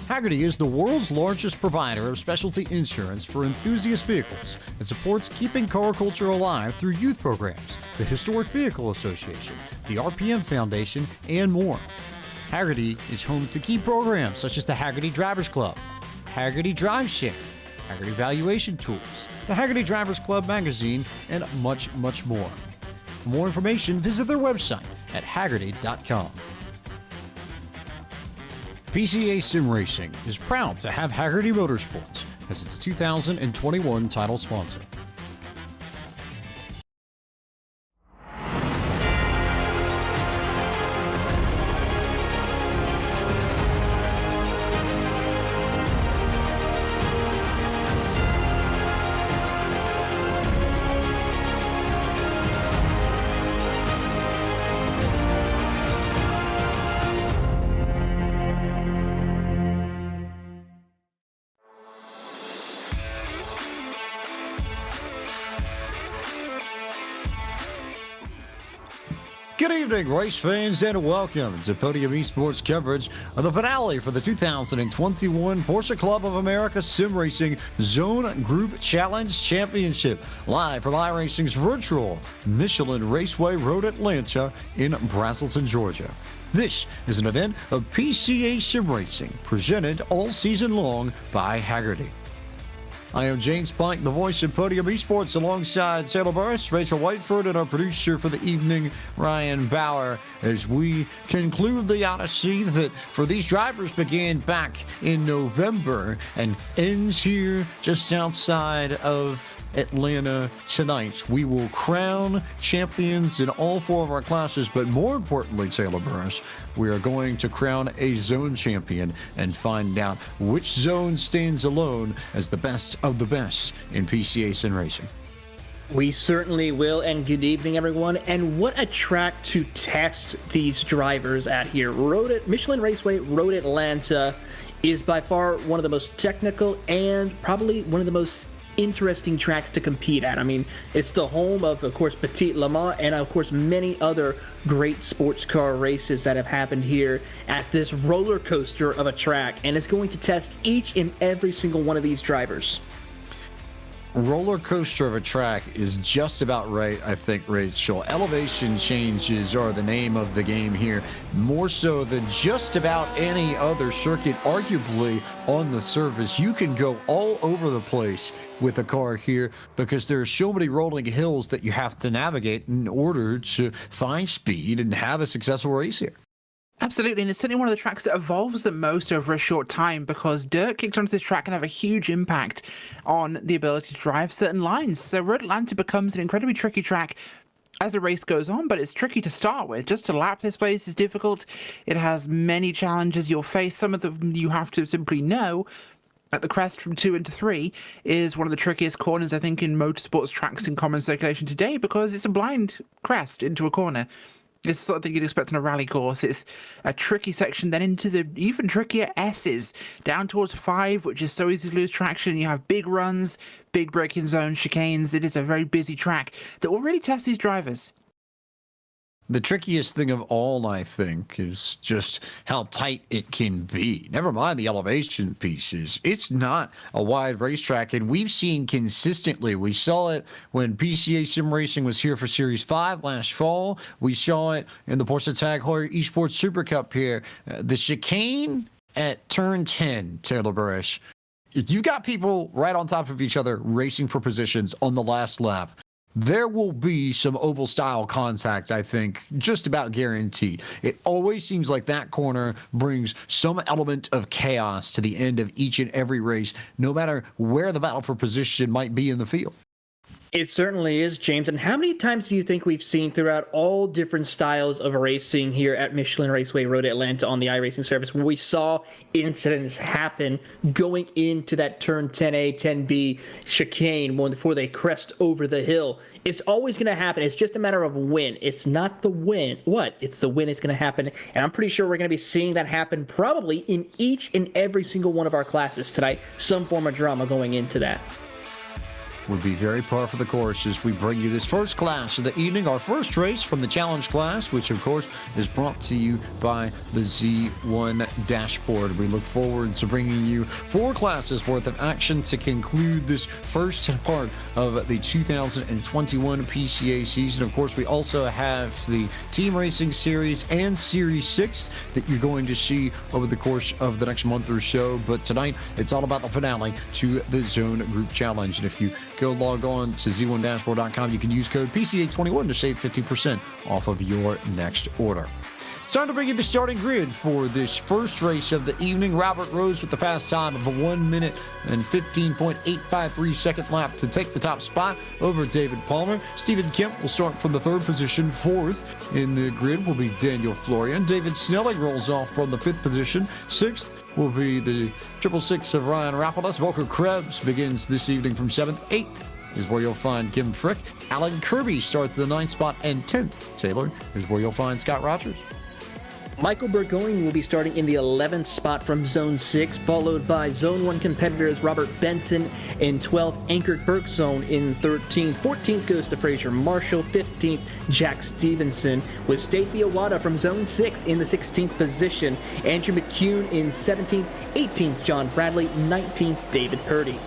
Hagerty is the world's largest provider of specialty insurance for enthusiast vehicles and supports keeping car culture alive through youth programs, the Historic Vehicle Association, the RPM Foundation, and more. Hagerty is home to key programs such as the Hagerty Drivers Club, Hagerty Drive Share, Hagerty Valuation Tools, the Hagerty Drivers Club magazine, and much, much more. For more information, visit their website at hagerty.com. PCA Sim Racing is proud to have Hagerty Motorsports as its 2021 title sponsor. Good evening, race fans, and welcome to Podium Esports coverage of the finale for the 2021 Porsche Club of America Sim Racing Zone Group Challenge Championship, live from iRacing's virtual Michelin Raceway Road Atlanta in Braselton, Georgia. This is an event of PCA Sim Racing, presented all season long by Hagerty. I am James Pike, the voice of Podium Esports, alongside Taylor Burris, Rachel Whiteford, and our producer for the evening, Ryan Bauer, as we conclude the odyssey that for these drivers began back in November and ends here just outside of Atlanta tonight. We will crown champions in all four of our classes, but more importantly, Taylor Burris, we are going to crown a zone champion and find out which zone stands alone as the best of the best in PCA Sim Racing. We certainly will, and good evening, everyone. And what a track to test these drivers at here. Michelin Raceway Road Atlanta is by far one of the most technical and probably one of the most interesting tracks to compete at. I mean, it's the home of course, Petit Le Mans, and of course, many other great sports car races that have happened here at this roller coaster of a track, and it's going to test each and every single one of these drivers. Roller coaster of a track is just about right, I think, Rachel. Elevation changes are the name of the game here, more so than just about any other circuit, arguably on the surface. You can go all over the place with a car here because there are so many rolling hills that you have to navigate in order to find speed and have a successful race here. Absolutely, and it's certainly one of the tracks that evolves the most over a short time because dirt kicked onto this track can have a huge impact on the ability to drive certain lines. So Road Atlanta becomes an incredibly tricky track as the race goes on, but it's tricky to start with. Just to lap this place is difficult. It has many challenges you'll face. Some of them you have to simply know. At the crest from 2 into 3 is one of the trickiest corners, I think, in motorsports tracks in common circulation today because it's a blind crest into a corner. It's the sort of thing you'd expect on a rally course. It's a tricky section, then into the even trickier S's, down towards 5, which is so easy to lose traction. You have big runs, big braking zones, chicanes. It is a very busy track that will really test these drivers. The trickiest thing of all, I think, is just how tight it can be. Never mind the elevation pieces. It's not a wide racetrack, and we've seen consistently. We saw it when PCA Sim Racing was here for Series 5 last fall. We saw it in the Porsche Tag Heuer Esports Super Cup here. The chicane at turn 10, Taylor Burris. You've got people right on top of each other racing for positions on the last lap. There will be some oval-style contact, I think, just about guaranteed. It always seems like that corner brings some element of chaos to the end of each and every race, no matter where the battle for position might be in the field. It certainly is, James. And how many times do you think we've seen throughout all different styles of racing here at Michelin Raceway Road Atlanta on the iRacing service where we saw incidents happen going into that turn 10A, 10B chicane before they crest over the hill? It's always going to happen. It's just a matter of when. It's not the when. What? It's the when it's going to happen. And I'm pretty sure we're going to be seeing that happen probably in each and every single one of our classes tonight. Some form of drama going into that. would be very par for the course as we bring you this first class of the evening, our first race from the challenge class, which of course is brought to you by the Z1 dashboard. We look forward to bringing you 4 classes worth of action to conclude this first part of the 2021 PCA season. Of course, we also have the Team Racing Series and Series 6 that you're going to see over the course of the next month or so. But tonight, it's all about the finale to the Zone Group Challenge. And if you go log on to z1dashboard.com, you can use code PCA21 to save 50% off of your next order. It's time to bring you the starting grid for this first race of the evening. Robert Rose with the fast time of a 1 minute and 15.853 second lap to take the top spot over David Palmer. Stephen Kemp will start from the 3rd position. 4th in the grid will be Daniel Florian. David Snelling rolls off from the 5th position. 6th will be the 666 of Ryan Rapidas. Volker Krebs begins this evening from 7th. 8th is where you'll find Kim Frick. Alan Kirby starts the 9th spot, and 10th, Taylor, is where you'll find Scott Rogers. Michael Burgoyne will be starting in the 11th spot from Zone 6, followed by Zone 1 competitors Robert Benson in 12th, Anchor Bergzone in 13th, 14th goes to Fraser Marshall, 15th, Jack Stevenson, with Stacy Owada from Zone 6 in the 16th position, Andrew McCune in 17th, 18th, John Bradley, 19th, David Purdy.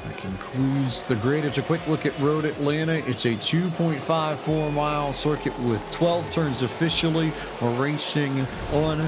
That concludes the grid. It's a quick look at Road Atlanta. It's a 2.54 mile circuit with 12 turns officially. We're racing on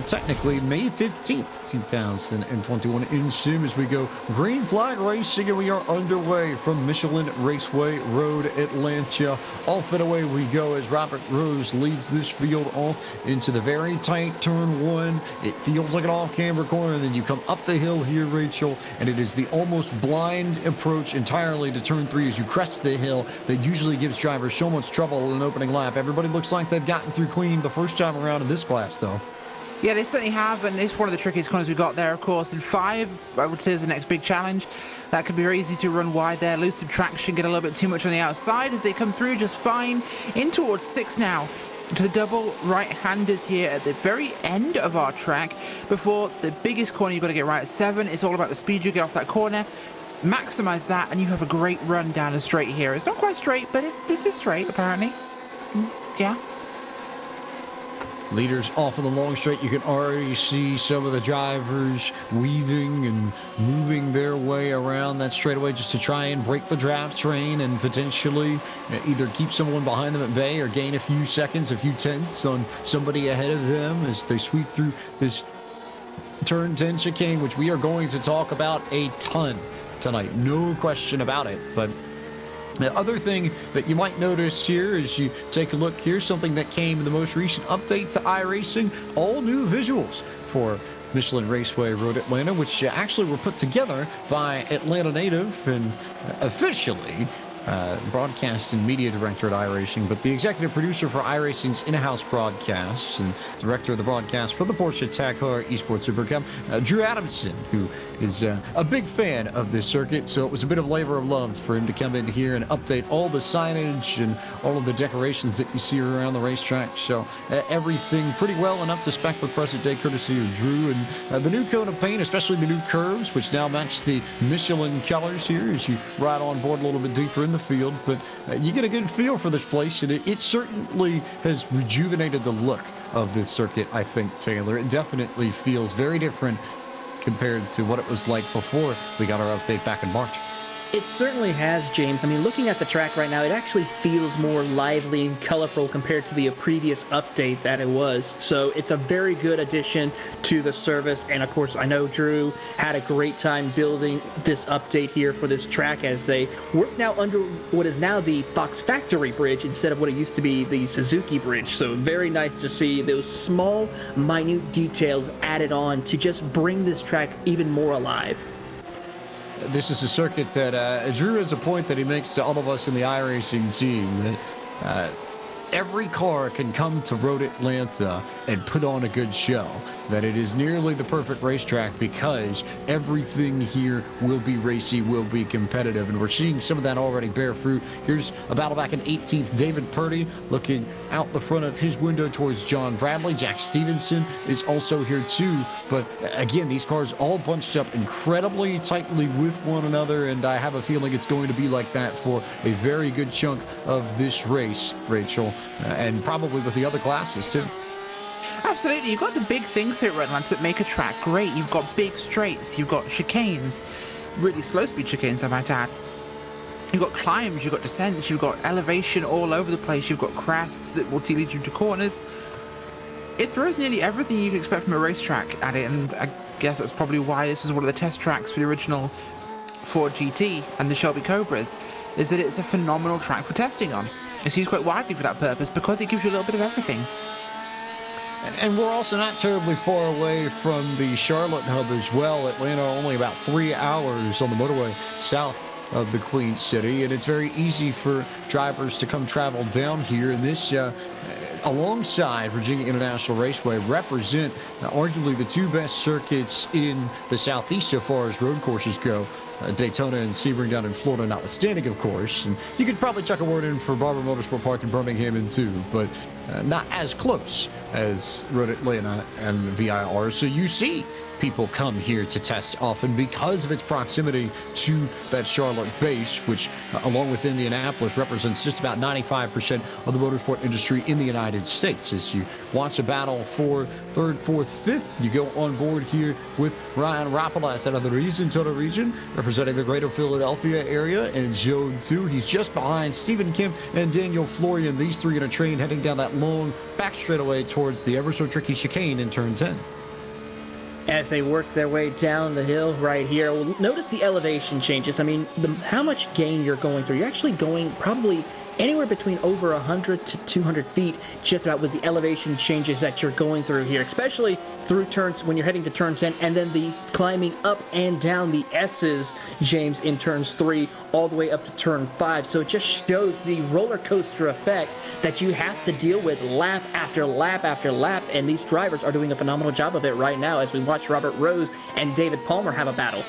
technically May 15th, 2021 in sim as we go green flag racing, and we are underway from Michelin Raceway Road, Atlanta. Off and away we go as Robert Rose leads this field off into the very tight turn 1. It feels like an off-camber corner, and then you come up the hill here, Rachel, and it is the almost blind approach entirely to turn 3 as you crest the hill that usually gives drivers so much trouble in an opening lap. Everybody looks like they've gotten through clean the first time around in this class, though. Yeah, they certainly have, and it's one of the trickiest corners we've got there, of course. And 5, I would say, is the next big challenge. That could be very easy to run wide there. Lose some traction, get a little bit too much on the outside as they come through just fine. In towards 6 now. To the double right-handers here at the very end of our track. Before the biggest corner you've got to get right at 7. It's all about the speed you get off that corner. Maximize that, and you have a great run down the straight here. It's not quite straight, but this is straight, apparently. Yeah. Leaders off of the long straight. You can already see some of the drivers weaving and moving their way around that straightaway just to try and break the draft train and potentially either keep someone behind them at bay or gain a few seconds, a few tenths on somebody ahead of them as they sweep through this turn 10 chicane, which we are going to talk about a ton tonight. No question about it. But the other thing that you might notice here as you take a look here, something that came in the most recent update to iRacing, all new visuals for Michelin Raceway Road Atlanta, which actually were put together by Atlanta native and officially broadcast and media director at iRacing, but the executive producer for iRacing's in-house broadcasts and director of the broadcast for the Porsche Tag Heuer Esports Super Cup, Drew Adamson, who is a big fan of this circuit, so it was a bit of labor of love for him to come in here and update all the signage and all of the decorations that you see around the racetrack. So everything pretty well enough to spec with present day courtesy of Drew, and the new coat of paint, especially the new curves, which now match the Michelin colors here as you ride on board a little bit deeper in the field. But you get a good feel for this place, and it certainly has rejuvenated the look of this circuit, I think, Taylor. It definitely feels very different compared to what it was like before we got our update back in March. It certainly has, James. I mean, looking at the track right now, it actually feels more lively and colorful compared to the previous update that it was. So it's a very good addition to the service. And of course, I know Drew had a great time building this update here for this track as they work now under what is now the Fox Factory Bridge instead of what it used to be the Suzuki Bridge. So very nice to see those small, minute details added on to just bring this track even more alive. This is a circuit that Drew has a point that he makes to all of us in the iRacing team. That every car can come to Road Atlanta and put on a good show, that it is nearly the perfect racetrack because everything here will be racy, will be competitive, and we're seeing some of that already bear fruit. Here's a battle back in 18th. David Purdy looking out the front of his window towards John Bradley. Jack Stevenson is also here too, but again, these cars all bunched up incredibly tightly with one another, and I have a feeling it's going to be like that for a very good chunk of this race, Rachel, and probably with the other classes too. Absolutely, you've got the big things here at Atlanta that make a track great. You've got big straights, you've got chicanes, really slow speed chicanes I might add. You've got climbs, you've got descents, you've got elevation all over the place, you've got crests that will lead you to corners. It throws nearly everything you can expect from a racetrack at it, and I guess that's probably why this is one of the test tracks for the original Ford GT and the Shelby Cobras, is that it's a phenomenal track for testing on. It's used quite widely for that purpose because it gives you a little bit of everything. And we're also not terribly far away from the Charlotte hub as well. Atlanta only about 3 hours on the motorway south of the Queen City, and it's very easy for drivers to come travel down here. And this, alongside Virginia International Raceway, represent arguably the two best circuits in the Southeast so far as road courses go. Daytona and Sebring down in Florida notwithstanding, of course. And you could probably chuck a word in for Barber Motorsport Park in Birmingham in too, but not as close as Road Atlanta and VIR. So you see people come here to test often because of its proximity to that Charlotte base, which, along with Indianapolis, represents just about 95% of the motorsport industry in the United States. As you watch a battle for third, fourth, fifth, you go on board here with Ryan Rapolas out of the Reason Total region, representing the greater Philadelphia area in Zone 2. He's just behind Stephen Kemp and Daniel Florian. These three in a train heading down that long back straightaway towards the ever so tricky chicane in turn 10. As they work their way down the hill right here, well, notice the elevation changes. I mean, how much gain you're going through. You're actually going probably anywhere between over 100 to 200 feet just about with the elevation changes that you're going through here, especially through turns when you're heading to turn 10, and then the climbing up and down the S's, James, in turns 3 all the way up to turn 5. So it just shows the roller coaster effect that you have to deal with lap after lap after lap, and these drivers are doing a phenomenal job of it right now as we watch Robert Rose and David Palmer have a battle.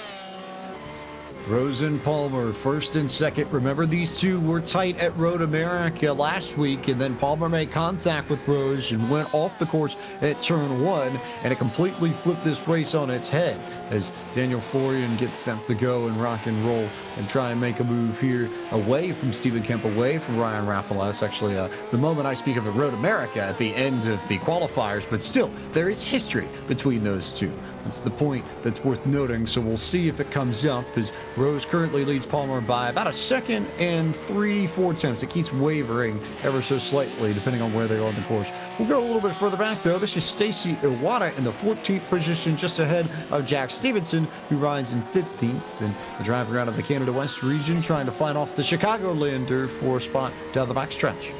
Rose and Palmer, first and second. Remember, these two were tight at Road America last week, and then Palmer made contact with Rose and went off the course at turn 1, and it completely flipped this race on its head as Daniel Florian gets set to go and rock and roll and try and make a move here away from Stephen Kemp, away from Ryan Rapolas. Actually, the moment I speak of at Road America at the end of the qualifiers, but still, there is history between those two. That's the point that's worth noting, so we'll see if it comes up, as Rose currently leads Palmer by about a second and 3/4 tenths. It keeps wavering ever so slightly depending on where they are on the course. We'll go a little bit further back, though. This is Stacy Iwata in the 14th position, just ahead of Jack Stevenson, who rides in 15th. And the driver out of the Canada West region trying to fight off the Chicago-lander for a spot down the backstretch.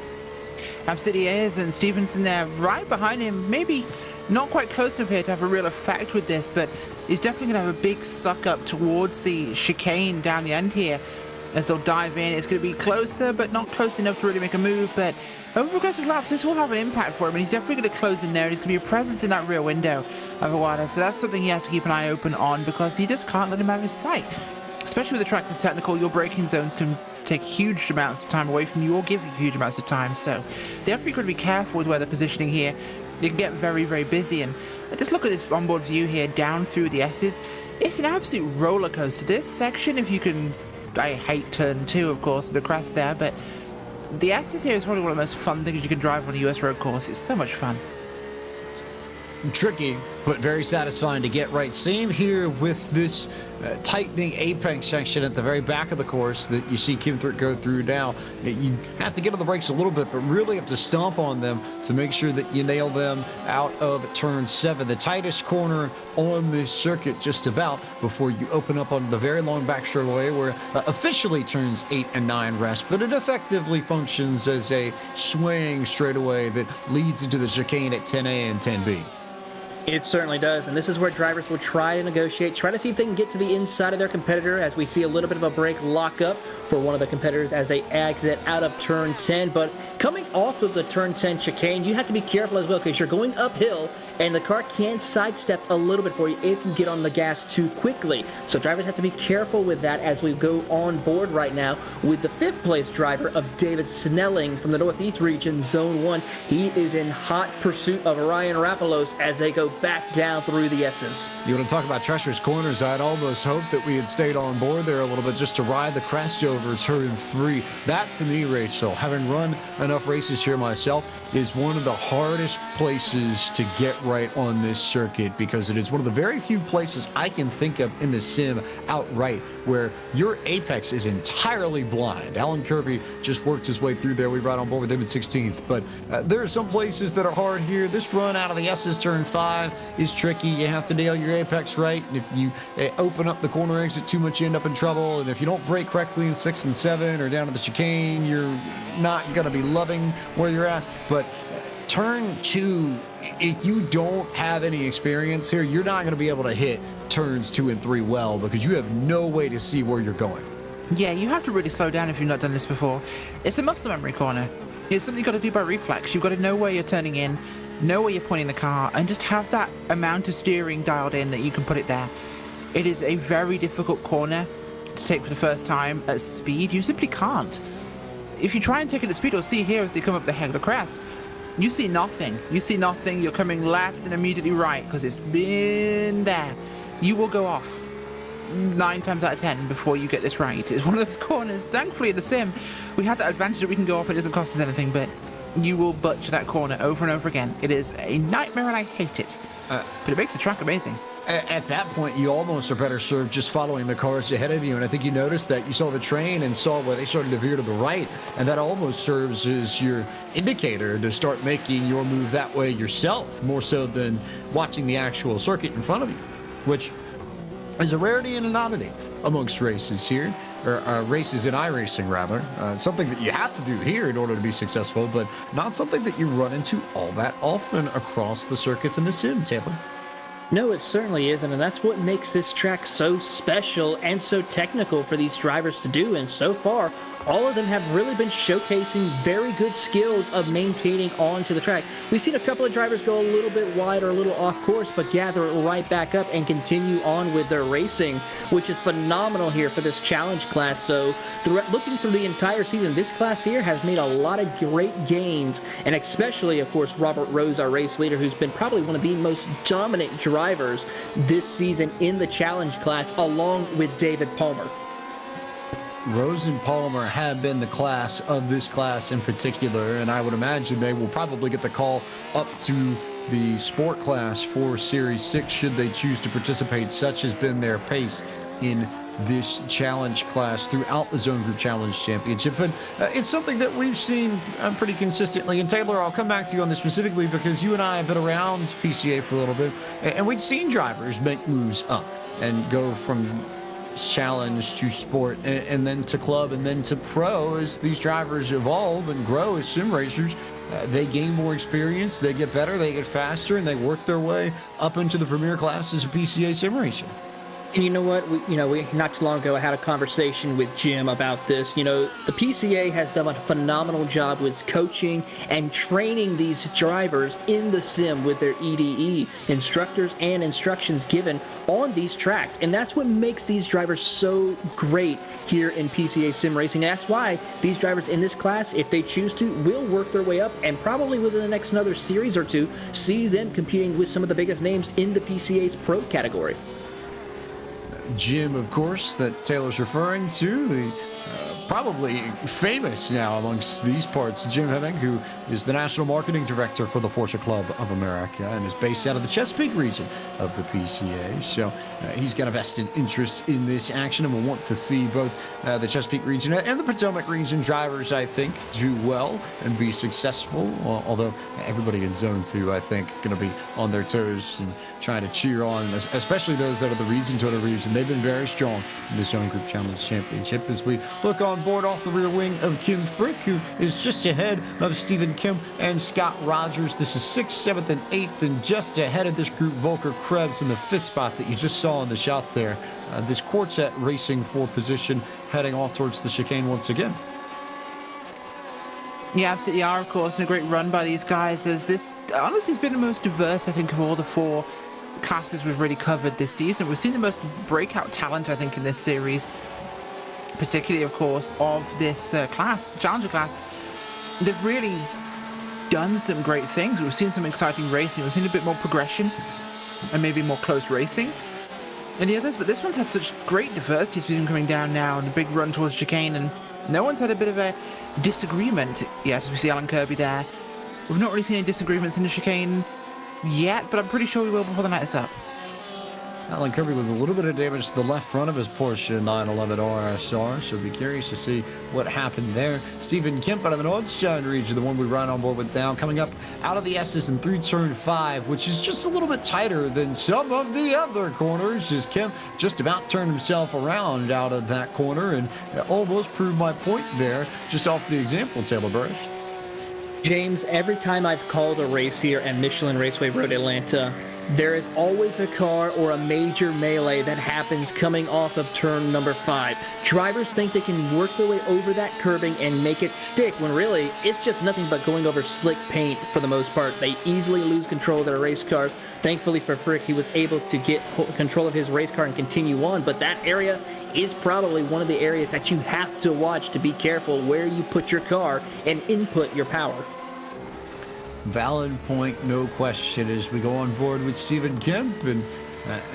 Absolutely is, and Stevenson there right behind him, maybe not quite close enough here to have a real effect with this, but he's definitely going to have a big suck up towards the chicane down the end here as they'll dive in. It's going to be closer, but not close enough to really make a move, but over progressive laps, this will have an impact for him, and he's definitely going to close in there, and he's going to be a presence in that rear window of Iwata, so that's something he has to keep an eye open on, because he just can't let him out of his sight. Especially with the track that's technical, your braking zones can take huge amounts of time away from you or give you huge amounts of time, so they have to be going to be careful with where they're positioning here. They can get very, very busy, and just look at this onboard view here down through the S's. It's an absolute roller coaster. This section, if you can, I hate turn 2, of course, the crest there, but the S's here is probably one of the most fun things you can drive on a US road course. It's so much fun. Tricky, but very satisfying to get right. Same here with this tightening apex section at the very back of the course that you see Kimthrick go through now. You have to get on the brakes a little bit, but really have to stomp on them to make sure that you nail them out of turn 7, the tightest corner on this circuit just about, before you open up on the very long back straightaway where officially turns 8 and 9 rest, but it effectively functions as a swaying straightaway that leads into the chicane at 10A and 10B. It certainly does, and this is where drivers will try to negotiate, try to see if they can get to the inside of their competitor, as we see a little bit of a brake lock up for one of the competitors as they exit out of turn 10, but Coming off of the turn 10 chicane, you have to be careful as well because you're going uphill and the car can sidestep a little bit for you if you get on the gas too quickly. So drivers have to be careful with that as we go on board right now with the 5th place driver of David Snelling from the Northeast region, Zone 1. He is in hot pursuit of Ryan Rapolos as they go back down through the S's. You want to talk about treacherous corners? I'd almost hoped that we had stayed on board there a little bit just to ride the crest over turn 3. That to me, Rachel, having run enough races here myself, is one of the hardest places to get right on this circuit because it is one of the very few places I can think of in the sim outright where your apex is entirely blind. Alan Kirby just worked his way through there. We ride on board with him at 16th, but there are some places that are hard here. This run out of the S's turn 5 is tricky. You have to nail your apex right, and if you open up the corner exit too much, you end up in trouble, and if you don't brake correctly in 6 and 7 or down to the chicane, you're not going to be loving where you're at. But turn 2, if you don't have any experience here, you're not going to be able to hit turns 2 and 3 well because you have no way to see where you're going. Yeah, you have to really slow down if you've not done this before. It's a muscle memory corner. It's something you've got to do by reflex. You've got to know where you're turning in, know where you're pointing the car, and just have that amount of steering dialed in that you can put it there. It is a very difficult corner to take for the first time at speed. You simply can't. If you try and take it at speed, you'll see here as they come up the head of the crest, you see nothing. You see nothing. You're coming left and immediately right because it's been there. You will go off 9 times out of 10 before you get this right. It's one of those corners. Thankfully, in the sim, we have that advantage that we can go off. It doesn't cost us anything, but you will butcher that corner over and over again. It is a nightmare and I hate it. But it makes the track amazing. At that point, you almost are better served just following the cars ahead of you. And I think you noticed that you saw the train and saw where they started to veer to the right. And that almost serves as your indicator to start making your move that way yourself, more so than watching the actual circuit in front of you, which is a rarity and an oddity amongst races here, or races in iRacing rather. Something that you have to do here in order to be successful, but not something that you run into all that often across the circuits in the sim, Taylor. No, it certainly isn't, and that's what makes this track so special and so technical for these drivers to do, and so far, all of them have really been showcasing very good skills of maintaining onto the track. We've seen a couple of drivers go a little bit wide or a little off course, but gather it right back up and continue on with their racing, which is phenomenal here for this challenge class. So looking through the entire season, this class here has made a lot of great gains, and especially, of course, Robert Rose, our race leader, who's been probably one of the most dominant drivers this season in the challenge class, along with David Palmer. Rose and Palmer have been the class of this class in particular, and I would imagine they will probably get the call up to the sport class for Series 6 should they choose to participate. Such has been their pace in this challenge class throughout the Zone Group Challenge Championship. And it's something that we've seen pretty consistently. And Taylor, I'll come back to you on this specifically because you and I have been around PCA for a little bit, and we've seen drivers make moves up and go from challenge to sport and then to club and then to pro. As these drivers evolve and grow as sim racers, they gain more experience, they get better, they get faster, and they work their way up into the premier classes of PCA sim racing. And you know what? We not too long ago I had a conversation with Jim about this. You know, the PCA has done a phenomenal job with coaching and training these drivers in the sim with their EDE, instructors and instructions given on these tracks. And that's what makes these drivers so great here in PCA sim racing. And that's why these drivers in this class, if they choose to, will work their way up and probably within the next another series or two, see them competing with some of the biggest names in the PCA's pro category. Jim, of course, that Taylor's referring to, the probably famous now amongst these parts, Jim Hemming, who is the National Marketing Director for the Porsche Club of America and is based out of the Chesapeake region of the PCA. So he's got a vested interest in this action and will want to see both the Chesapeake region and the Potomac region drivers, I think, do well and be successful, although everybody in Zone 2, I think, going to be on their toes and trying to cheer on, especially those out of the region to the region. They've been very strong in the Zone Group Challenge Championship as we look on board off the rear wing of Kim Frick, who is just ahead of Stephen Kim and Scott Rogers. This is 6th, 7th, and 8th, and just ahead of this group, Volker Krebs in the 5th spot that you just saw in the shot there. This quartet racing for position, heading off towards the chicane once again. Yeah, absolutely are, of course, and a great run by these guys. As this, honestly, has been the most diverse, I think, of all the 4 classes we've really covered this season. We've seen the most breakout talent, I think, in this series, particularly, of course, of this class, Challenger class. They've really done some great things. We've seen some exciting racing. We've seen a bit more progression and maybe more close racing than the others, but this one's had such great diversity. It's been coming down now and a big run towards chicane, and no one's had a bit of a disagreement yet, as we see Alan Kirby there. We've not really seen any disagreements in the chicane yet, but I'm pretty sure we will before the night is up. Alan Kirby with a little bit of damage to the left front of his Porsche 911 RSR, so be curious to see what happened there. Stephen Kemp out of the Nordstein region, the one we ride on board with now, coming up out of the S's and through turn 5, which is just a little bit tighter than some of the other corners, as Kemp just about turned himself around out of that corner and almost proved my point there, just off the example, Taylor Burris. James, every time I've called a race here at Michelin Raceway Road Atlanta, there is always a car or a major melee that happens coming off of turn number 5. Drivers think they can work their way over that curbing and make it stick, when really it's just nothing but going over slick paint for the most part. They easily lose control of their race cars. Thankfully for Frick, he was able to get control of his race car and continue on, but that area is probably one of the areas that you have to watch to be careful where you put your car and input your power. Valid point, no question, as we go on board with Stephen Kemp. And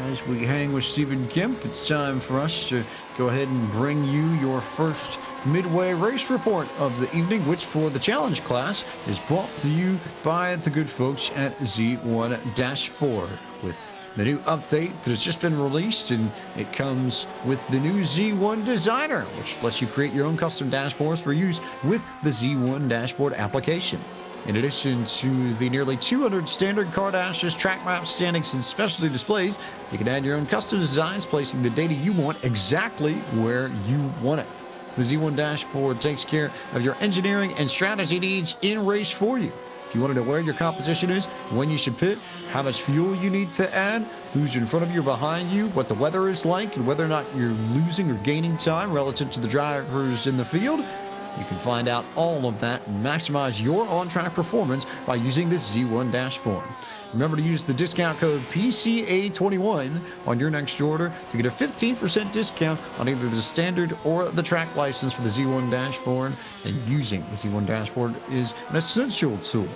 as we hang with Stephen Kemp, it's time for us to go ahead and bring you your first Midway race report of the evening, which for the challenge class is brought to you by the good folks at Z1 Dashboard, with the new update that has just been released, and it comes with the new Z1 Designer, which lets you create your own custom dashboards for use with the Z1 Dashboard application. In addition to the nearly 200 standard car dashes, track maps, standings, and specialty displays, you can add your own custom designs, placing the data you want exactly where you want it. The Z1 Dashboard takes care of your engineering and strategy needs in race for you. If you want to know where your competition is, when you should pit, how much fuel you need to add, who's in front of you or behind you, what the weather is like, and whether or not you're losing or gaining time relative to the drivers in the field, you can find out all of that and maximize your on-track performance by using this Z1 Dashboard. Remember to use the discount code PCA21 on your next order to get a 15% discount on either the standard or the track license for the Z1 Dashboard. And using the Z1 Dashboard is an essential tool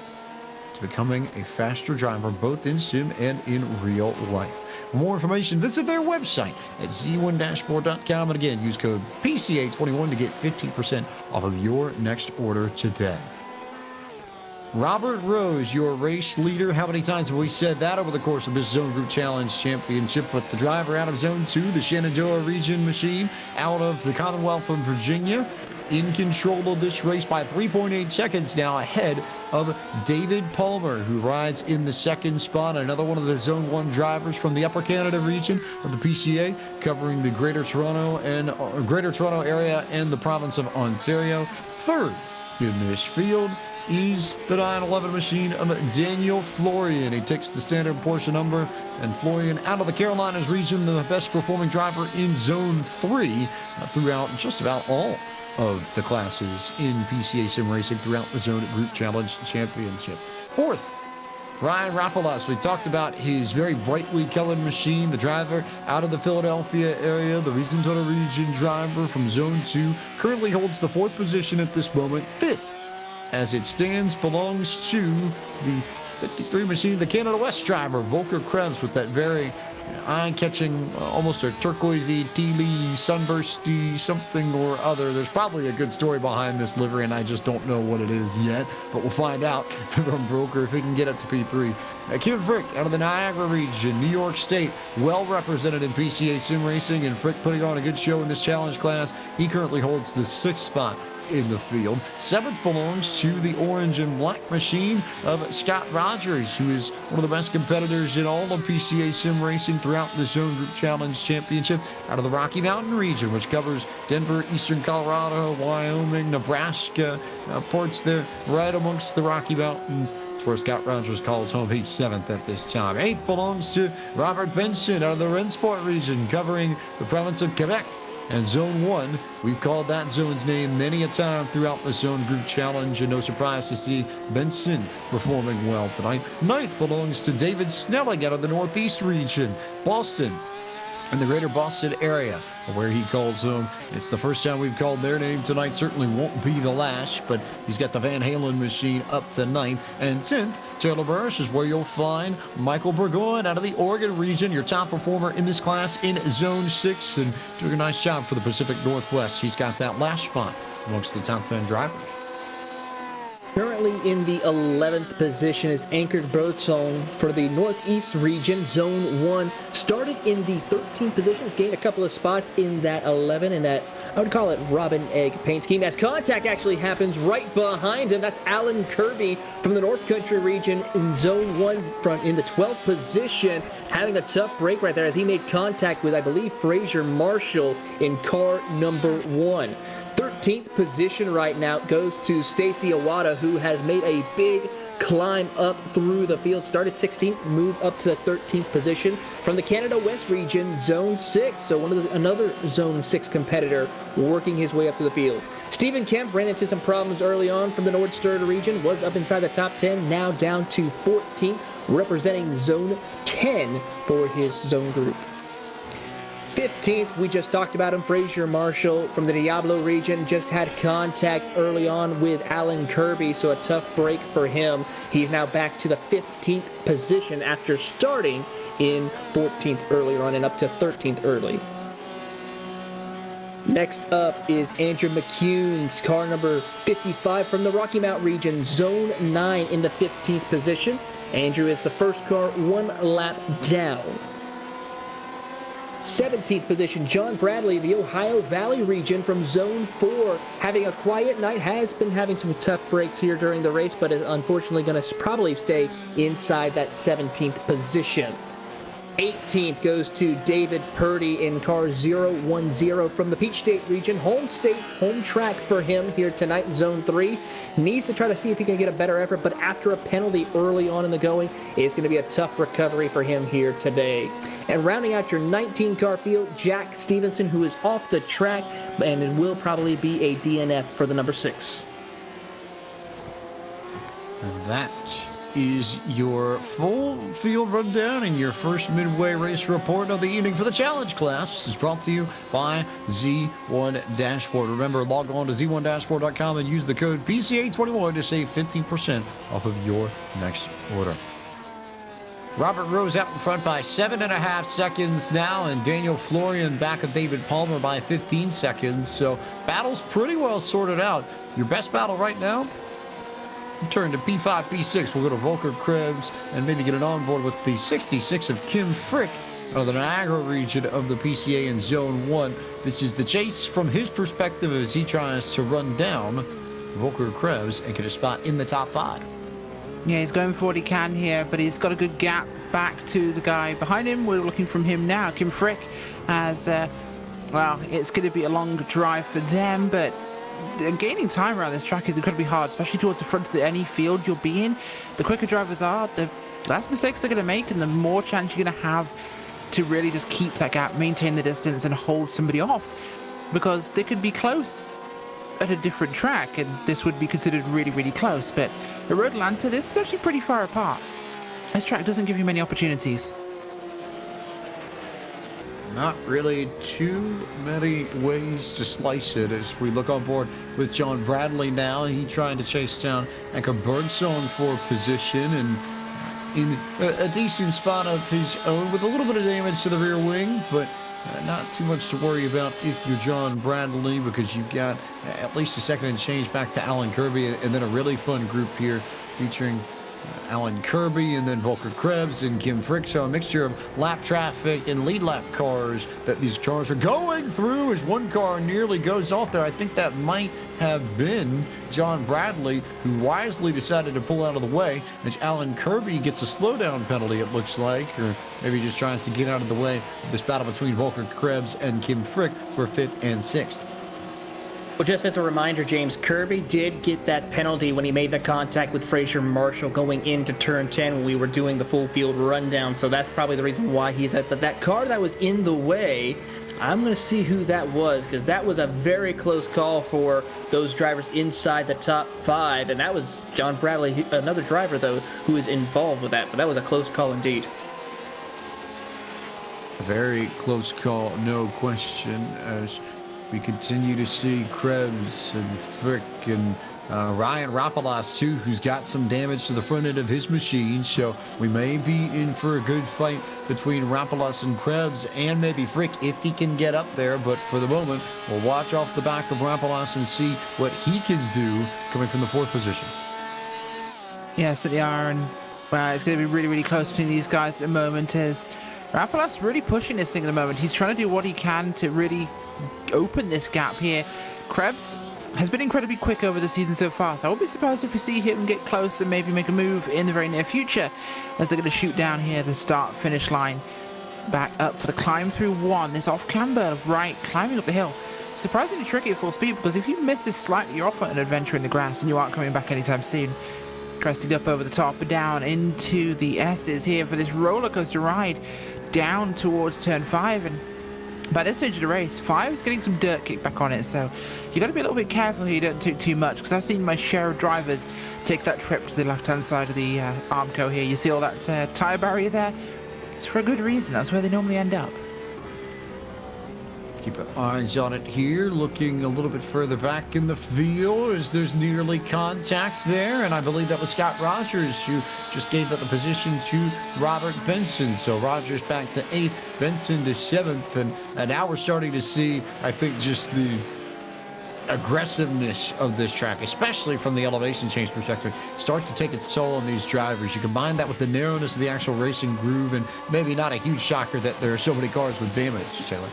to becoming a faster driver, both in sim and in real life. For more information, visit their website at z1dashboard.com. And again, use code PCA21 to get 15% off of your next order today. Robert Rose, your race leader. How many times have we said that over the course of this Zone Group Challenge Championship? But the driver out of Zone 2, the Shenandoah Region machine, out of the Commonwealth of Virginia, in control of this race by 3.8 seconds now, ahead of David Palmer, who rides in the second spot. Another one of the Zone 1 drivers from the Upper Canada region of the PCA, covering the Greater Toronto area and the province of Ontario. Third in this field is the 911 machine of Daniel Florian. He takes the standard Porsche number, and Florian, out of the Carolinas region, the best performing driver in Zone 3 throughout just about all of the classes in PCA Sim Racing throughout the Zone Group Challenge Championship. Fourth, Ryan Rapolas. We talked about his very brightly colored machine, the driver out of the Philadelphia area, the Region Total Region driver from Zone 2, currently holds the 4th position at this moment. 5th, as it stands, belongs to the 53 machine, the Canada West driver, Volker Krebs, with that very eye-catching, almost a turquoisey, tealy, sunbursty something or other. There's probably a good story behind this livery, and I just don't know what it is yet, but we'll find out from Volker if he can get up to P3. Kim Frick out of the Niagara region, New York State, well represented in PCA Sim Racing, and Frick putting on a good show in this challenge class. He currently holds the 6th spot in the field. 7th belongs to the orange and black machine of Scott Rogers, who is one of the best competitors in all of PCA Sim Racing throughout the Zone Group Challenge Championship, out of the Rocky Mountain region, which covers Denver, eastern Colorado, Wyoming, Nebraska, ports there right amongst the Rocky Mountains. That's where Scott Rogers calls home. He's 7th at this time. 8th belongs to Robert Benson out of the Rensport region, covering the province of Quebec. And Zone 1, we've called that zone's name many a time throughout the Zone Group Challenge, and no surprise to see Benson performing well tonight. Ninth belongs to David Snelling out of the Northeast region. Boston, in the greater Boston area, where he calls home. It's the first time we've called their name tonight. Certainly won't be the last, but he's got the Van Halen machine up to 9th. And 10th, Taylor Burris is where you'll find Michael Burgoyne out of the Oregon region, your top performer in this class in Zone 6, and doing a nice job for the Pacific Northwest. He's got that last spot amongst the top 10 drivers. Currently in the 11th position is Anchored Birdsong for the Northeast region, Zone 1. Started in the 13th position, has gained a couple of spots in that 11, and that, I would call it Robin Egg paint scheme. As contact actually happens right behind him, that's Alan Kirby from the North Country region in Zone 1 front in the 12th position, having a tough break right there as he made contact with, I believe, Fraser Marshall in car number 1. 13th position right now goes to Stacy Awada, who has made a big climb up through the field. Started 16th, moved up to the 13th position from the Canada West region, Zone 6. So another Zone 6 competitor working his way up to the field. Stephen Kemp ran into some problems early on from the Nordstern region, was up inside the top 10, now down to 14th, representing Zone 10 for his zone group. 15th, we just talked about him, Fraser Marshall from the Diablo region, just had contact early on with Alan Kirby, so a tough break for him. He's now back to the 15th position after starting in 14th earlier on and up to 13th early. Next up is Andrew McCune's car number 55 from the Rocky Mount region, Zone 9 in the 15th position. Andrew is the first car one lap down. 17th position, John Bradley, the Ohio Valley region from Zone 4, having a quiet night, has been having some tough breaks here during the race, but is unfortunately going to probably stay inside that 17th position. 18th goes to David Purdy in car 010 from the Peach State region. Home state, home track for him here tonight, Zone 3. Needs to try to see if he can get a better effort, but after a penalty early on in the going, it's going to be a tough recovery for him here today. And rounding out your 19-car field, Jack Stevenson, who is off the track, and it will probably be a DNF for the number 6. And that is your full field rundown and your first Midway race report of the evening for the challenge class. This is brought to you by Z1 Dashboard. Remember, log on to z1dashboard.com and use the code PCA21 to save 15% off of your next order. Robert Rose out in front by 7.5 seconds now, and Daniel Florian back of David Palmer by 15 seconds. So battle's pretty well sorted out. Your best battle right now, turn to P5, P6. We'll go to Volker Krebs and maybe get an onboard with the 66 of Kim Frick out of the Niagara region of the PCA in Zone 1. This is the chase from his perspective as he tries to run down Volker Krebs and get a spot in the top 5. Yeah, he's going for what he can here, but he's got a good gap back to the guy behind him. We're looking from him now, Kim Frick, as, well, it's going to be a long drive for them, but gaining time around this track is incredibly hard, especially towards the front of any field you'll be in. The quicker drivers are, the less mistakes they're going to make, and the more chance you're going to have to really just keep that gap, maintain the distance, and hold somebody off, because they could be close at a different track, and this would be considered really, really close. But at Road Atlanta, this is actually pretty far apart. This track doesn't give you many opportunities. Not really too many ways to slice it as we look on board with John Bradley now. He trying to chase down Anchor Birdsong for position and in a decent spot of his own with a little bit of damage to the rear wing, but not too much to worry about if you're John Bradley, because you've got at least a second and change back to Alan Kirby, and then a really fun group here featuring Alan Kirby and then Volker Krebs and Kim Frick. So a mixture of lap traffic and lead lap cars that these cars are going through as one car nearly goes off there. I think that might have been John Bradley, who wisely decided to pull out of the way as Alan Kirby gets a slowdown penalty, it looks like, or maybe just tries to get out of the way of this battle between Volker Krebs and Kim Frick for 5th and 6th. Well, just as a reminder, James, Kirby did get that penalty when he made the contact with Fraser Marshall going into turn 10 when we were doing the full field rundown, so that's probably the reason why he's at. But that car that was in the way, I'm going to see who that was, because that was a very close call for those drivers inside the top 5, and that was John Bradley, another driver, though, who is involved with that, but that was a close call indeed. A very close call, no question, as we continue to see Krebs and Frick and Ryan Rapalas too, who's got some damage to the front end of his machine. So we may be in for a good fight between Rapalas and Krebs, and maybe Frick if he can get up there. But for the moment, we'll watch off the back of Rapalas and see what he can do coming from the 4th position. Yes, they are, and it's going to be really, really close between these guys at the moment, as Rapalas really pushing this thing at the moment. He's trying to do what he can to really open this gap here. Krebs has been incredibly quick over the season so far, so I won't be surprised if we see him get close and maybe make a move in the very near future, as they're going to shoot down here the start-finish line. Back up for the climb through 1. This off-camber right, climbing up the hill. Surprisingly tricky at full speed, because if you miss this slightly, you're off on an adventure in the grass and you aren't coming back anytime soon. Cresting up over the top, down into the S's here for this roller coaster ride down towards turn 5, and by this stage of the race, 5 is getting some dirt kicked back on it, so you got to be a little bit careful here you don't take too much, because I've seen my share of drivers take that trip to the left-hand side of the Armco here. You see all that tyre barrier there? It's for a good reason. That's where they normally end up. Keep our eyes on it here, looking a little bit further back in the field as there's nearly contact there, and I believe that was Scott Rogers who just gave up the position to Robert Benson. So Rogers back to 8th, Benson to 7th, and now we're starting to see, I think, just the aggressiveness of this track, especially from the elevation change perspective, start to take its toll on these drivers. You combine that with the narrowness of the actual racing groove, and maybe not a huge shocker that there are so many cars with damage, Taylor.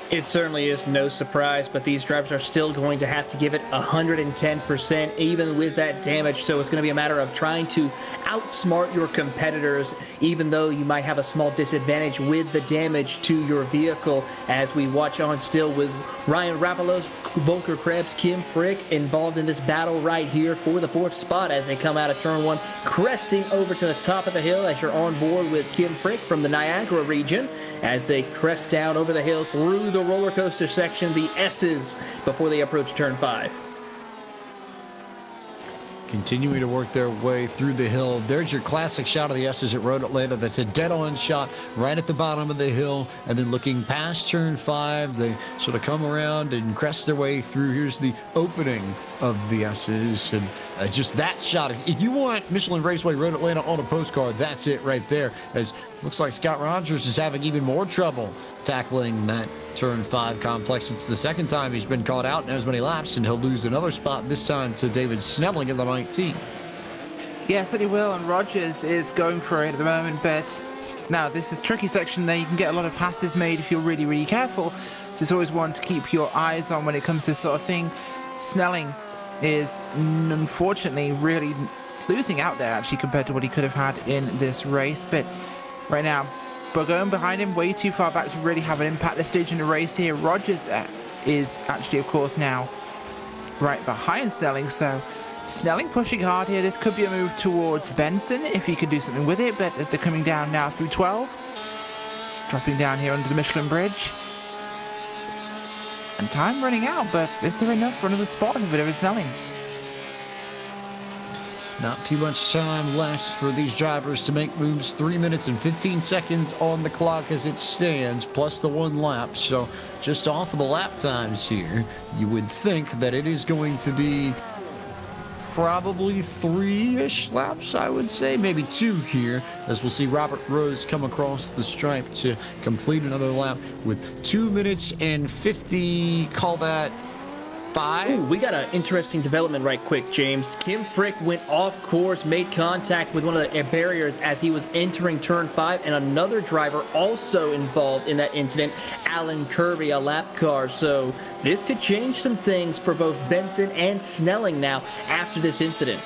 It certainly is no surprise, but these drivers are still going to have to give it 110%, even with that damage. So it's going to be a matter of trying to outsmart your competitors, even though you might have a small disadvantage with the damage to your vehicle, as we watch on still with Ryan Rapalos, Volker Krebs, Kim Frick involved in this battle right here for the 4th spot as they come out of turn 1, cresting over to the top of the hill as you're on board with Kim Frick from the Niagara region as they crest down over the hill through the roller coaster section, the S's, before they approach turn 5. Continuing to work their way through the hill. There's your classic shot of the S's at Road Atlanta. That's a dead-on shot right at the bottom of the hill. And then looking past turn 5, they sort of come around and crest their way through. Here's the opening of the S's. And just that shot. If you want Michelin Raceway Road Atlanta on a postcard, that's it right there. As looks like Scott Rogers is having even more trouble tackling that turn 5 complex. It's the second time he's been caught out in as many laps, and he'll lose another spot, this time to David Snelling in the 19. Yes, and he will, and Rogers is going for it at the moment, but now this is a tricky section there. You can get a lot of passes made if you're really, really careful. So it's always one to keep your eyes on when it comes to this sort of thing. Snelling is unfortunately really losing out there, actually, compared to what he could have had in this race, but right now, but going behind him way too far back to really have an impact this stage in the race here. Rogers is actually, of course, now right behind Snelling, so Snelling pushing hard here. This could be a move towards Benson if he could do something with it, but they're coming down now through 12, dropping down here under the Michelin Bridge. And time running out, but is there enough for another spot for David Snelling? Not too much time left for these drivers to make moves. 3 minutes and 15 seconds on the clock as it stands, plus the 1 lap. So just off of the lap times here, you would think that it is going to be probably 3-ish laps, I would say, maybe 2 here, as we'll see Robert Rose come across the stripe to complete another lap with 2 minutes and 50, call that 5. Ooh, we got an interesting development right quick, James. Kim Frick went off course, made contact with one of the barriers as he was entering turn 5, and another driver also involved in that incident, Alan Kirby, a lap car. So this could change some things for both Benson and Snelling now after this incident.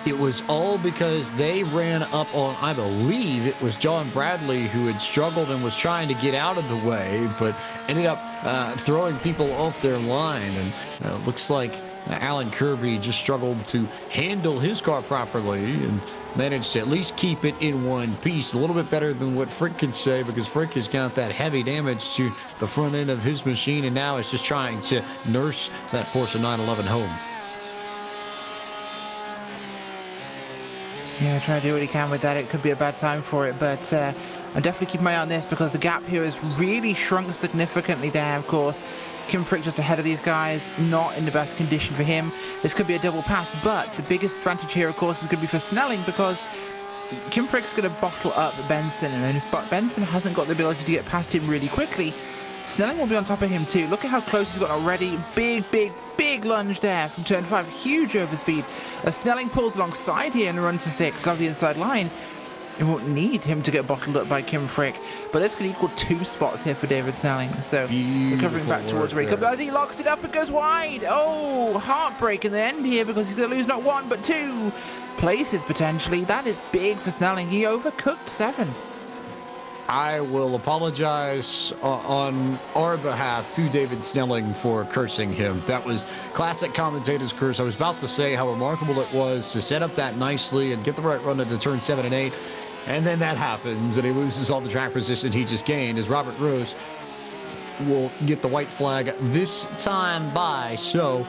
It was all because they ran up on, I believe it was John Bradley, who had struggled and was trying to get out of the way, but ended up throwing people off their line. And looks like Alan Kirby just struggled to handle his car properly and managed to at least keep it in one piece. A little bit better than what Frick can say, because Frick has got that heavy damage to the front end of his machine, and now is just trying to nurse that Porsche 911 home. Yeah, try to do what he can with that. It could be a bad time for it, but I'll definitely keep my eye on this, because the gap here has really shrunk significantly there, of course. Kim Frick just ahead of these guys, not in the best condition for him. This could be a double pass, but the biggest advantage here, of course, is going to be for Snelling, because Kim Frick's going to bottle up Benson, and if Benson hasn't got the ability to get past him really quickly, Snelling will be on top of him too. Look at how close he's got already. Big lunge there from turn 5. Huge overspeed. As Snelling pulls alongside here and runs to 6, love the inside line. It won't need him to get bottled up by Kim Frick, but this could equal 2 spots here for David Snelling. So recovering back towards where he comes, as he locks it up, it goes wide. Oh, heartbreak in the end here, because he's going to lose not 1 but 2 places potentially. That is big for Snelling. He overcooked 7. I will apologize on our behalf to David Snelling for cursing him. That was classic commentator's curse. I was about to say how remarkable it was to set up that nicely and get the right run into turn 7 and 8. And then that happens, and he loses all the track position he just gained, as Robert Rose will get the white flag this time by. So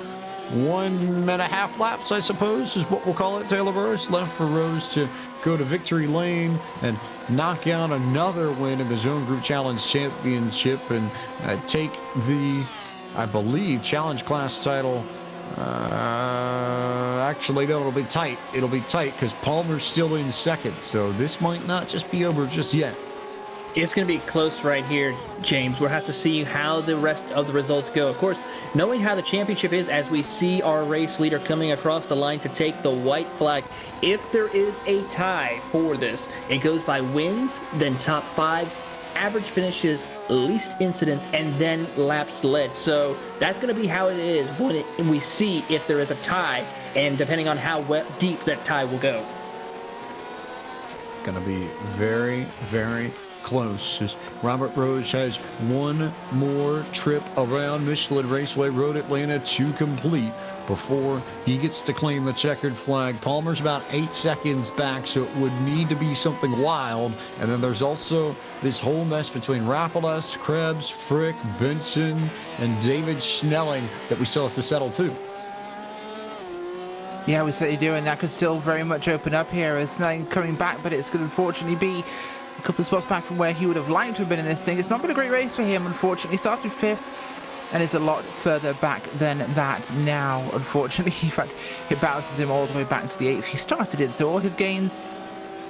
1.5 laps, I suppose, is what we'll call it, Taylor Burris, left for Rose to go to victory lane and knock out another win in the Zone Group Challenge Championship and take the, I believe, Challenge Class title. Actually, no, it'll be tight. It'll be tight because Palmer's still in second, so this might not just be over just yet. It's going to be close right here, James. We'll have to see how the rest of the results go. Of course, knowing how the championship is, as we see our race leader coming across the line to take the white flag, if there is a tie for this, it goes by wins, then top 5s, average finishes, least incidents, and then laps led. So that's going to be how it is when we see if there is a tie, and depending on how deep that tie will go. Going to be very, very close, as Robert Rose has one more trip around Michelin Raceway Road Atlanta to complete before he gets to claim the checkered flag. Palmer's about 8 seconds back, so it would need to be something wild. And then there's also this whole mess between Rapolas, Krebs, Frick, Benson, and David Snelling that we still have to settle too. Yeah, we certainly do, and that could still very much open up here as Snelling coming back, but it's going to unfortunately be a couple of spots back from where he would have liked to have been in this thing. It's not been a great race for him, unfortunately. Started 5th and is a lot further back than that now, unfortunately. In fact, it bounces him all the way back to the 8th. He started it, so all his gains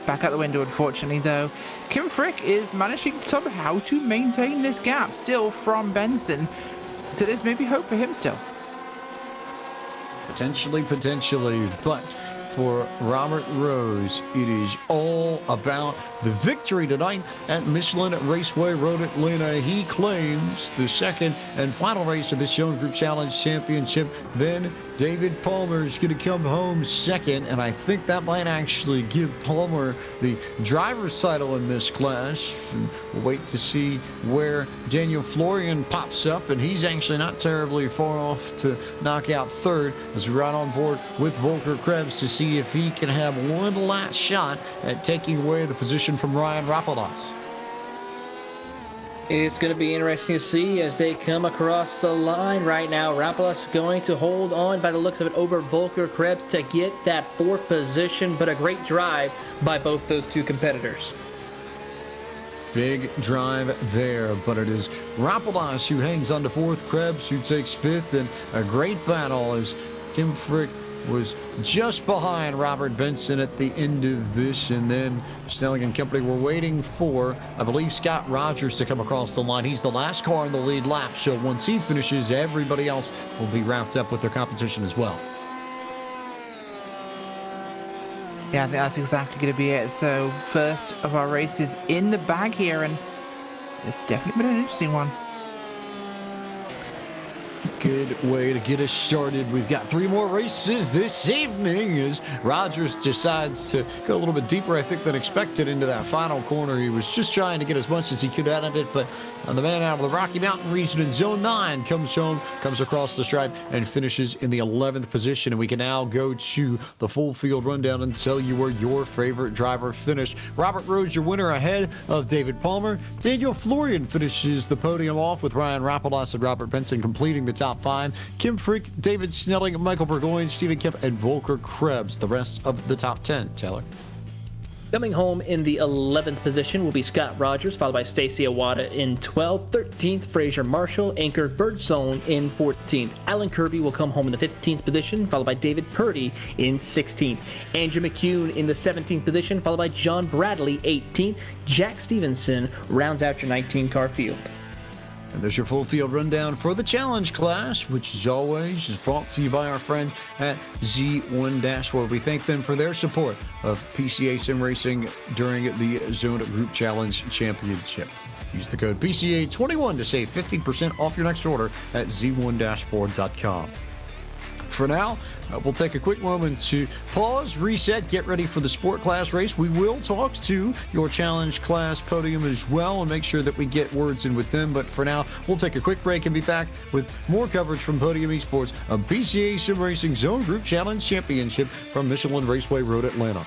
back out the window, unfortunately, though. Kim Frick is managing somehow to maintain this gap still from Benson. So there's maybe hope for him still. Potentially, but for Robert Rose, it is all about the victory tonight at Michelin Raceway Road Atlanta. He claims the second and final race of the Zone Group Challenge Championship. Then David Palmer is going to come home second, and I think that might actually give Palmer the driver's title in this class. And we'll wait to see where Daniel Florian pops up, and he's actually not terribly far off to knock out third, as we're right on board with Volker Krebs to see if he can have one last shot at taking away the position from Ryan Rapolas. It's going to be interesting to see as they come across the line right now. Rapolas going to hold on by the looks of it over Volker Krebs to get that 4th position, but a great drive by both those two competitors. Big drive there, but it is Rapolas who hangs on to 4th, Krebs who takes 5th, and a great battle as Kim Frick was just behind Robert Benson at the end of this, and then Snelling and company were waiting for, I believe, Scott Rogers to come across the line. He's the last car in the lead lap, so once he finishes, everybody else will be wrapped up with their competition as well. Yeah, I think that's exactly going to be it. So first of our races in the bag here, and it's definitely been an interesting one. Good way to get us started. We've got 3 more races this evening as Rogers decides to go a little bit deeper, I think, than expected into that final corner. He was just trying to get as much as he could out of it, but the man out of the Rocky Mountain region in Zone 9 comes home, comes across the stripe, and finishes in the 11th position. And we can now go to the full field rundown and tell you where your favorite driver finished. Robert Rhodes, your winner, ahead of David Palmer. Daniel Florian finishes the podium off with Ryan Rapolas and Robert Benson completing the top 5. Kim Freak, David Snelling, Michael Burgoyne, Stephen Kemp, and Volker Krebs, the rest of the top 10. Taylor. Coming home in the 11th position will be Scott Rogers, followed by Stacey Awada in 12th. 13th, Fraser Marshall, anchored Birdsong in 14th. Alan Kirby will come home in the 15th position, followed by David Purdy in 16th. Andrew McCune in the 17th position, followed by John Bradley, 18th. Jack Stevenson rounds out your 19-car field. And there's your full field rundown for the challenge class, which as always is brought to you by our friend at Z1 Dashboard. We thank them for their support of PCA Sim Racing during the Zone Group Challenge Championship. Use the code PCA21 to save 15% off your next order at z1dashboard.com. For now, we'll take a quick moment to pause, reset, get ready for the sport class race. We will talk to your challenge class podium as well and make sure that we get words in with them. But for now, we'll take a quick break and be back with more coverage from Podium Esports of PCA Sim Racing Zone Group Challenge Championship from Michelin Raceway Road, Atlanta.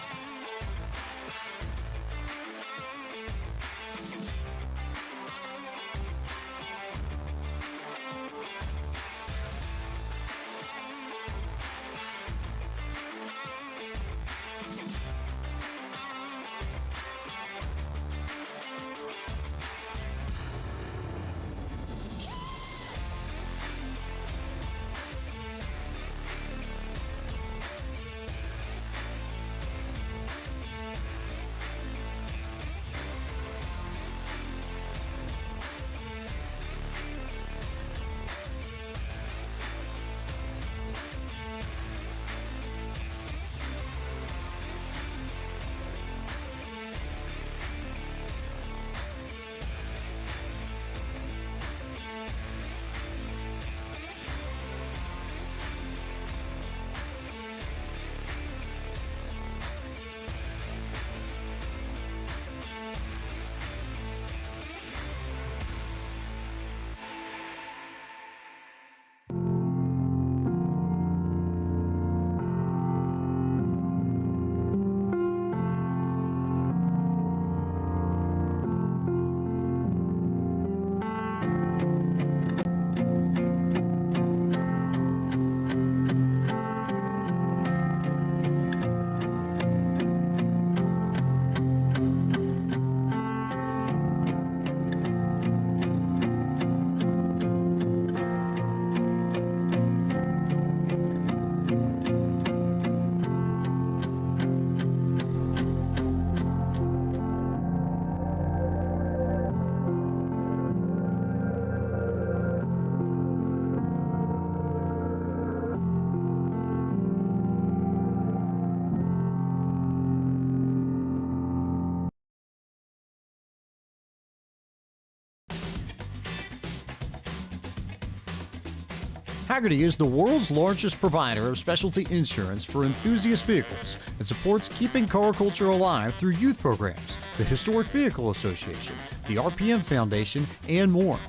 Hagerty is the world's largest provider of specialty insurance for enthusiast vehicles and supports keeping car culture alive through youth programs, the Historic Vehicle Association, the RPM Foundation, and more.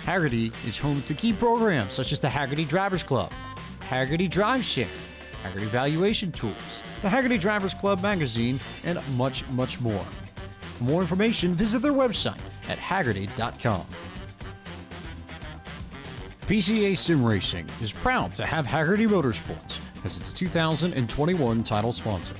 Hagerty is home to key programs such as the Hagerty Drivers Club, Hagerty Drive Share, Hagerty Valuation Tools, the Hagerty Drivers Club magazine, and much, much more. For more information, visit their website at hagerty.com. PCA Sim Racing is proud to have HAGERTY Motorsports as its 2021 title sponsor.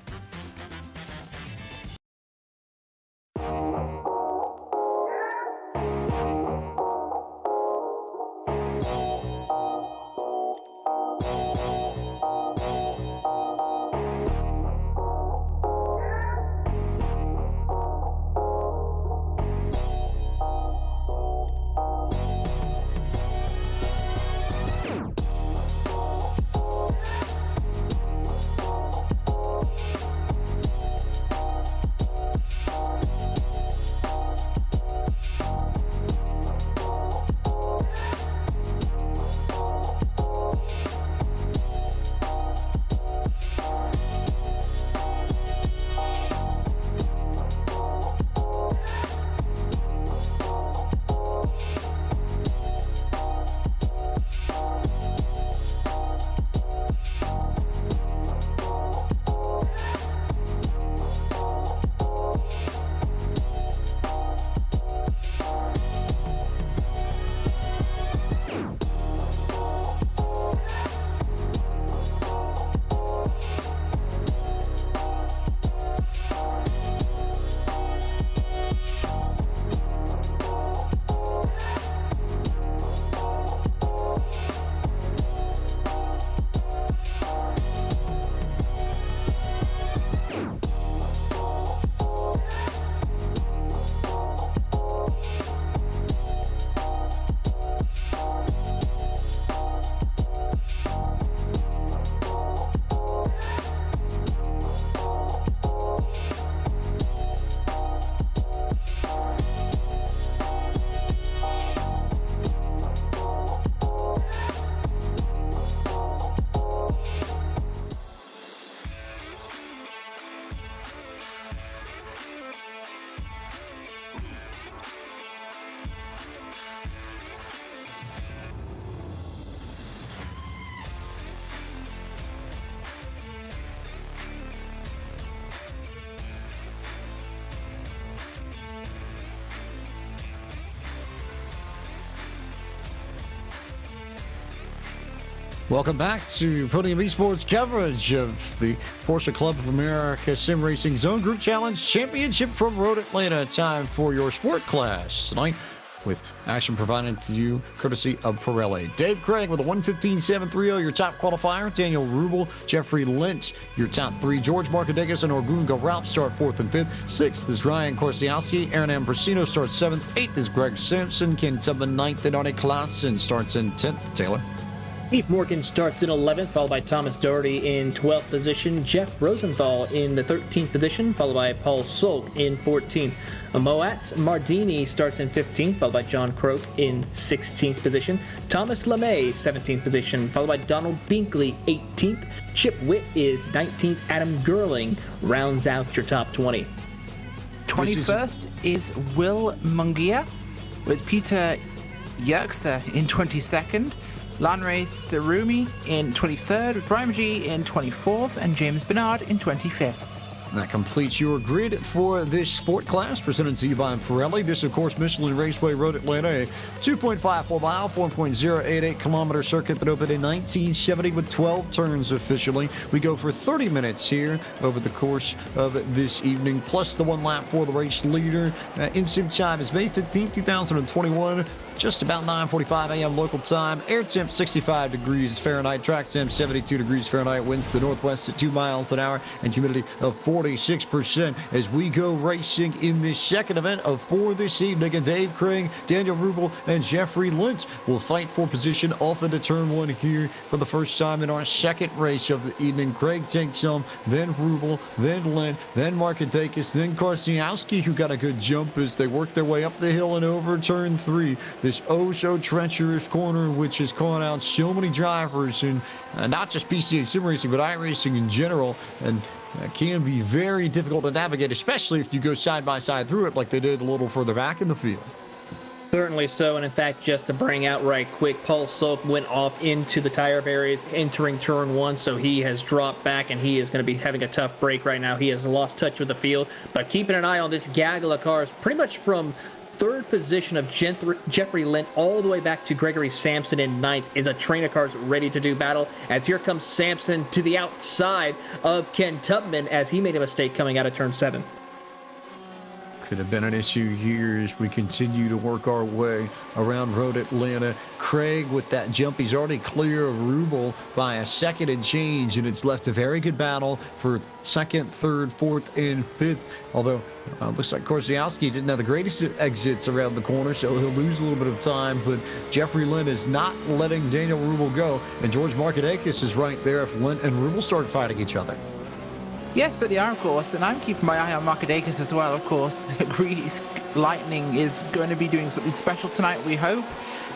Welcome back to Podium Esports coverage of the Porsche Club of America Sim Racing Zone Group Challenge Championship from Road Atlanta. Time for your sport class tonight, with action provided to you courtesy of Pirelli. Dave Craig with a 1:15.730, your top qualifier. Daniel Rubel, Jeffrey Lynch, your top three. George Markadegas and Orgun Garalp start 4th and 5th. 6th is Ryan Korsiowski. Aaron Ambrosino starts 7th. 8th is Greg Sampson. Ken Tubman 9th, and Arne Klaassen starts in 10th. Taylor. Heath Morgan starts in 11th, followed by Thomas Doherty in 12th position. Jeff Rosenthal in the 13th position, followed by Paul Sulk in 14th. Moat Mardini starts in 15th, followed by John Croak in 16th position. Thomas LeMay, 17th position, followed by Donald Binkley, 18th. Chip Witt is 19th. Adam Gerling rounds out your top 20. 21st is Will Mungia, with Peter Yerksa in 22nd. Lanre Sarumi in 23rd, with Brian G in 24th, and James Bernard in 25th. That completes your grid for this sport class, presented to you by Pirelli. This, of course, Michelin Raceway Road Atlanta, a 2.54 mile, 4.088 kilometer circuit that opened in 1970 with 12 turns officially. We go for 30 minutes here over the course of this evening, plus the one lap for the race leader. In-sim time is May 15, 2021. Just about 9:45 a.m. local time. Air temp 65 degrees Fahrenheit. Track temp 72 degrees Fahrenheit. Winds to the northwest at 2 miles an hour. And humidity of 46% as we go racing in this second event of 4 this evening. And Dave Craig, Daniel Rubel, and Jeffrey Lynch will fight for position off into turn 1 here for the first time in our second race of the evening. Craig takes on, then Rubel, then Lynch, then Markadekas, then Korsiowski, who got a good jump as they work their way up the hill and over turn 3. This oh-so treacherous corner, which has caught out so many drivers, and not just PCA sim racing, but iRacing in general, and can be very difficult to navigate, especially if you go side by side through it like they did a little further back in the field. Certainly so, and in fact, just to bring out right quick, Paul Sulk went off into the tire barriers entering turn 1, so he has dropped back, and he is going to be having a tough break right now. He has lost touch with the field, but keeping an eye on this gaggle of cars, pretty much from third position of Jeffrey Lynch all the way back to Gregory Sampson in 9th is a train of cars ready to do battle, as here comes Sampson to the outside of Ken Tubman as he made a mistake coming out of turn 7. Could have been an issue here as we continue to work our way around Road Atlanta. Craig with that jump, he's already clear of Rubel by a second and change, and it's left a very good battle for 2nd, 3rd, 4th, and 5th. Although, looks like Korsiowski didn't have the greatest exits around the corner, so he'll lose a little bit of time. But Jeffrey Lynch is not letting Daniel Rubel go, and George Markadekas is right there if Lynch and Rubel start fighting each other. Yes, they are, of course, and I'm keeping my eye on Markadekas as well, of course. Grease Lightning is going to be doing something special tonight, we hope.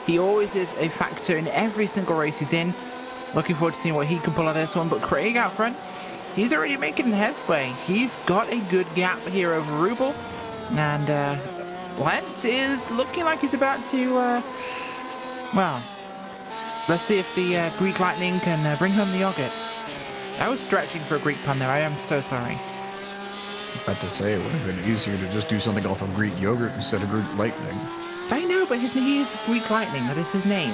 He always is a factor in every single race he's in. Looking forward to seeing what he can pull out of this one, but Craig out front, he's already making headway. He's got a good gap here over Rubel, and Lent is looking like he's about to, well, let's see if the Greek Lightning can bring home the yogurt. I was stretching for a Greek pun there. I am so sorry. About to say, it would have been easier to just do something off of Greek yogurt instead of Greek lightning. I know, but he is Greek Lightning. That is his name.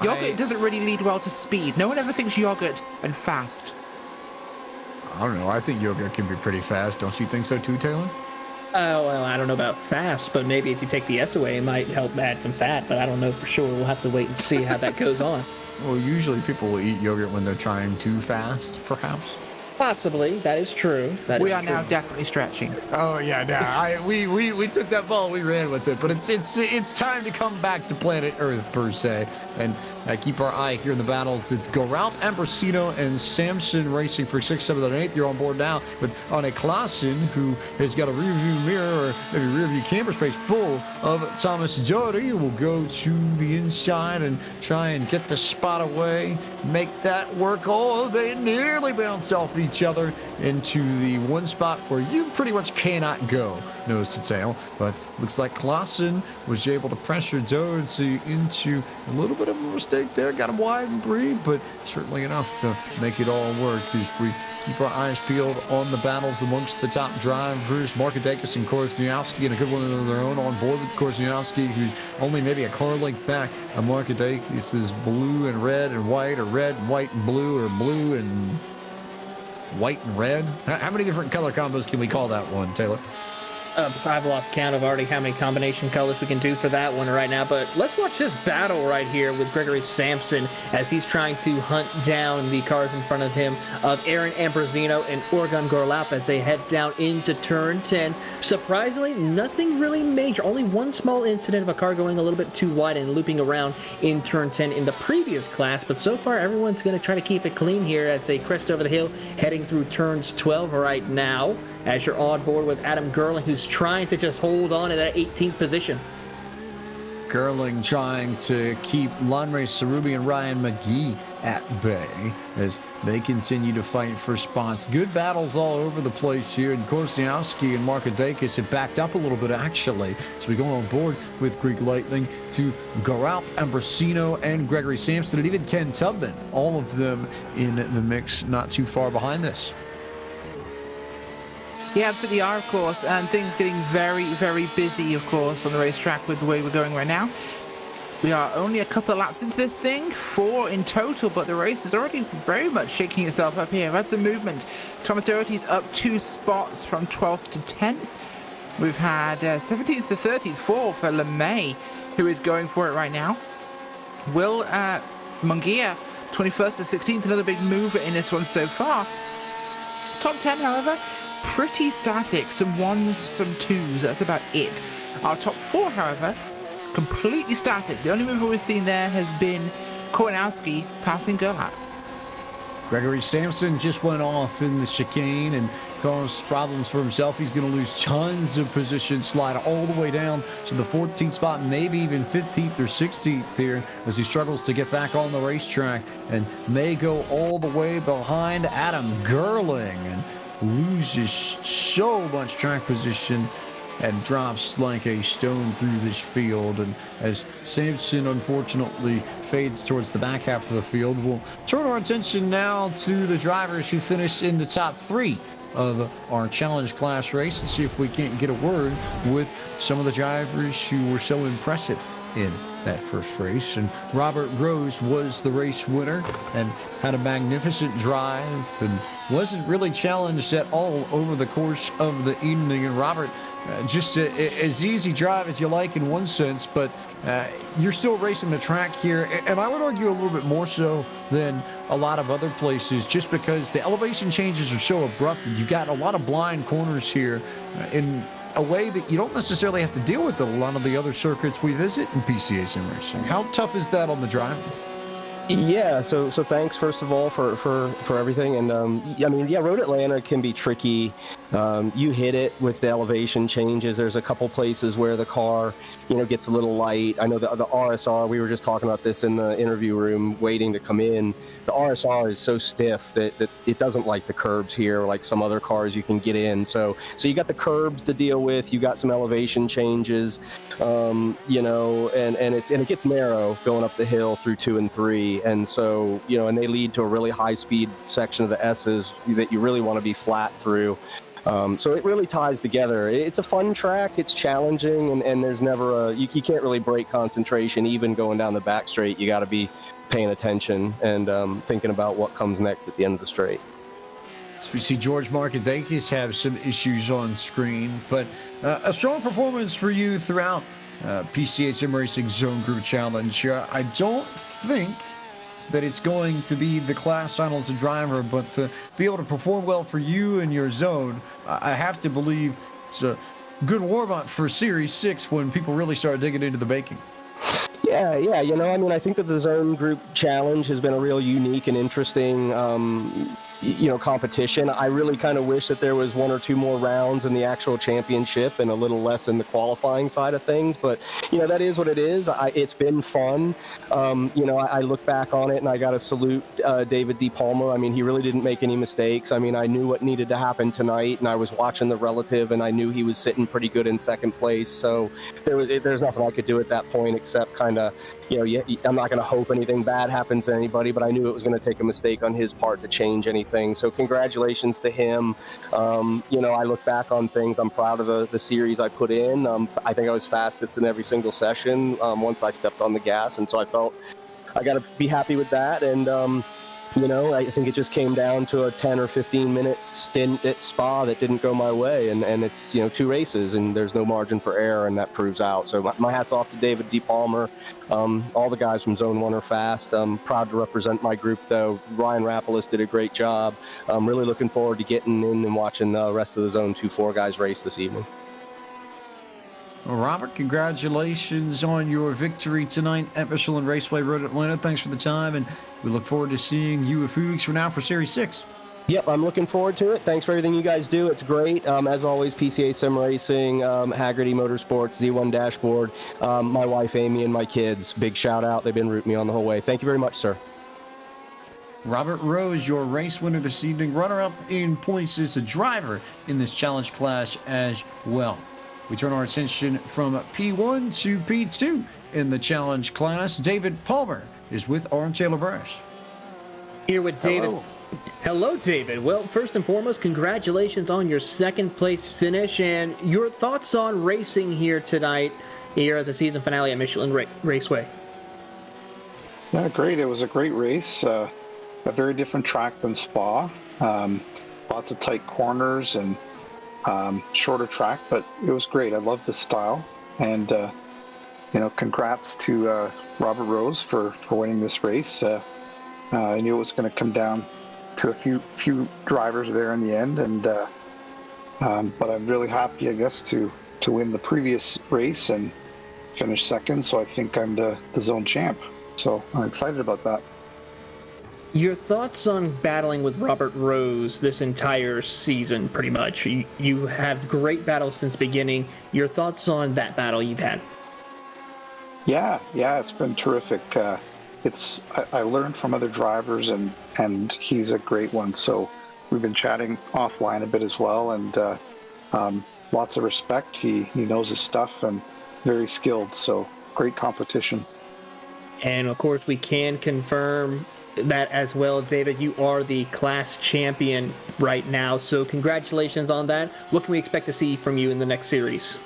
Yogurt doesn't really lead well to speed. No one ever thinks yogurt and fast. I don't know. I think yogurt can be pretty fast. Don't you think so too, Taylor? Well, I don't know about fast, but maybe if you take the S away, it might help add some fat, but I don't know for sure. We'll have to wait and see how that goes on. Well, usually people will eat yogurt when they're trying too fast, perhaps. Possibly, that is true. We are now definitely stretching. Oh yeah, no, we took that ball, we ran with it, but it's time to come back to planet Earth per se, and keep our eye here in the battles. It's Garalp, Ambrosino, and Sampson racing for 6th, 7th, and 8th. You're on board now with Arne Klaassen, who has got a rear view mirror, or maybe rear view camera space full of Thomas Doherty, who will go to the inside and try and get the spot away, make that work. Oh, they nearly bounce off each other into the one spot where you pretty much cannot go nose to tail, but looks like Klaassen was able to pressure Doherty into a little bit of a mistake there. Got him wide and 3, but certainly enough to make it all work as we keep our eyes peeled on the battles amongst the top drivers. Markadakis and Korsniowski, and a good one of their own on board with Korsniowski, who's only maybe a car length back. Markadakis is blue and red and white, or red, white, and blue, or blue and white and red. How many different color combos can we call that one, Taylor? I've lost count of already how many combination colors we can do for that one right now, but let's watch this battle right here with Gregory Sampson as he's trying to hunt down the cars in front of him of Aaron Ambrosino and Orgun Gorlap as they head down into turn 10. Surprisingly, nothing really major, only one small incident of a car going a little bit too wide and looping around in turn 10 in the previous class, but so far everyone's going to try to keep it clean here as they crest over the hill heading through turns 12 right now. As you're on board with Adam Gerling, who's trying to just hold on to that 18th position. Gerling trying to keep Lanre Sarubi and Ryan McGee at bay as they continue to fight for spots. Good battles all over the place here, and Korsniowski and Markadakis have backed up a little bit, actually. So we go on board with Greek Lightning to Garalp, Ambrosino, and Gregory Sampson, and even Ken Tubman, all of them in the mix, not too far behind this. Yeah, absolutely are, of course, and things getting very, very busy, of course, on the racetrack with the way we're going right now. We are only a couple of laps into this thing, 4 in total, but the race is already very much shaking itself up here. We've had some movement. Thomas Doherty's up 2 spots from 12th to 10th. We've had 17th to 34th for LeMay, who is going for it right now. Will Munguia, 21st to 16th, another big mover in this one so far. Top 10, however, pretty static. Some 1s, some 2s, that's about it. Our top 4, however, completely static. The only mover we've seen there has been Kowanowski passing Gerlach. Gregory Sampson just went off in the chicane and caused problems for himself. He's going to lose tons of position, slide all the way down to the 14th spot, maybe even 15th or 16th here as he struggles to get back on the racetrack and may go all the way behind Adam Gerling and loses so much track position and drops like a stone through this field. And as Sampson unfortunately fades towards the back half of the field, we'll turn our attention now to the drivers who finished in the top 3 of our challenge class race and see if we can't get a word with some of the drivers who were so impressive in that first race. And Robert Rose was the race winner and had a magnificent drive and wasn't really challenged at all over the course of the evening. And Robert, just as easy drive as you like in one sense, but you're still racing the track here, and I would argue a little bit more so than a lot of other places, just because the elevation changes are so abrupt and you've got a lot of blind corners here in a way that you don't necessarily have to deal with a lot of the other circuits we visit in PCA sim racing. How tough is that on the driver? Yeah, so thanks first of all for everything, and I mean, yeah, Road Atlanta can be tricky. You hit it with the elevation changes. There's a couple places where the car, gets a little light. I know the RSR, we were just talking about this in the interview room waiting to come in. The RSR is so stiff that it doesn't like the curbs here like some other cars you can get in. So you got the curbs to deal with. You got some elevation changes, and it gets narrow going up the hill through 2 and 3. And so, and they lead to a really high speed section of the S's that you really want to be flat through. So it really ties together. It's a fun track. It's challenging, and there's never you can't really break concentration. Even going down the back straight, you got to be paying attention and thinking about what comes next at the end of the straight. So we see George Markadakis have some issues on screen, but a strong performance for you throughout PCA Sim Racing Zone Group Challenge. I don't think that it's going to be the class final as a driver, but to be able to perform well for you and your zone, I have to believe it's a good warm-up for Series 6 when people really start digging into the baking. Yeah, I think that the Zone Group Challenge has been a real unique and interesting competition. I really kind of wish that there was 1 or 2 more rounds in the actual championship and a little less in the qualifying side of things, but that is what it is. It's been fun. I look back on it and I got to salute David D. Palmer. I mean, he really didn't make any mistakes. I mean, I knew what needed to happen tonight, and I was watching the relative, and I knew he was sitting pretty good in second place, so there's nothing I could do at that point except kind of, I'm not going to hope anything bad happens to anybody, but I knew it was going to take a mistake on his part to change anything anything. So congratulations to him. I look back on things. I'm proud of the series I put in. I think I was fastest in every single session once I stepped on the gas, and so I felt I got to be happy with that. And I think it just came down to a 10 or 15 minute stint at Spa that didn't go my way. And it's, 2 races and there's no margin for error, and that proves out. So my hat's off to David D. Palmer. All the guys from Zone 1 are fast. I'm proud to represent my group, though. Ryan Rappolis did a great job. I'm really looking forward to getting in and watching the rest of the Zone 2-4 guys race this evening. Well, Robert, congratulations on your victory tonight at Michelin Raceway Road Atlanta. Thanks for the time, and we look forward to seeing you a few weeks from now for Series 6. Yep, I'm looking forward to it. Thanks for everything you guys do. It's great. As always, PCA Sim Racing, HAGERTY Motorsports, Z1 Dashboard, my wife Amy and my kids. Big shout out. They've been rooting me on the whole way. Thank you very much, sir. Robert Rose, your race winner this evening. Runner-up in points is a driver in this challenge class as well. We turn our attention from P1 to P2 in the challenge class. David Palmer is with Arm Taylor Burris. Here with David. Hello, David. Well, first and foremost, congratulations on your second place finish and your thoughts on racing here tonight here at the season finale at Michelin Raceway. Yeah, great. It was a great race. A very different track than Spa. Lots of tight corners and shorter track, but it was great. I love the style, and congrats to Robert Rose for winning this race. I knew it was going to come down to a few drivers there in the end, and but I'm really happy, I guess, to win the previous race and finish second. So I think I'm the zone champ. So I'm excited about that. Your thoughts on battling with Robert Rose this entire season, pretty much. You have great battles since beginning. Your thoughts on that battle you've had? Yeah, it's been terrific. I learned from other drivers, and he's a great one. So we've been chatting offline a bit as well, and lots of respect. He knows his stuff and very skilled. So great competition. And of course, we can confirm that as well, David. You are the class champion right now, so congratulations on that. What can we expect to see from you in the next series?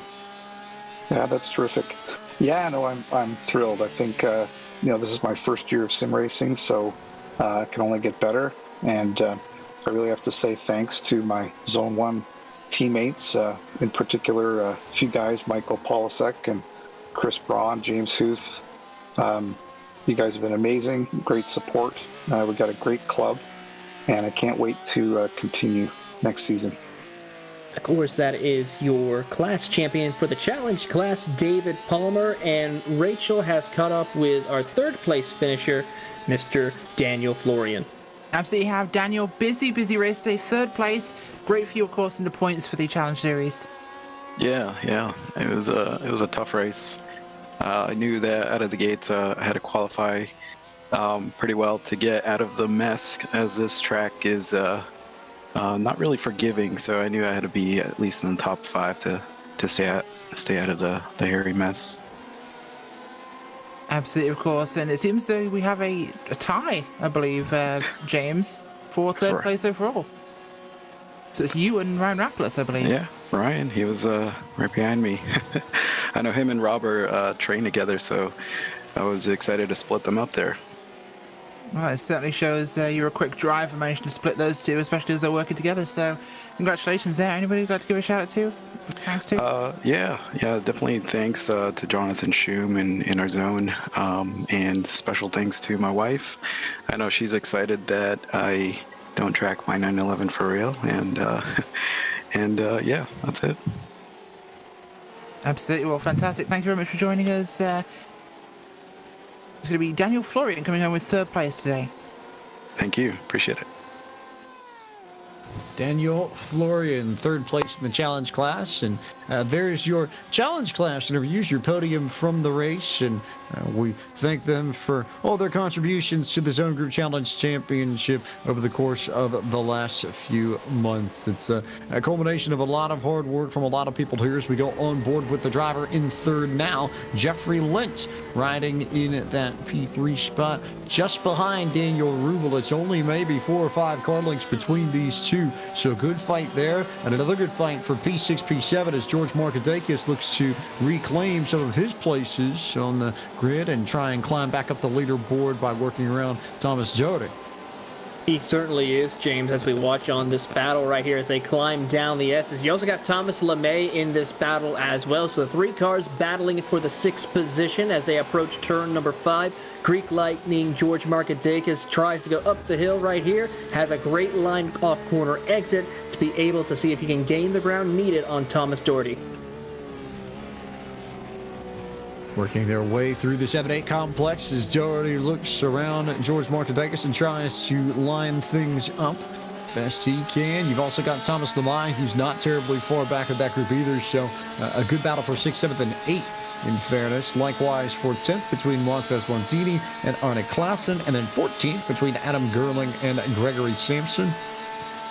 Yeah, that's terrific. Yeah, no, I'm thrilled. I think this is my first year of sim racing, so it can only get better. And I really have to say thanks to my Zone 1 teammates, in particular a few guys, Michael Polisek and Chris Braun, James Huth. You guys have been amazing, great support. We got a great club, and I can't wait to continue next season. Of course, that is your class champion for the challenge class, David Palmer, and Rachel has caught up with our third place finisher, Mr. Daniel Florian. Absolutely have Daniel. Busy race today, third place. Great for you, of course, in the points for the challenge series. Yeah. It was a tough race. I knew that out of the gates I had to qualify pretty well to get out of the mess, as this track is not really forgiving. So I knew I had to be at least in the top 5 to stay out of the hairy mess. Absolutely, of course. And it seems though we have a tie, I believe, James, for third place overall. So it's you and Ryan Rappolis, I believe. Yeah, Ryan, he was right behind me. I know him and Robert train together, so I was excited to split them up there. Well, it certainly shows you're a quick driver, managing to split those two, especially as they're working together. So congratulations there. Anybody you'd like to give a shout out to? Thanks to? Yeah, definitely thanks to Jonathan Schum in our zone, and special thanks to my wife. I know she's excited that I don't track my 911 for real, and yeah, that's it. Absolutely. Well, fantastic. Thank you very much for joining us. It's going to be Daniel Florian coming home with third place today. Thank you. Appreciate it. Daniel Florian, third place in the challenge class. And there's your challenge class interviews, your podium from the race. And we thank them for all their contributions to the Zone Group Challenge Championship over the course of the last few months. It's a culmination of a lot of hard work from a lot of people here as we go on board with the driver in third now, Jeffrey Lent, riding in that P3 spot just behind Daniel Rubel. It's only maybe 4 or 5 car lengths between these two, so a good fight there. And another good fight for P6, P7 as George Markadakis looks to reclaim some of his places on the grid and try and climb back up the leaderboard by working around Thomas Doherty. He certainly is, James, as we watch on this battle right here as they climb down the S's. You also got Thomas LeMay in this battle as well. So the 3 cars battling for the 6th position as they approach turn number 5. Greek Lightning George Markadakis tries to go up the hill right here. Has a great line off corner exit to be able to see if he can gain the ground needed on Thomas Doherty. Working their way through the 7-8 complex as Doherty looks around at George Markadakis and tries to line things up best he can. You've also got Thomas Lemay, who's not terribly far back of that group either, so a good battle for 6th, 7th, and 8th in fairness. Likewise for 10th between Montez Montini and Arne Klassen, and then 14th between Adam Gerling and Gregory Sampson.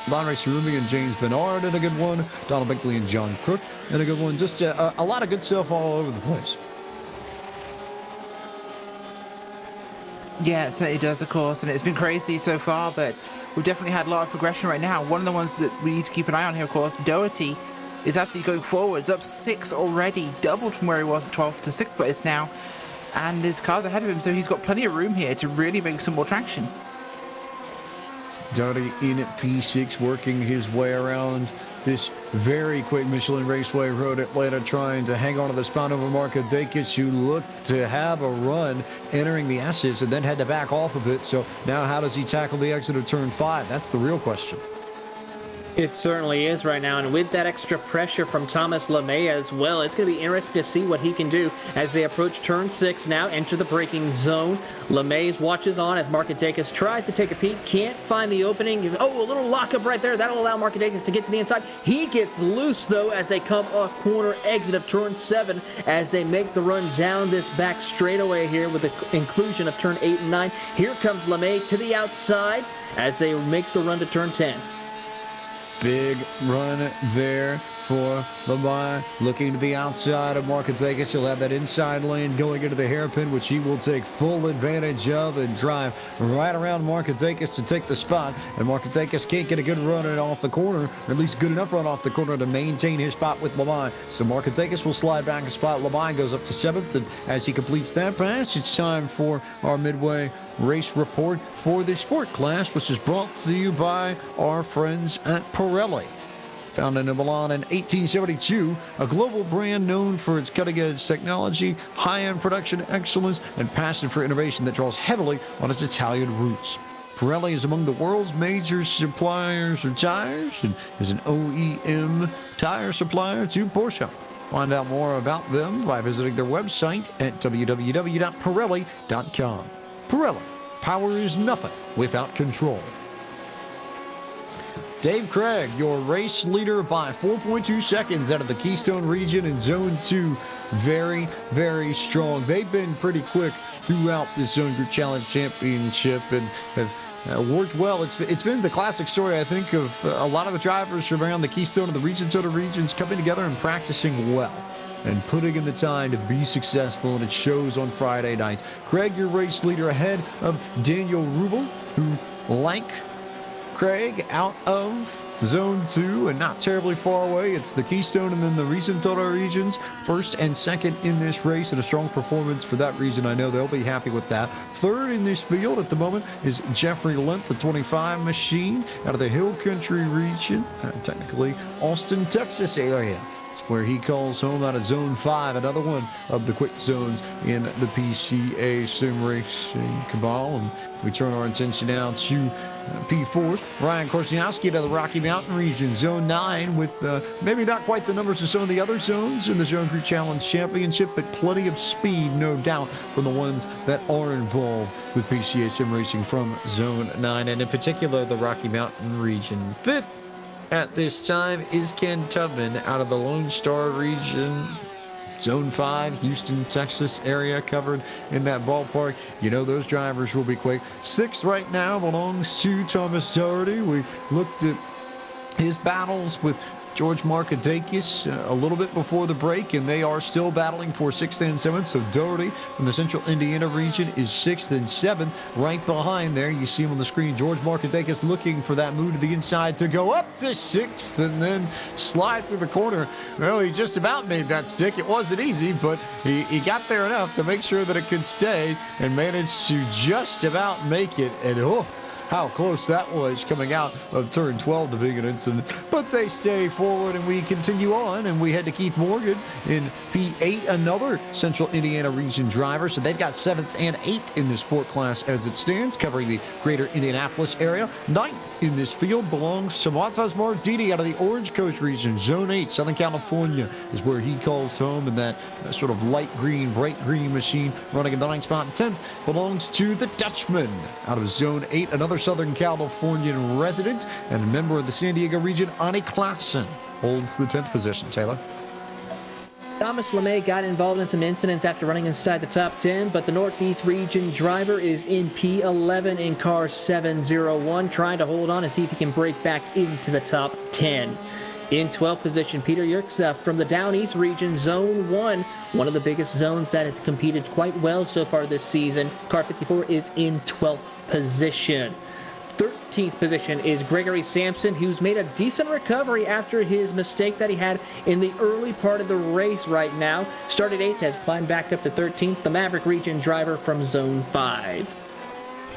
Bonray Sarumi and James Bernard in a good one. Donald Binkley and John Crook in a good one. Just a lot of good stuff all over the place. Yeah, it certainly does, of course, and it's been crazy so far, but we've definitely had a lot of progression right now. One of the ones that we need to keep an eye on here, of course, Doherty is absolutely going forwards, up 6 already, doubled from where he was at 12th to 6th place now, and his car's ahead of him, so he's got plenty of room here to really make some more traction. Doherty in at P6, working his way around this very quick Michelin Raceway Road Atlanta, trying to hang on to the spot over Markadakis, who looked to have a run entering the S's and then had to back off of it. So now how does he tackle the exit of turn 5? That's the real question. It certainly is right now, and with that extra pressure from Thomas LeMay as well, it's going to be interesting to see what he can do as they approach turn 6 now, enter the braking zone. LeMay watches on as Markadakis tries to take a peek, can't find the opening. Oh, a little lockup right there. That'll allow Markadakis to get to the inside. He gets loose, though, as they come off corner exit of turn 7 as they make the run down this back straightaway here with the inclusion of turn 8 and 9. Here comes LeMay to the outside as they make the run to turn 10. Big run there for LeMay, looking to the outside of Markadakis. He'll have that inside lane going into the hairpin, which he will take full advantage of and drive right around Markadakis to take the spot. And Markadakis can't get a good run off the corner, or at least good enough run off the corner to maintain his spot with LeMay. So Markadakis will slide back a spot. LeMay goes up to 7th, and as he completes that pass, it's time for our Midway race report for the sport class, which is brought to you by our friends at Pirelli. Founded in Milan in 1872, a global brand known for its cutting-edge technology, high-end production excellence, and passion for innovation that draws heavily on its Italian roots. Pirelli is among the world's major suppliers of tires and is an OEM tire supplier to Porsche. Find out more about them by visiting their website at www.pirelli.com. Pirelli, power is nothing without control. Dave Craig, your race leader by 4.2 seconds out of the Keystone region in Zone 2. Very, very strong. They've been pretty quick throughout this Zone Group Challenge Championship and have worked well. It's been the classic story, I think, of a lot of the drivers from around the Keystone and the regions coming together and practicing well and putting in the time to be successful, and it shows on Friday nights. Craig, your race leader, ahead of Daniel Rubel, who, like Craig, out of Zone 2 and not terribly far away. It's the Keystone and then the recent Toro regions, first and second in this race, and a strong performance for that region. I know they'll be happy with that. Third in this field at the moment is Jeffrey Lent, the 25 machine out of the Hill Country region, technically Austin, Texas area. Where he calls home out of Zone 5, another one of the quick zones in the PCA Sim Racing Cabal. And we turn our attention now to P4. Ryan Korsniowski to the Rocky Mountain region, Zone 9, with maybe not quite the numbers of some of the other zones in the Zone Group Challenge Championship, but plenty of speed, no doubt, from the ones that are involved with PCA Sim Racing from Zone 9, and in particular the Rocky Mountain region. Fifth at this time is Ken Tubman out of the Lone Star region. Zone 5, Houston, Texas area covered in that ballpark. You know those drivers will be quick. 6th right now belongs to Thomas Doherty. We looked at his battles with George Markadakis a little bit before the break, and they are still battling for 6th and 7th. So Doherty from the Central Indiana region is 6th and 7th. Right behind there, you see him on the screen, George Markadakis looking for that move to the inside to go up to 6th and then slide through the corner. Well, he just about made that stick. It wasn't easy, but he got there enough to make sure that it could stay and managed to just about make it. And how close that was coming out of turn 12 to being an incident. But they stay forward and we continue on, and we head to Keith Morgan in P8, another Central Indiana region driver. So they've got 7th and 8th in this sport class as it stands, covering the greater Indianapolis area. 9th in this field belongs to Montez Mardini out of the Orange Coast region. Zone 8, Southern California is where he calls home in that sort of light green, bright green machine running in the 9th spot. 10th belongs to the Dutchman out of Zone 8, another Southern Californian resident and a member of the San Diego region. Ani Klassen holds the 10th position. Taylor? Thomas LeMay got involved in some incidents after running inside the top 10, but the Northeast region driver is in P11 in car 701, trying to hold on and see if he can break back into the top 10. In 12th position, Peter Yerkes from the Down East region, Zone 1, one of the biggest zones that has competed quite well so far this season. Car 54 is in 12th position. 13th position is Gregory Sampson, who's made a decent recovery after his mistake that he had in the early part of the race right now. Started 8th, has climbed back up to 13th, the Maverick region driver from Zone 5.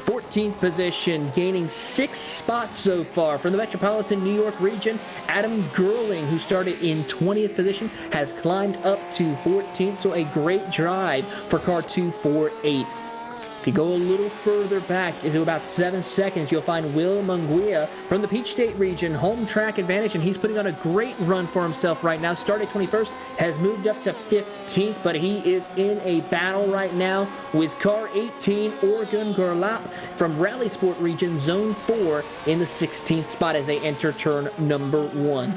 14th position, gaining 6 spots so far from the Metropolitan New York region, Adam Gerling, who started in 20th position, has climbed up to 14th, so a great drive for car 248. If you go a little further back to about 7 seconds, you'll find Will Munguia from the Peach State region, home track advantage, and he's putting on a great run for himself right now. Started 21st, has moved up to 15th, but he is in a battle right now with car 18, Oregon Gerlap from Rally Sport region, Zone 4, in the 16th spot as they enter turn number 1.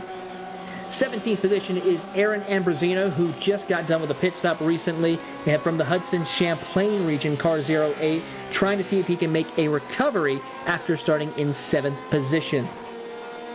17th position is Aaron Ambrosino, who just got done with a pit stop recently from the Hudson Champlain region, car 08, trying to see if he can make a recovery after starting in 7th position.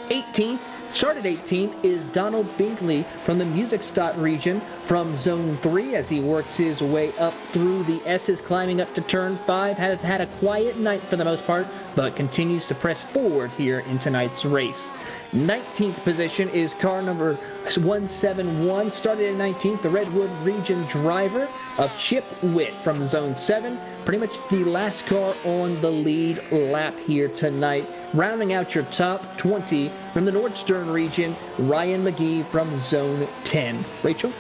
18th, started 18th, is Donald Binkley from the Musicstadt region from Zone 3 as he works his way up through the S's, climbing up to turn 5. Has had a quiet night for the most part, but continues to press forward here in tonight's race. 19th position is car number 171, started in 19th, the Redwood region driver of Chip Witt from Zone 7, pretty much the last car on the lead lap here tonight. Rounding out your top 20 from the Nordstern region, Ryan McGee from Zone 10. Rachel?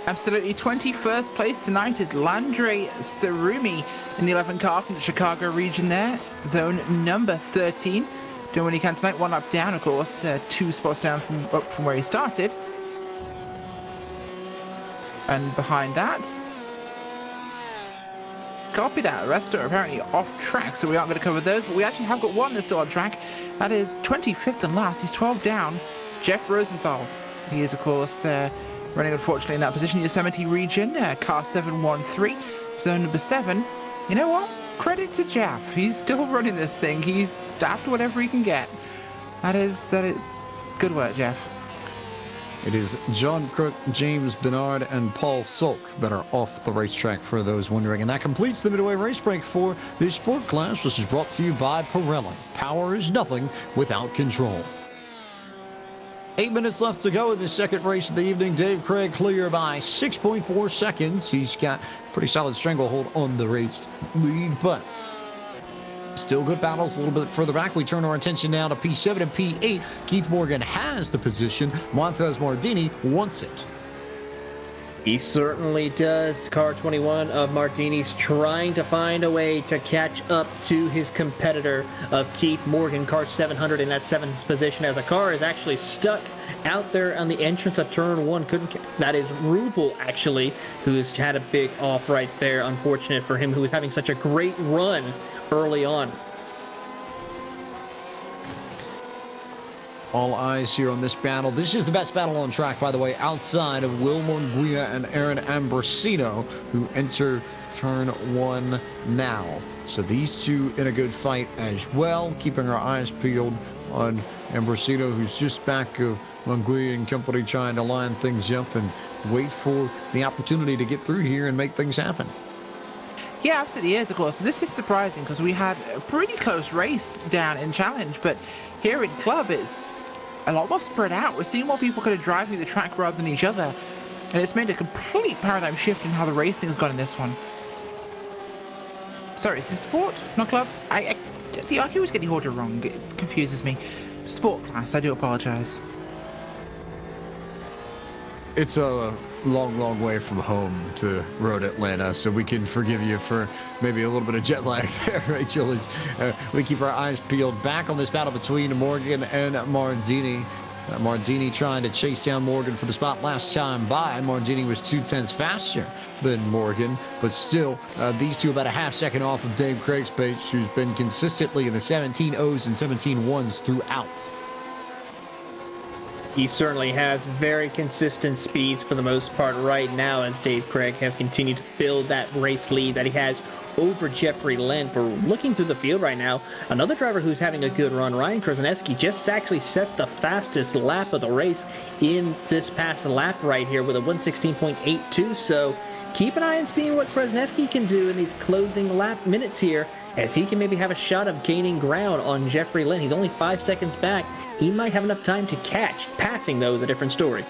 Absolutely. 21st place tonight is Landry Sarumi in the 11 car from the Chicago region there, zone number 13. Doing what he can tonight, 1 lap down, of course, 2 spots down from where he started. And behind that, copy that, the rest are apparently off track, so we aren't going to cover those, but we actually have got one that's still on track. That is 25th and last, he's 12 down, Jeff Rosenthal. He is, of course, running unfortunately in that position, Yosemite region, car 713, zone number 7. You know what? Credit to Jeff. He's still running this thing. He's after whatever he can get. That is good work, Jeff. It is John Crook, James Bernard, and Paul Sulk that are off the racetrack for those wondering. And that completes the Midway race break for this sport class, which is brought to you by Pirelli. Power is nothing without control. 8 minutes left to go in the second race of the evening. Dave Craig clear by 6.4 seconds. He's got pretty solid stranglehold on the race lead, but still good battles a little bit further back. We turn our attention now to P7 and P8. Keith Morgan has the position. Montez Mardini wants it. He certainly does. Car 21 of Mardini's trying to find a way to catch up to his competitor of Keith Morgan, car 700 in that 7th position, as the car is actually stuck out there on the entrance of turn 1. That is Rubel, actually, who has had a big off right there. Unfortunate for him, who was having such a great run early on. all eyes here on this battle. This is the best battle on track, by the way, outside of Will Monguia and Aaron Ambrosino, who enter turn 1 now. So these two in a good fight as well, keeping our eyes peeled on Ambrosino, who's just back of Monguia and company, trying to line things up and wait for the opportunity to get through here and make things happen. Yeah, absolutely is, of course. And this is surprising because we had a pretty close race down in Challenge, but here in Club, it's a lot more spread out. We're seeing more people kind of driving the track rather than each other, and it's made a complete paradigm shift in how the racing's gone in this one. Sorry, is this sport, not club? I always get the order wrong. It confuses me. Sport class, I do apologize. It's a long way from home to Road Atlanta, so we can forgive you for maybe a little bit of jet lag there, Rachel, as we keep our eyes peeled back on this battle between Morgan and Mardini. Mardini trying to chase down Morgan for the spot last time by, and Mardini was 2/10 faster than Morgan, but still, these two about a half-second off of Dave Craig's pace, who's been consistently in the 17.0s and 17.1s throughout. He certainly has very consistent speeds for the most part right now, as Dave Craig has continued to build that race lead that he has over Jeffrey Lynn. For looking through the field right now, another driver who's having a good run, Ryan Krasniewski, just actually set the fastest lap of the race in this past lap right here with a 1:16.82. So keep an eye on seeing what Krasniewski can do in these closing lap minutes here. If he can maybe have a shot of gaining ground on Jeffrey Lynn, he's only 5 seconds back. He might have enough time to catch. Passing, though, is a different story.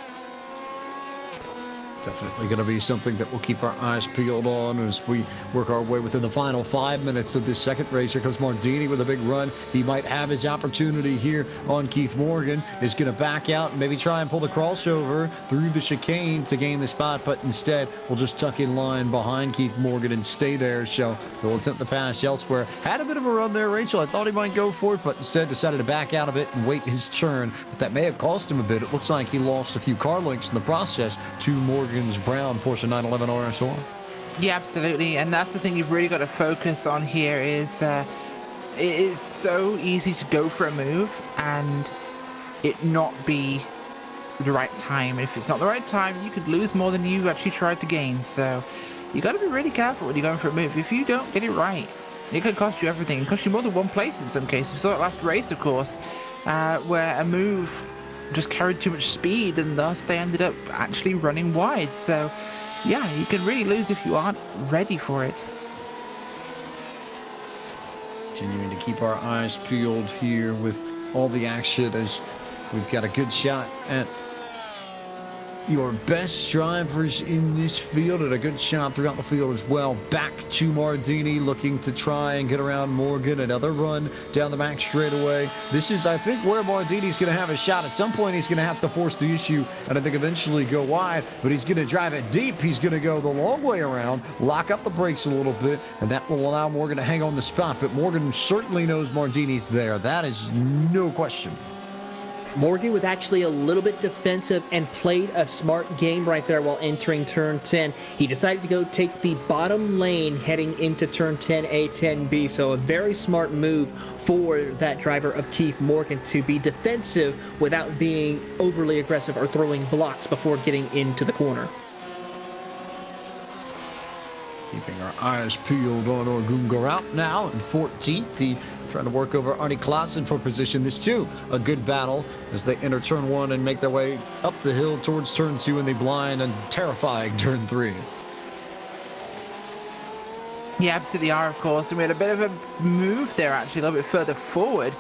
Definitely going to be something that we'll keep our eyes peeled on as we work our way within the final 5 minutes of this second race. Here comes Mardini with a big run. He might have his opportunity here on Keith Morgan. Is going to back out and maybe try and pull the crossover through the chicane to gain the spot, but instead we'll just tuck in line behind Keith Morgan and stay there. So we'll attempt the pass elsewhere. Had a bit of a run there, Rachel. I thought he might go for it, but instead decided to back out of it and wait his turn. But that may have cost him a bit. It looks like he lost a few car links in the process to Morgan's brown Porsche 911 RSR. Yeah, absolutely, and that's the thing you've really got to focus on here is it is so easy to go for a move and it not be the right time. If it's not the right time, you could lose more than you actually tried to gain. So you got to be really careful when you're going for a move. If you don't get it right, it could cost you everything. It could cost you more than one place in some cases. We saw that last race, of course, where a move just carried too much speed and thus they ended up actually running wide. So yeah, you can really lose if you aren't ready for it. Continuing to keep our eyes peeled here with all the action as we've got a good shot at your best drivers in this field and a good shot throughout the field as well. Back to Mardini, looking to try and get around Morgan. Another run down the back straightaway. This is, I think, where Mardini's going to have a shot. At some point, he's going to have to force the issue and I think eventually go wide, but he's going to drive it deep. He's going to go the long way around, lock up the brakes a little bit, and that will allow Morgan to hang on the spot. But Morgan certainly knows Mardini's there. That is no question. Morgan was actually a little bit defensive and played a smart game right there while entering turn 10. He decided to go take the bottom lane heading into turn 10A, 10B. So a very smart move for that driver of Keith Morgan to be defensive without being overly aggressive or throwing blocks before getting into the corner. Keeping our eyes peeled on Orgun Garout now in 14th. He trying to work over Arnie Klaassen for position. This too, a good battle as they enter turn 1 and make their way up the hill towards turn 2 in the blind and terrifying turn 3. Yeah, absolutely are, of course. And we had a bit of a move there, actually, a little bit further forward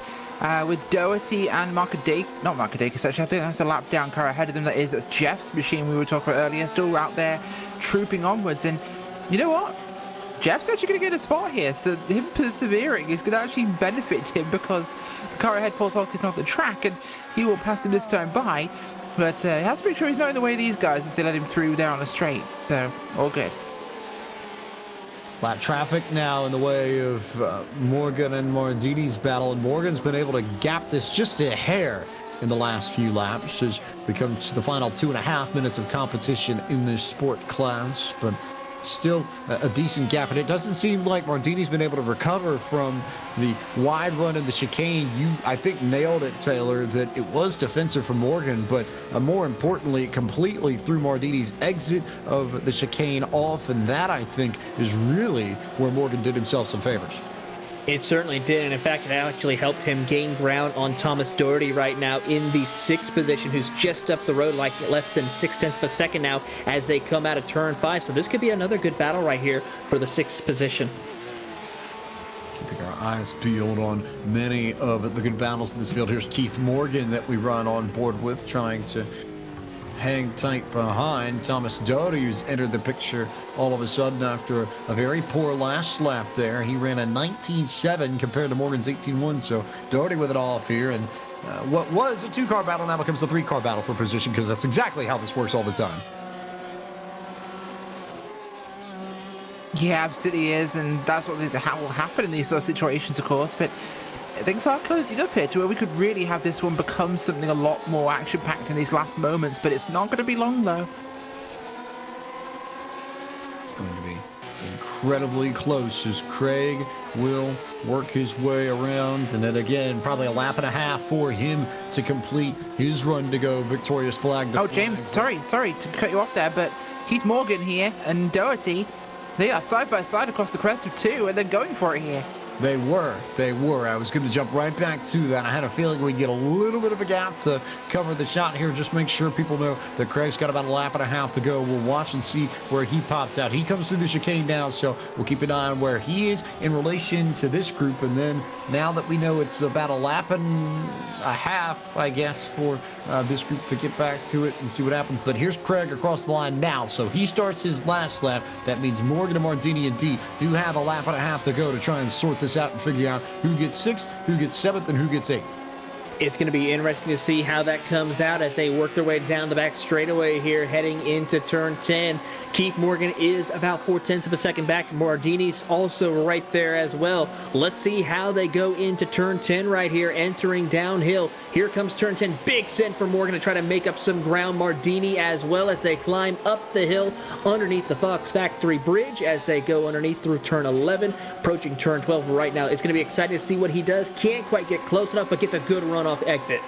with Doherty and Markadakis. Not Markadakis, actually. I think that's a lap down car ahead of them. That's Jeff's machine we were talking about earlier. Still out there trooping onwards. And you know what? Jeff's actually going to get a spot here, so him persevering is going to actually benefit him because the car ahead, Paul Salk, is not the track, and he will pass him this time by. But he has to make sure he's not in the way of these guys as they let him through there on a straight. So, all good. Flat traffic now in the way of Morgan and Mardini's battle, and Morgan's been able to gap this just a hair in the last few laps as we come to the final 2.5 minutes of competition in this sport class. But still a decent gap. And it doesn't seem like Mardini's been able to recover from the wide run in the chicane. You, I think, nailed it, Taylor, that it was defensive for Morgan, but more importantly, it completely threw Mardini's exit of the chicane off. And that, I think, is really where Morgan did himself some favors. It certainly did, and in fact, it actually helped him gain ground on Thomas Doherty right now in the 6th position, who's just up the road like less than 0.6 of a second now as they come out of turn 5. So this could be another good battle right here for the 6th position. Keeping our eyes peeled on many of the good battles in this field. Here's Keith Morgan that we run on board with, trying to hang tight behind Thomas Doherty, who's entered the picture all of a sudden after a very poor last lap there. He ran a 19.7 compared to Morgan's 18.1, so Doherty with it off here. And what was a 2-car battle now becomes a 3-car battle for position, because that's exactly how this works all the time. Yeah, absolutely is, and that's what will happen in these sort of situations, of course. But things are closing up here to where we could really have this one become something a lot more action-packed in these last moments, but it's not going to be long, though. It's going to be incredibly close as Craig will work his way around, and then again, probably a lap and a half for him to complete his run to go victorious flag. Oh, James, sorry to cut you off there, but Keith Morgan here and Doherty, they are side by side across the crest of 2, and they're going for it here. They were. I was going to jump right back to that. I had a feeling we'd get a little bit of a gap to cover the shot here. Just make sure people know that Craig's got about a lap and a half to go. We'll watch and see where he pops out. He comes through the chicane now, so we'll keep an eye on where he is in relation to this group. And then now that we know it's about a lap and a half, I guess, for this group to get back to it and see what happens. But here's Craig across the line now. So he starts his last lap. That means Morgan and Mardini and D do have a lap and a half to go to try and sort this out and figure out who gets 6th, who gets 7th, and who gets 8th. It's going to be interesting to see how that comes out as they work their way down the back straightaway here, heading into turn 10. Keith Morgan is about 0.4 of a second back. Mardini's also right there as well. Let's see how they go into turn 10 right here, entering downhill. Here comes turn 10. Big send for Morgan to try to make up some ground. Mardini as well as they climb up the hill underneath the Fox Factory Bridge as they go underneath through turn 11, approaching turn 12 right now. It's going to be exciting to see what he does. Can't quite get close enough, but gets a good runoff exit.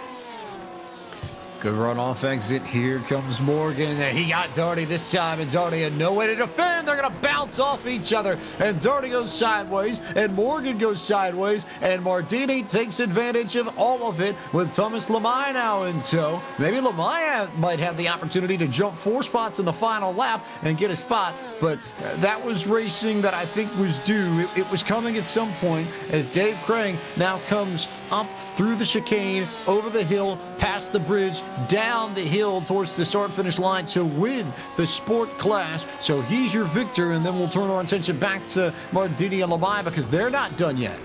Good runoff exit. Here comes Morgan. He got Doherty this time, and Doherty had no way to defend. They're going to bounce off each other, and Doherty goes sideways, and Morgan goes sideways, and Mardini takes advantage of all of it with Thomas Lemay now in tow. Maybe Lemay might have the opportunity to jump 4 spots in the final lap and get a spot, but that was racing that I think was due. It was coming at some point as Dave Craig now comes up through the chicane, over the hill, past the bridge, down the hill towards the start-finish line to win the sport class. So he's your victor, and then we'll turn our attention back to Mardini and Lemay because they're not done yet.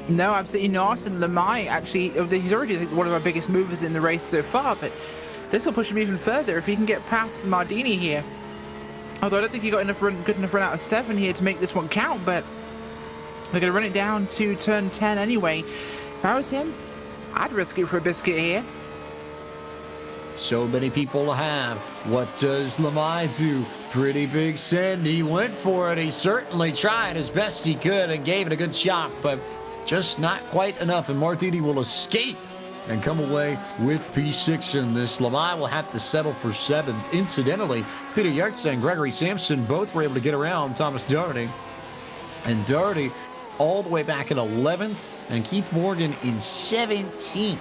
No, absolutely not. And Lemay, actually, he's already one of our biggest movers in the race so far, but this will push him even further if he can get past Mardini here. Although I don't think he got good enough run out of 7 here to make this one count, but they're going to run it down to turn 10 anyway. If I was him, I'd risk it for a biscuit here. So many people have. What does Lemay do? Pretty big send. He went for it. He certainly tried as best he could and gave it a good shot, but just not quite enough. And Mardini will escape and come away with P6 in this. Lemay will have to settle for 7th. Incidentally, Peter Yertz and Gregory Sampson both were able to get around Thomas Doherty. And Doherty all the way back in 11th, and Keith Morgan in 17th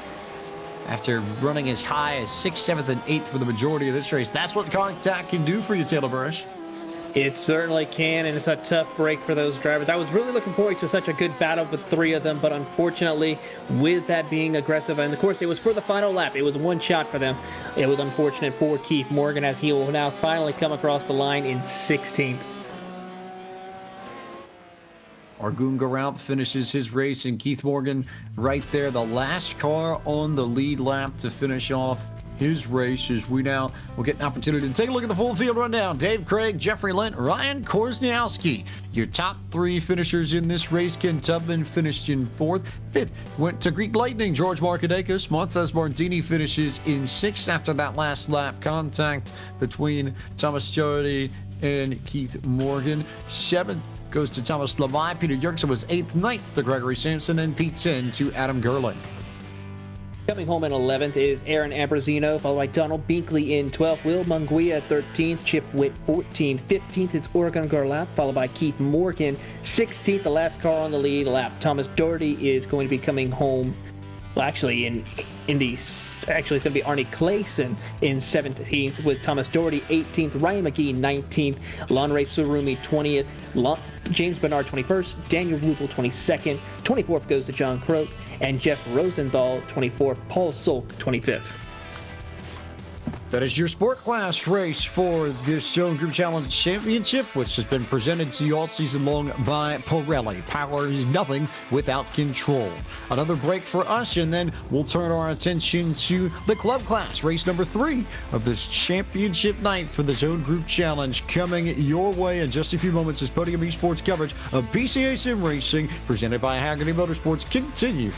after running as high as 6th, 7th, and 8th for the majority of this race. That's what contact can do for you, Taylor Burrish. It certainly can, and it's a tough break for those drivers. I was really looking forward to such a good battle with 3 of them, but unfortunately, with that being aggressive, and of course, it was for the final lap. It was one shot for them. It was unfortunate for Keith Morgan as he will now finally come across the line in 16th. Argun Garout finishes his race, and Keith Morgan right there, the last car on the lead lap to finish off his race as we now will get an opportunity to take a look at the full field rundown. Dave Craig, Jeffrey Lent, Ryan Korzeniowski, your top 3 finishers in this race. Ken Tubman finished in 4th. 5th went to Greek Lightning, George Markadakis. Montez Martini finishes in 6th after that last lap contact between Thomas Doherty and Keith Morgan. 7th goes to Thomas Levi. Peter Yerksen was 8th. 9th to Gregory Sampson, and P10 to Adam Gerling. Coming home in 11th is Aaron Ambrosino, followed by Donald Binkley in 12th. Will Munguia 13th. Chip Witt 14th. 15th is Oregon Garlap, followed by Keith Morgan. 16th, the last car on the lead lap. Thomas Doherty is going to be coming home. Well, actually, it's going to be Arnie Clayson in 17th with Thomas Doherty 18th. Ryan McGee 19th. Lonray Surumi 20th. James Bernard 21st. Daniel Rubel 22nd. 24th goes to John Croak. And Jeff Rosenthal 24th. Paul Sulk 25th. That is your sport class race for this Zone Group Challenge Championship, which has been presented to you all season long by Pirelli. Power is nothing without control. Another break for us, and then we'll turn our attention to the club class, race number 3 of this championship night for the Zone Group Challenge, coming your way in just a few moments as Podium Esports coverage of PCA Sim Racing, presented by HAGERTY Motorsports, continues.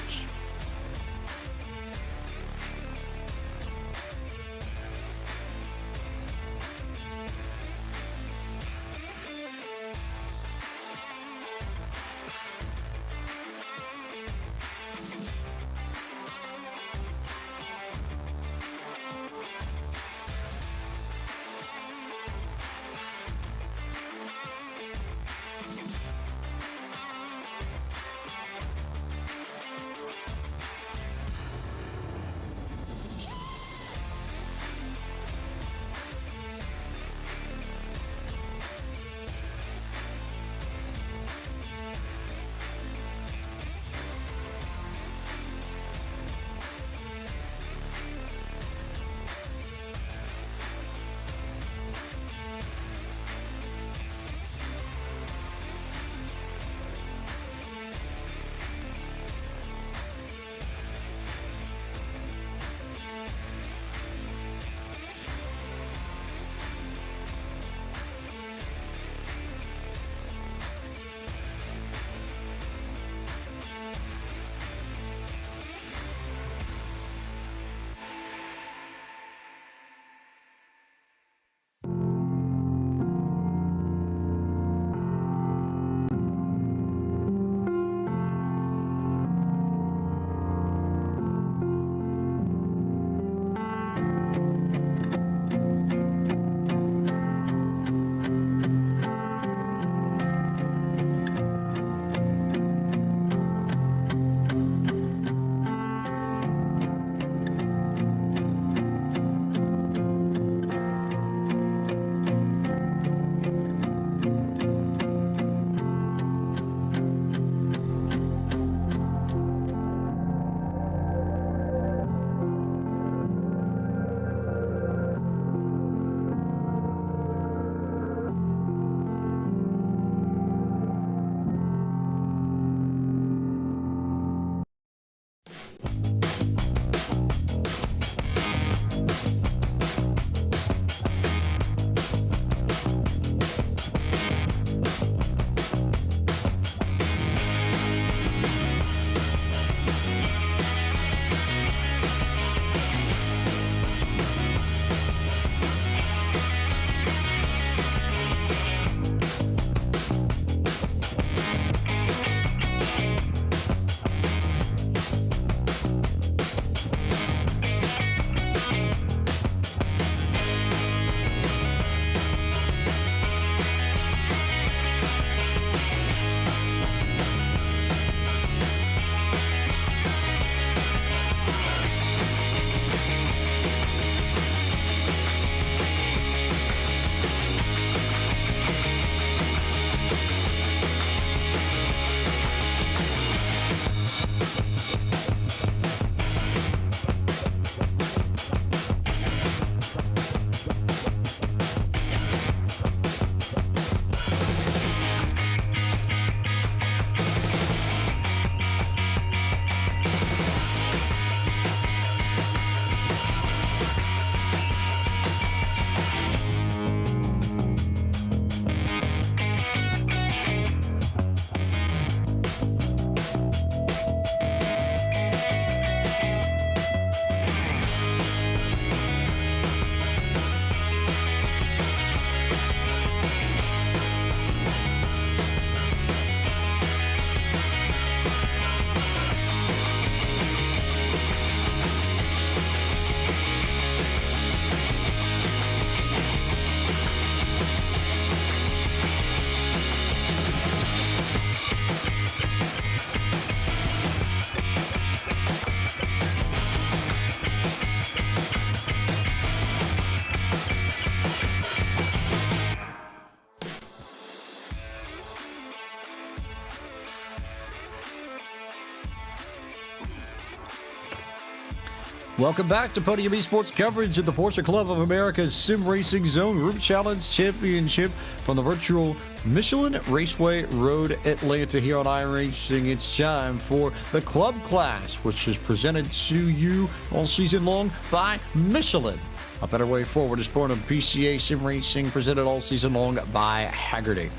Welcome back to Podium Esports coverage of the Porsche Club of America's Sim Racing Zone Group Challenge Championship from the virtual Michelin Raceway Road Atlanta here on iRacing. It's time for the club class, which is presented to you all season long by Michelin. A better way forward is part of PCA Sim Racing, presented all season long by Haggerty.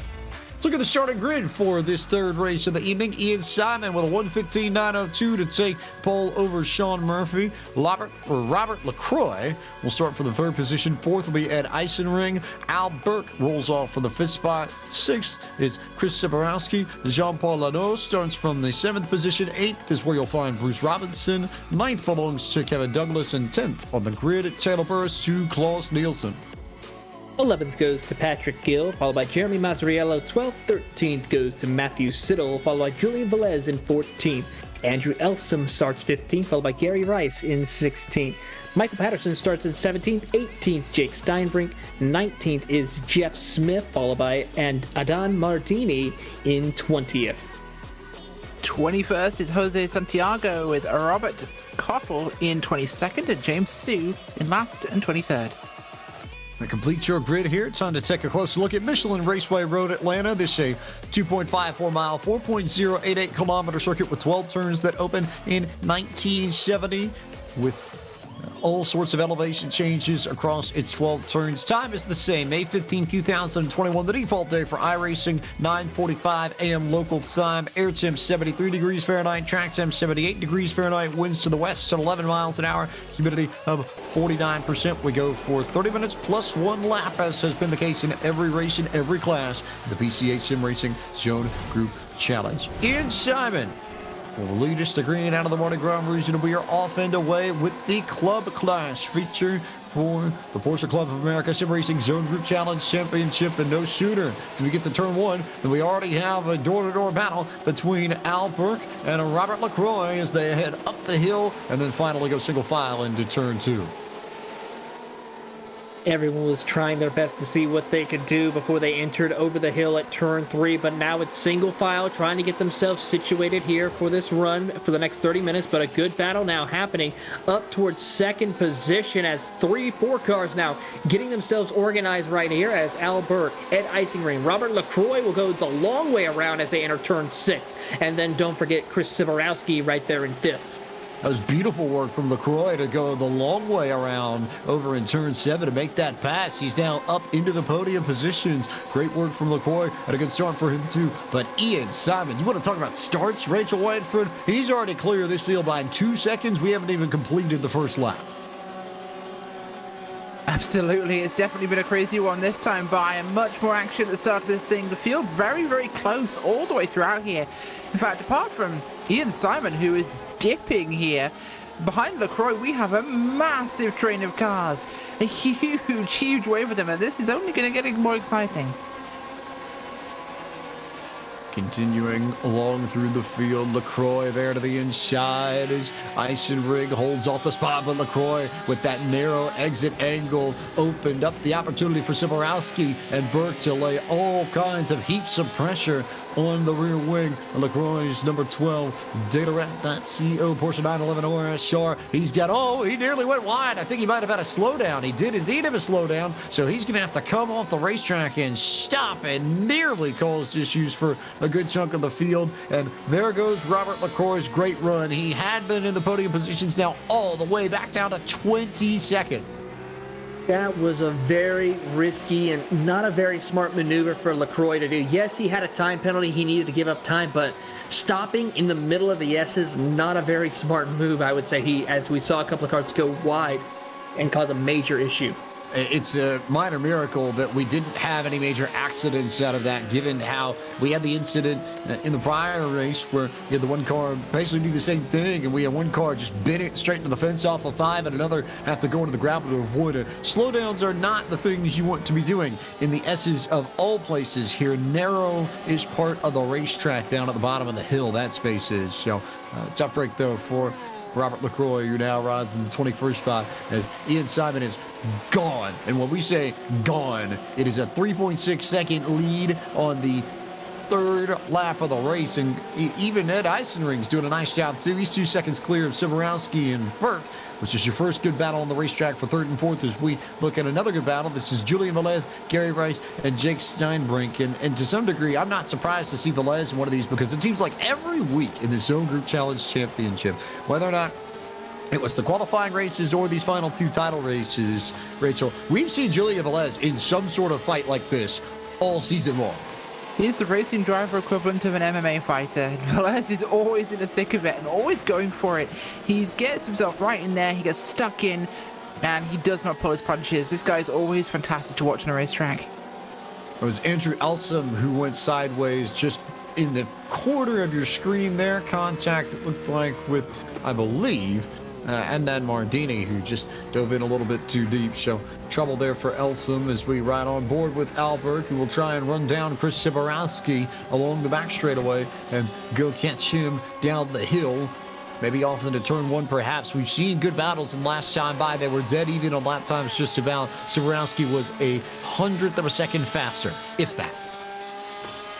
Let's look at the starting grid for this third race of the evening. Ian Simon with a 1:15.902 to take pole over Sean Murphy. Robert LaCroix will start for the third position. Fourth will be Ed Eisenring. Al Burke rolls off for the fifth spot. Sixth is Chris Siborowski. Jean-Paul Lano starts from the seventh position. Eighth is where you'll find Bruce Robinson. Ninth belongs to Kevin Douglas. And 10th on the grid, Taylor Burris to Klaus Nielsen. 11th goes to Patrick Gill, followed by Jeremy Mazzariello. 12th, 13th goes to Matthew Siddle, followed by Julian Velez in 14th. Andrew Elsom starts 15th, followed by Gary Rice in 16th. Michael Patterson starts in 17th. 18th, Jake Steinbrink. 19th is Jeff Smith, followed by Adan Martini in 20th. 21st is Jose Santiago with Robert Cottle in 22nd and James Sue in last and 23rd. That completes your grid here. Time to take a closer look at Michelin Raceway Road Atlanta. This is a 2.54 mile, 4.088 kilometer circuit with 12 turns that opened in 1970 with all sorts of elevation changes across its 12 turns. Time is the same, May 15, 2021, the default day for iRacing, 9:45 a.m. local time. Air temp 73 degrees Fahrenheit, track temp 78 degrees Fahrenheit, winds to the west at 11 miles an hour, humidity of 49%. We go for 30 minutes plus one lap, as has been the case in every race in every class, the PCA Sim Racing Zone Group Challenge. Ian Simon will lead us to green out of the Mardi Gras region, and we are off and away with the club class feature for the Porsche Club of America Sim Racing Zone Group Challenge Championship. And no sooner do we get to turn one than we already have a door-to-door battle between Al Burke and Robert LaCroix as they head up the hill and then finally go single file into turn two. Everyone was trying their best to see what they could do before they entered over the hill at turn 3, but now it's single file trying to get themselves situated here for this run for the next 30 minutes. But a good battle now happening up towards second position as 3-4 cars now getting themselves organized right here as Al Burke, Ed Eisenring, Robert LaCroix will go the long way around as they enter turn 6. And then don't forget Chris Siborowski right there in 5th. That was beautiful work from LaCroix to go the long way around over in turn 7 to make that pass. He's now up into the podium positions. Great work from LaCroix and a good start for him too. But Ian Simon, you want to talk about starts? Rachel Whiteford, he's already clear of this field by 2 seconds. We haven't even completed the first lap. Absolutely, it's definitely been a crazy one this time by, and much more action at the start of this thing. The field very, very close all the way throughout here. In fact, apart from Ian Simon, who is dipping here, behind LaCroix we have a massive train of cars. A huge wave of them, and this is only going to get more exciting. Continuing along through the field, LaCroix there to the inside as Eisenring holds off the spot, but LaCroix with that narrow exit angle opened up the opportunity for Siborowski and Burke to lay all kinds of heaps of pressure on the rear wing. LaCroix's number 12, DataRat.co Porsche 911 ORSR. He's got, he nearly went wide. I think he might have had a slowdown. He did indeed have a slowdown, so he's going to have to come off the racetrack and stop, and nearly caused issues for a good chunk of the field. And there goes Robert LaCroix's great run. He had been in the podium positions, now all the way back down to 22nd. That was a very risky and not a very smart maneuver for LaCroix to do. Yes, he had a time penalty. He needed to give up time, but stopping in the middle of the S's, not a very smart move, I would say. As we saw a couple of cars go wide and cause a major issue. It's a minor miracle that we didn't have any major accidents out of that, given how we had the incident in the prior race where you had the one car basically do the same thing, and we had one car just bit it straight into the fence off of 5 and another have to go into the gravel to avoid it. Slowdowns are not the things you want to be doing in the S's of all places here. Narrow is part of the racetrack down at the bottom of the hill, that space is. So tough break though for Robert LaCroix, who now rides in the 21st spot as Ian Simon is gone. And when we say gone, it is a 3.6 second lead on the third lap of the race, and even Ed Eisenring's doing a nice job too. He's 2 seconds clear of Siborowski and Burke, which is your first good battle on the racetrack for third and fourth as we look at another good battle. This is Julian Velez, Gary Rice, and Jake Steinbrink. And to some degree, I'm not surprised to see Velez in one of these because it seems like every week in the Zone Group Challenge Championship, whether or not it was the qualifying races or these final 2 title races, Rachel, we've seen Julian Velez in some sort of fight like this all season long. He's the racing driver equivalent of an MMA fighter. Velez is always in the thick of it and always going for it. He gets himself right in there, he gets stuck in, and he does not pull his punches. This guy's always fantastic to watch on a racetrack. It was Andrew Elsom who went sideways just in the corner of your screen there. Contact, it looked like, with, I believe, and then Mardini, who just dove in a little bit too deep. So trouble there for Elsom as we ride on board with Albert, who will try and run down Chris Siborowski along the back straightaway and go catch him down the hill. Maybe off into turn 1, perhaps. We've seen good battles, and last time by, they were dead even on lap times just about. Siborowski was a 100th of a second faster, if that.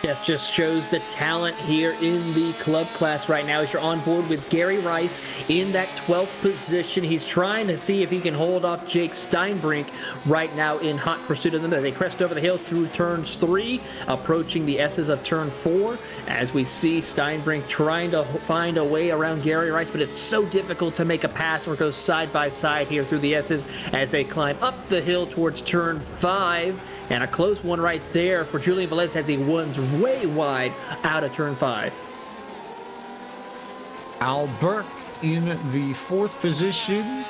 That just shows the talent here in the club class right now as you're on board with Gary Rice in that 12th position. He's trying to see if he can hold off Jake Steinbrink right now in hot pursuit of them as they crest over the hill through turns 3, approaching the S's of turn 4, as we see Steinbrink trying to find a way around Gary Rice, but it's so difficult to make a pass or go side by side here through the S's as they climb up the hill towards turn 5. And a close one right there for Julian Velez as he runs way wide out of turn 5. Albert in the 4th position.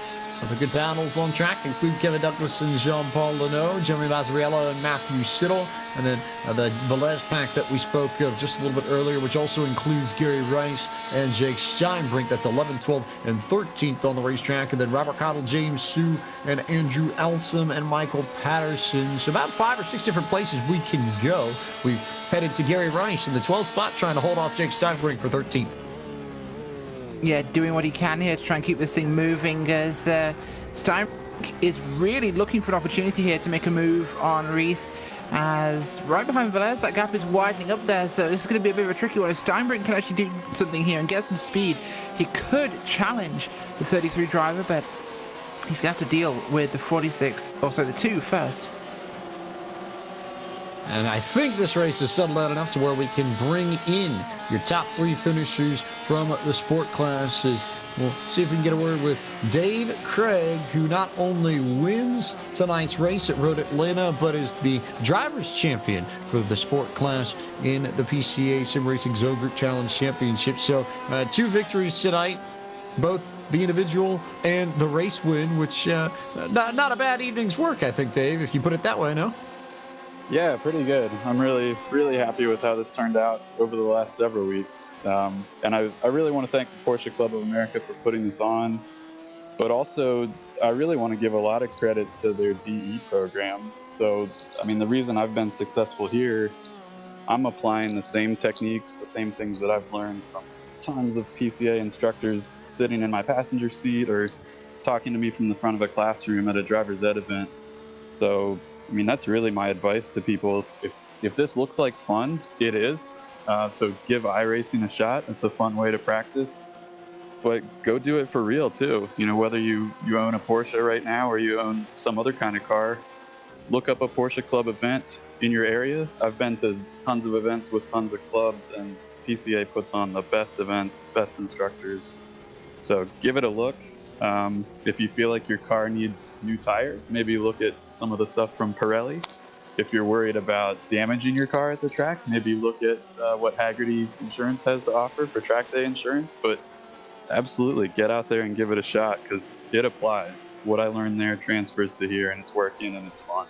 The good battles on track include Kevin Douglas and Jean-Paul Leno, Jeremy Mazzariello and Matthew Siddle, and then the Velez pack that we spoke of just a little bit earlier, which also includes Gary Rice and Jake Steinbrink. That's 11th, 12th, and 13th on the racetrack. And then Robert Cottle, James Sue, and Andrew Elsom and Michael Patterson. So about 5 or 6 different places we can go. We've headed to Gary Rice in the 12th spot, trying to hold off Jake Steinbrink for 13th. Yeah, doing what he can here to try and keep this thing moving as Steinbrink is really looking for an opportunity here to make a move on Reese, as right behind Velez, that gap is widening up there, so this is going to be a bit of a tricky one. If Steinbrink can actually do something here and get some speed, he could challenge the 33 driver, but he's going to have to deal with the 46, also the 2 first. And I think this race is settled out enough to where we can bring in your top 3 finishers from the sport classes. We'll see if we can get a word with Dave Craig, who not only wins tonight's race at Road Atlanta, but is the driver's champion for the sport class in the PCA Sim Racing Zone Group Challenge Championship. So 2 victories tonight, both the individual and the race win, which not a bad evening's work, I think, Dave, if you put it that way, no? Yeah, pretty good. I'm really happy with how this turned out over the last several weeks. And I really want to thank the Porsche Club of America for putting this on. But also, I really want to give a lot of credit to their DE program. So, I mean, the reason I've been successful here, I'm applying the same techniques, the same things that I've learned from tons of PCA instructors sitting in my passenger seat or talking to me from the front of a classroom at a driver's ed event. So, I mean, that's really my advice to people. If this looks like fun, it is. So give iRacing a shot. It's a fun way to practice. But go do it for real, too. You know, whether you own a Porsche right now or you own some other kind of car, look up a Porsche Club event in your area. I've been to tons of events with tons of clubs, and PCA puts on the best events, best instructors. So give it a look. If you feel like your car needs new tires, maybe look at some of the stuff from Pirelli. If you're worried about damaging your car at the track, maybe look at what Hagerty Insurance has to offer for track day insurance. But absolutely, get out there and give it a shot, because it applies. What I learned there transfers to here, and it's working and it's fun.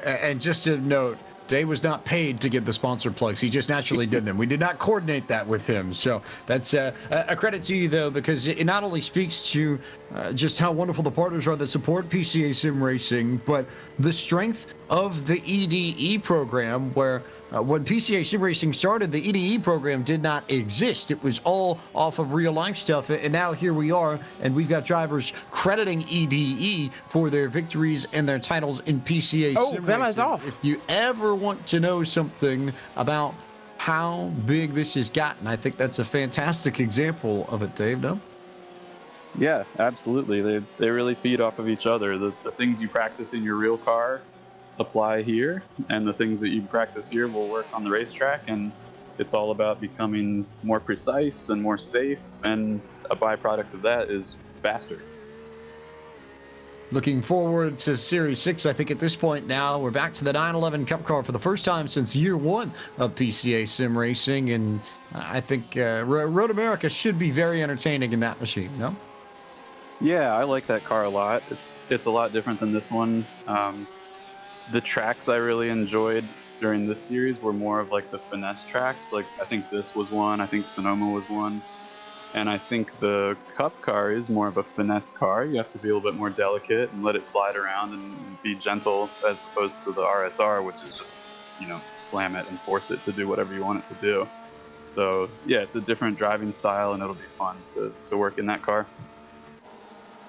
And just to note, Dave was not paid to get the sponsor plugs. He just naturally did them. We did not coordinate that with him. So that's a credit to you, though, because it not only speaks to just how wonderful the partners are that support PCA Sim Racing, but the strength of the EDE program, where when PCA Sim Racing started, the EDE program did not exist. It was all off of real life stuff. And now here we are, and we've got drivers crediting EDE for their victories and their titles in PCA Sim Vela's Racing. off. If you ever want to know something about how big this has gotten, I think that's a fantastic example of it, Dave, no? Yeah, absolutely. They really feed off of each other. The things you practice in your real car apply here, and the things that you practice here will work on the racetrack, and it's all about becoming more precise and more safe, and a byproduct of that is faster. Looking forward to Series 6. I think at this point now, we're back to the 911 Cup car for the first time since year one of PCA Sim Racing, and I think Road America should be very entertaining in that machine, no? Yeah, I like that car a lot. It's a lot different than this one. The tracks I really enjoyed during this series were more of like the finesse tracks. Like I think this was one, I think Sonoma was one. And I think the Cup car is more of a finesse car. You have to be a little bit more delicate and let it slide around and be gentle, as opposed to the RSR, which is just, slam it and force it to do whatever you want it to do. So yeah, it's a different driving style, and it'll be fun to work in that car.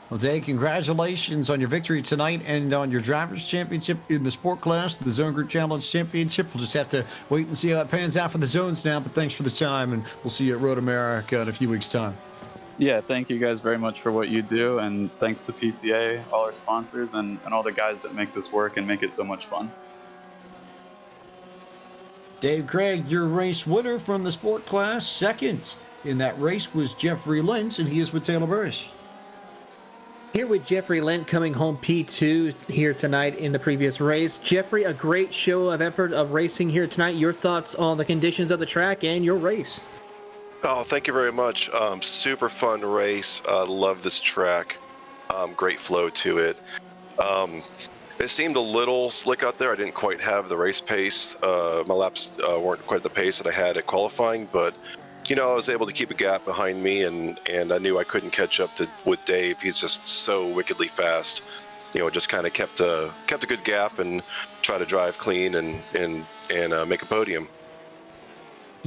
Well, Dave, congratulations on your victory tonight and on your Drivers' Championship in the Sport class, the Zone Group Challenge Championship. We'll just have to wait and see how it pans out for the zones now, but thanks for the time, and we'll see you at Road America in a few weeks' time. Yeah, thank you guys very much for what you do, and thanks to PCA, all our sponsors, and all the guys that make this work and make it so much fun. Dave Craig, your race winner from the Sport class. Second in that race was Jeffrey Lentz, and he is with Taylor Burris. Here with Jeffrey Lent coming home P2 here tonight in the previous race. Jeffrey, a great show of effort of racing here tonight. Your thoughts on the conditions of the track and your race? Oh, thank you very much. Super fun race. Love this track. Great flow to it. It seemed a little slick out there. I didn't quite have the race pace. My laps weren't quite the pace that I had at qualifying, but I was able to keep a gap behind me, and I knew I couldn't catch up with Dave. He's just so wickedly fast. Just kind of kept a good gap and try to drive clean and make a podium.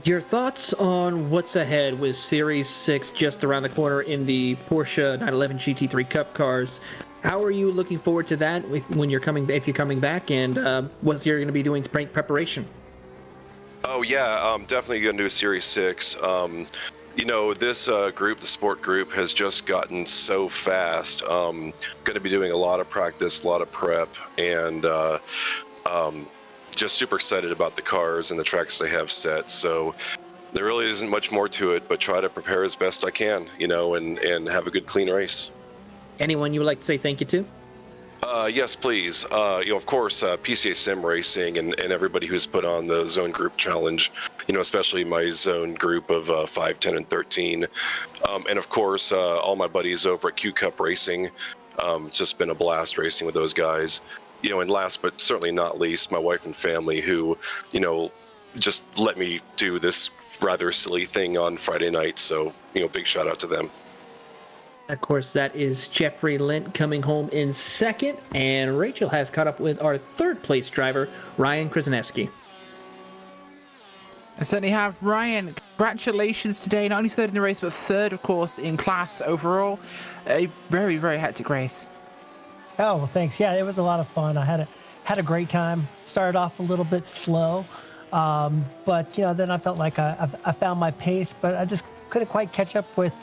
Your thoughts on what's ahead with Series 6 just around the corner in the Porsche 911 GT3 Cup cars? How are you looking forward to that when you're if you're coming back, and what you're going to be doing to break preparation? Oh yeah, definitely going to do Series 6. This group, the sport group, has just gotten so fast. Going to be doing a lot of practice, a lot of prep, and just super excited about the cars and the tracks they have set. So there really isn't much more to it, but try to prepare as best I can, and have a good, clean race. Anyone you would like to say thank you to? Yes, please. Of course, PCA Sim Racing and everybody who's put on the Zone Group Challenge, especially my Zone group of 5, 10, and 13. And of course, all my buddies over at Q Cup Racing. It's just been a blast racing with those guys. And last but certainly not least, my wife and family who, just let me do this rather silly thing on Friday night. So, big shout out to them. Of course, that is Jeffrey Lent coming home in second, and Rachel has caught up with our third place driver, Ryan Krasinski. I certainly have. Ryan, congratulations today. Not only third in the race, but third, of course, in class overall. A very, very hectic race. Oh, well, thanks. Yeah, it was a lot of fun. I had a great time. Started off a little bit slow, but then I felt like I found my pace, but I just couldn't quite catch up with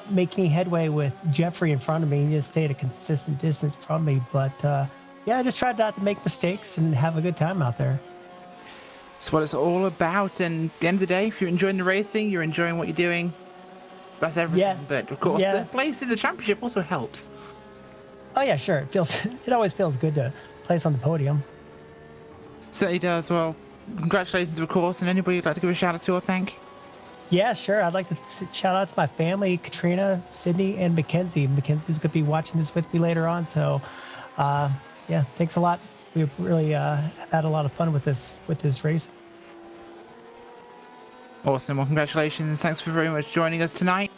making headway with Jeffrey in front of me. He just stayed a consistent distance from me, but I just tried not to make mistakes and have a good time out there. That's what it's all about, and at the end of the day, if you're enjoying the racing, you're enjoying what you're doing, that's everything. Yeah. But of course, the place in the championship also helps. Oh yeah, sure. It always feels good to place on the podium. Certainly does. Well, congratulations, of course, and anybody you'd like to give a shout out to or thank? Yeah, sure. I'd like to shout out to my family, Katrina, Sydney, and Mackenzie. Mackenzie's going to be watching this with me later on. So, thanks a lot. We really have had a lot of fun with this race. Awesome. Well, congratulations. Thanks for very much joining us tonight.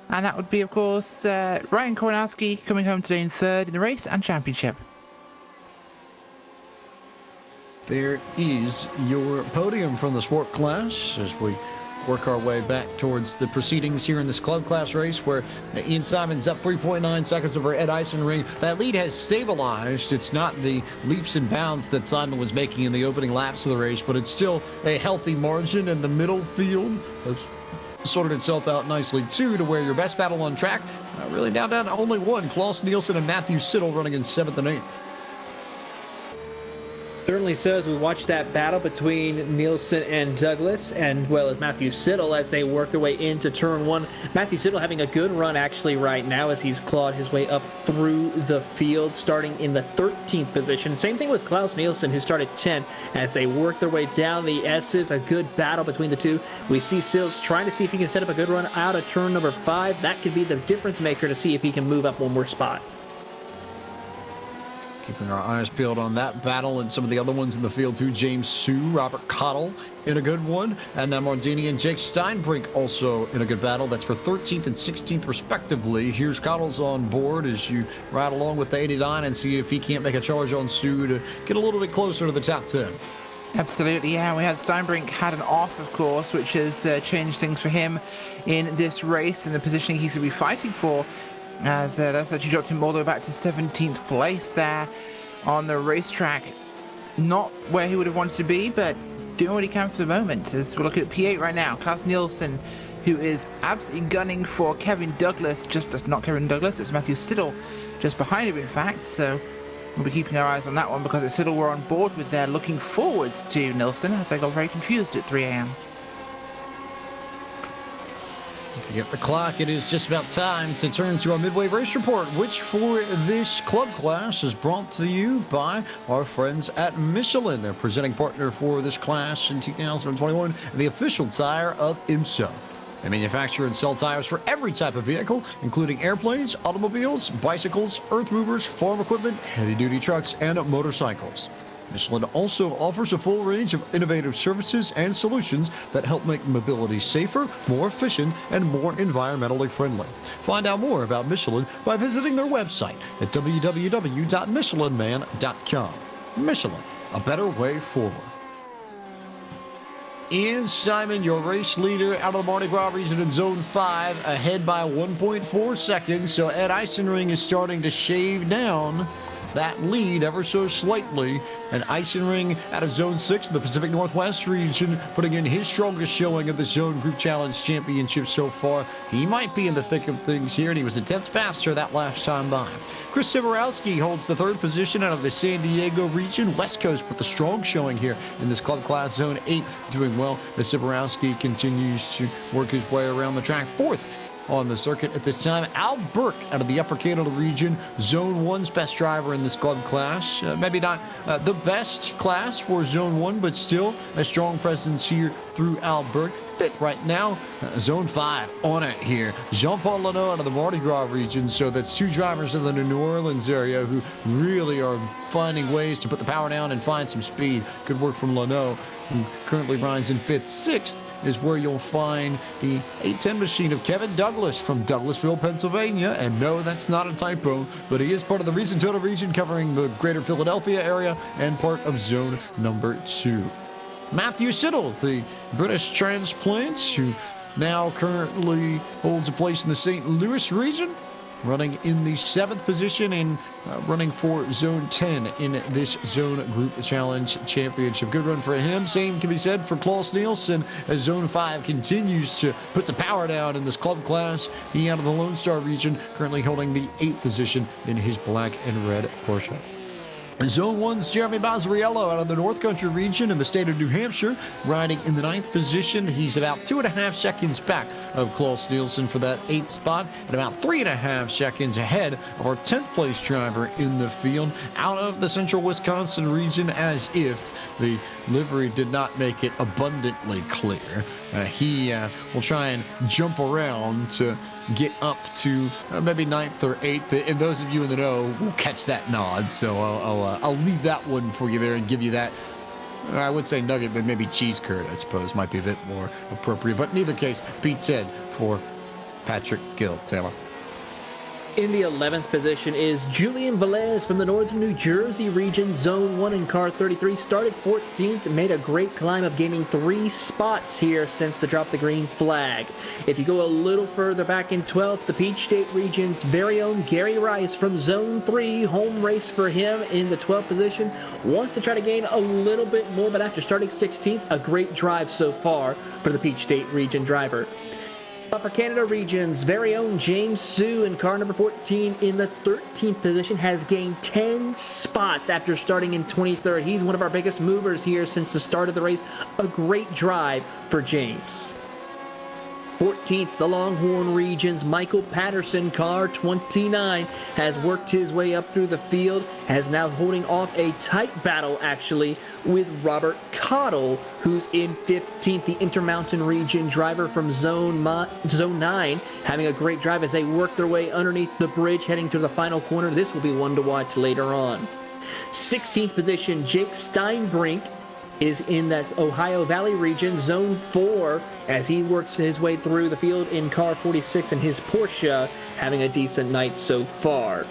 And that would be, of course, Ryan Koronowski coming home today in third in the race and championship. there is your podium from the sport class as we work our way back towards the proceedings here in this club class race where Ian Simon's up 3.9 seconds over Ed Eisenring. That lead has stabilized. It's not the leaps and bounds that Simon was making in the opening laps of the race, but it's still a healthy margin in the middle field. It's sorted itself out nicely, too, to where your best battle on track, really now down to only one. Klaus Nielsen and Matthew Siddle running in 7th and 8th. Certainly so, as we watch that battle between Nielsen and Douglas, and well as Matthew Siddle as they work their way into turn 1. Matthew Siddle having a good run actually right now as he's clawed his way up through the field, starting in the 13th position. Same thing with Klaus Nielsen, who started 10 as they work their way down the S's. A good battle between the two. We see Sills trying to see if he can set up a good run out of turn number 5. That could be the difference maker to see if he can move up one more spot. Keeping our eyes peeled on that battle and some of the other ones in the field too. James Sue, Robert Cottle in a good one. And Mardini and Jake Steinbrink also in a good battle. That's for 13th and 16th respectively. Here's Cottle's on board as you ride along with the 89 and see if he can't make a charge on Sue to get a little bit closer to the top 10. Absolutely, yeah. We had Steinbrink had an off, of course, which has changed things for him in this race and the positioning he's going to be fighting for. As that's actually dropped him all the way back to 17th place there on the racetrack. Not where he would have wanted to be, but doing what he can for the moment. As we're looking at P8 right now, Klaus Nielsen, who is absolutely gunning for Kevin Douglas. That's not Kevin Douglas, it's Matthew Siddle just behind him, in fact. So we'll be keeping our eyes on that one because it's Siddle we're on board with there, looking forwards to Nielsen, as I got very confused at 3 a.m. Looking at the clock, it is just about time to turn to our Midway Race Report, which for this club class is brought to you by our friends at Michelin. Their presenting partner for this class in 2021, and the official tire of IMSA. They manufacture and sell tires for every type of vehicle, including airplanes, automobiles, bicycles, earth movers, farm equipment, heavy-duty trucks, and motorcycles. Michelin also offers a full range of innovative services and solutions that help make mobility safer, more efficient, and more environmentally friendly. Find out more about Michelin by visiting their website at www.michelinman.com. Michelin, a better way forward. Ian Simon, your race leader out of the Mardi Gras region in Zone 5, ahead by 1.4 seconds, so Ed Eisenring is starting to shave down that lead ever so slightly. And Eisenring out of Zone 6 in the Pacific Northwest region, putting in his strongest showing of the Zone Group Challenge Championship so far. He might be in the thick of things here, and he was a tenth faster that last time by. Chris Siborowski holds the 3rd position out of the San Diego region. West Coast with a strong showing here in this club class, Zone 8, doing well as Siborowski continues to work his way around the track. 4th on the circuit at this time, Al Burke out of the Upper Canada region, Zone 1's best driver in this club class. Maybe not the best class for Zone 1, but still a strong presence here through Al Burke. 5th right now, Zone 5 on it here. Jean-Paul Leno out of the Mardi Gras region, so that's 2 drivers in the New Orleans area who really are finding ways to put the power down and find some speed. Good work from Leno, who currently rides in 5th. 6th is where you'll find the 810 machine of Kevin Douglas from Douglasville, Pennsylvania. And no, that's not a typo, but he is part of the Reason Total region covering the greater Philadelphia area and part of Zone number 2. Matthew Siddle, the British transplant, who now currently holds a place in the St. Louis region, running in the 7th position and running for Zone 10 in this Zone Group Challenge Championship. Good run for him. Same can be said for Klaus Nielsen as Zone 5 continues to put the power down in this club class. He out of the Lone Star region, currently holding the 8th position in his black and red Porsche. Zone 1's Jeremy Bazzariello out of the North Country region in the state of New Hampshire, riding in the 9th position. He's about 2.5 seconds back of Klaus Nielsen for that 8th spot, and about 3.5 seconds ahead of our 10th place driver in the field out of the central Wisconsin region, as if the livery did not make it abundantly clear. He will try and jump around to get up to maybe 9th or 8th. And those of you in the know will catch that nod. So I'll leave that one for you there and give you that. I would say nugget, but maybe cheese curd, I suppose, might be a bit more appropriate. But in either case, Pete said for Patrick Gill. Taylor. In the 11th position is Julian Velez from the Northern New Jersey region, Zone 1 in car 33. Started 14th, made a great climb of gaining 3 spots here since the drop the green flag. If you go a little further back in 12th, the Peach State region's very own Gary Rice from Zone 3, home race for him in the 12th position. Wants to try to gain a little bit more, but after starting 16th, a great drive so far for the Peach State region driver. Upper Canada region's very own James Sue in car number 14 in the 13th position has gained 10 spots after starting in 23rd. He's one of our biggest movers here since the start of the race. A great drive for James. 14th, the Longhorn region's Michael Patterson, car 29, has worked his way up through the field, has now holding off a tight battle, actually, with Robert Cottle, who's in 15th, the Intermountain region driver from Zone 9, having a great drive as they work their way underneath the bridge, heading to the final corner. This will be one to watch later on. 16th position, Jake Steinbrink is in that Ohio Valley region, Zone 4, as he works his way through the field in car 46 and his Porsche, having a decent night so far.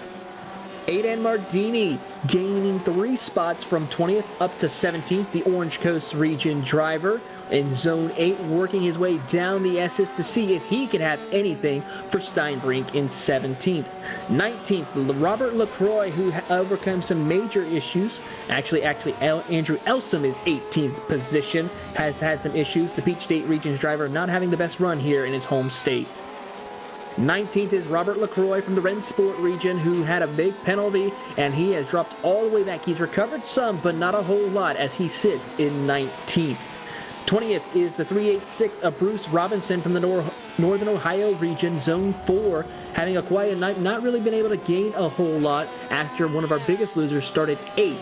Aidan Mardini gaining 3 spots from 20th up to 17th, the Orange Coast region driver in Zone 8, working his way down the S's to see if he can have anything for Steinbrink in 17th. 19th, Robert LaCroix, who overcome some major issues. Actually, Andrew Elsom is 18th position, has had some issues. The Peach State region's driver not having the best run here in his home state. 19th is Robert LaCroix from the Rensport region, who had a big penalty, and he has dropped all the way back. He's recovered some, but not a whole lot, as he sits in 19th. 20th is the 386 of Bruce Robinson from the Northern Ohio region, Zone 4, having a quiet night, not really been able to gain a whole lot after one of our biggest losers started 8th.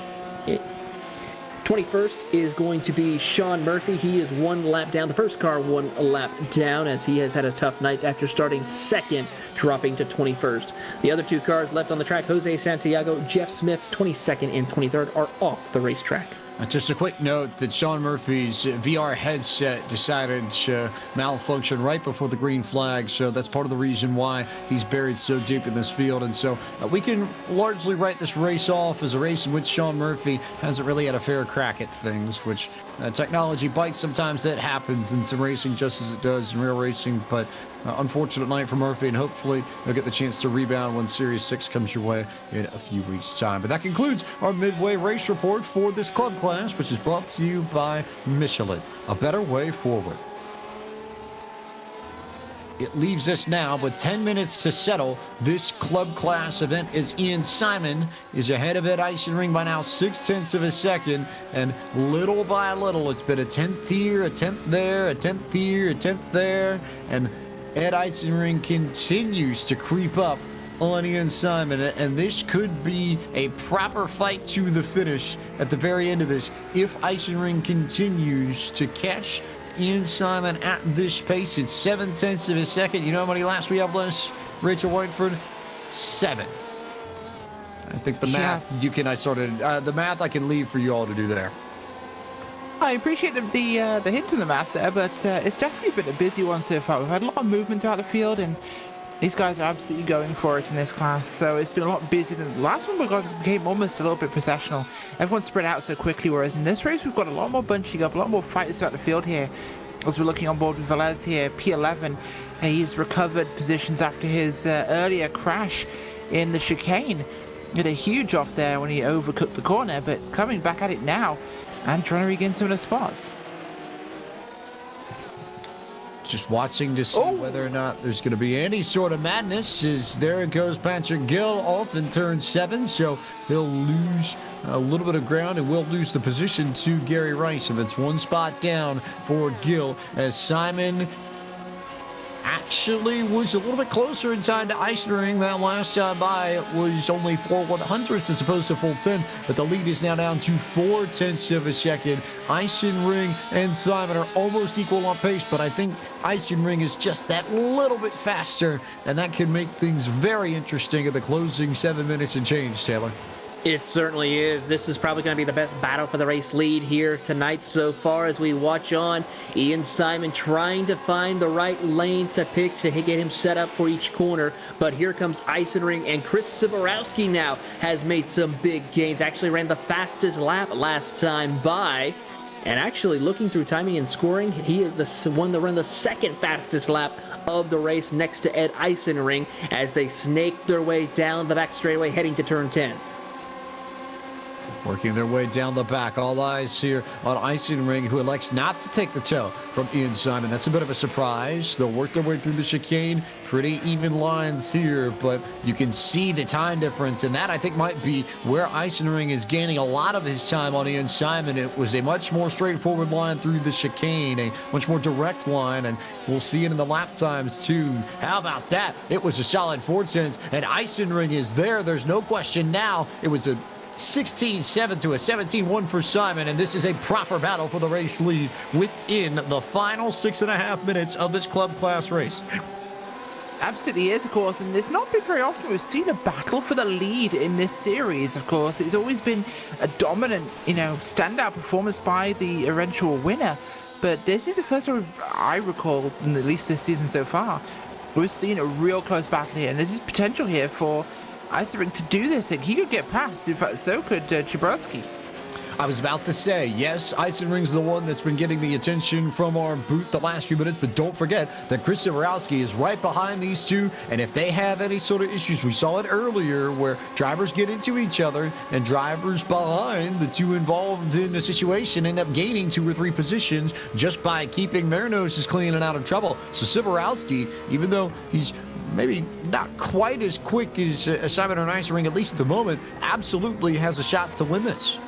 21st is going to be Sean Murphy. He is 1 lap down. The first car 1 lap down, as he has had a tough night after starting 2nd, dropping to 21st. The other 2 cars left on the track, Jose Santiago, Jeff Smith, 22nd and 23rd, are off the racetrack. Just a quick note that Sean Murphy's VR headset decided to malfunction right before the green flag, so that's part of the reason why he's buried so deep in this field. And so we can largely write this race off as a race in which Sean Murphy hasn't really had a fair crack at things, which technology bites sometimes. That happens in some racing just as it does in real racing, but unfortunate night for Murphy, and hopefully you'll get the chance to rebound when Series 6 comes your way in a few weeks' time. But that concludes our Midway race report for this club class, which is brought to you by Michelin, a better way forward. It leaves us now with 10 minutes to settle this club class event, as Ian Simon is ahead of Ed Eisenring by now 0.6 of a second, and little by little it's been a 10th here, a 10th there, a 10th here, a 10th there, and Ed Eisenring continues to creep up on Ian Simon, and this could be a proper fight to the finish at the very end of this if Eisenring continues to catch Ian Simon at this pace. It's 0.7 of a second. You know how many laps we have left, Rachel Whiteford? 7. I think the math the math I can leave for you all to do there. I appreciate the hint in the math there, but it's definitely been a busy one so far. We've had a lot of movement throughout the field, and these guys are absolutely going for it in this class. So it's been a lot busier than the last one. Became almost a little bit processional. Everyone spread out so quickly, whereas in this race we've got a lot more bunching up, a lot more fighters throughout the field here. As we're looking on board with Velez here, P11, he's recovered positions after his earlier crash in the chicane. He had a huge off there when he overcooked the corner, but coming back at it now and trying to regain some of the spots. Just watching to see whether or not there's going to be any sort of madness, as there goes Patrick Gill off in turn 7, so he'll lose a little bit of ground and will lose the position to Gary Rice. So that's 1 spot down for Gill, as Simon actually was a little bit closer in time to Eisenring. That last time by was only 4 100ths as opposed to full 10, but the lead is now down to 0.4 of a second. Eisenring and Simon are almost equal on pace, but I think Eisenring is just that little bit faster, and that can make things very interesting at the closing 7 minutes and change, Taylor. It certainly is. This is probably going to be the best battle for the race lead here tonight so far as we watch on. Ian Simon trying to find the right lane to pick to get him set up for each corner. But here comes Eisenring, and Chris Siborowski now has made some big gains. Actually ran the fastest lap last time by. And actually looking through timing and scoring, he is the one that ran the second fastest lap of the race next to Ed Eisenring as they snake their way down the back straightaway heading to turn 10. Working their way down the back. All eyes here on Eisenring, who elects not to take the toe from Ian Simon. That's a bit of a surprise. They'll work their way through the chicane. Pretty even lines here, but you can see the time difference, and that I think might be where Eisenring is gaining a lot of his time on Ian Simon. It was a much more straightforward line through the chicane, a much more direct line, and we'll see it in the lap times too. How about that? It was a solid 4/10, and Eisenring is there. There's no question now. It was a 16-7 to a 17-1 for Simon, and this is a proper battle for the race lead within the final 6.5 minutes of this club class race. Absolutely is, of course, and it's not been very often we've seen a battle for the lead in this series, of course. It's always been a dominant, standout performance by the eventual winner, but this is the first time I recall, at least this season so far, we've seen a real close battle here, and there's potential here for Eisenring to do this thing. He could get past. In fact, so could Chibroski. I was about to say, yes, Eisenring's the one that's been getting the attention from our booth the last few minutes, but don't forget that Chris Siborowski is right behind these two, and if they have any sort of issues, we saw it earlier where drivers get into each other, and drivers behind the two involved in the situation end up gaining 2 or 3 positions just by keeping their noses clean and out of trouble. So Siborowski, even though he's maybe not quite as quick as Simon or Eisenring, at least at the moment, absolutely has a shot to win this.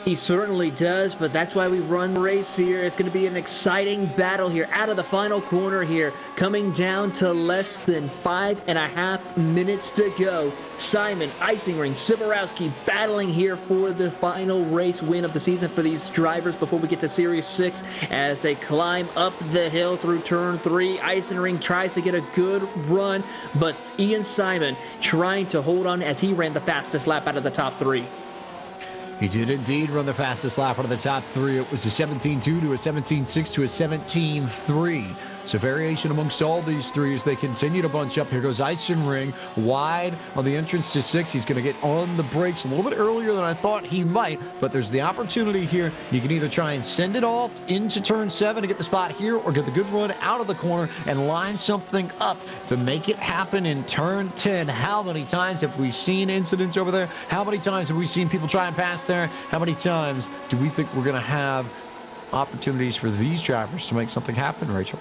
He certainly does, but that's why we run the race here. It's going to be an exciting battle here out of the final corner here, coming down to less than 5.5 minutes to go. Simon, Eisenring, Siborowski battling here for the final race win of the season for these drivers before we get to Series 6 as they climb up the hill through turn 3. Eisenring tries to get a good run, but Ian Simon trying to hold on as he ran the fastest lap out of the top 3. He did indeed run the fastest lap out of the top 3. It was a 17-2 to a 17-6 to a 17-3. So variation amongst all these three as they continue to bunch up. Here goes Eisenring wide on the entrance to 6. He's going to get on the brakes a little bit earlier than I thought he might, but there's the opportunity here. You can either try and send it off into turn 7 to get the spot here or get the good run out of the corner and line something up to make it happen in turn 10. How many times have we seen incidents over there? How many times have we seen people try and pass there? How many times do we think we're going to have opportunities for these drivers to make something happen, Rachel?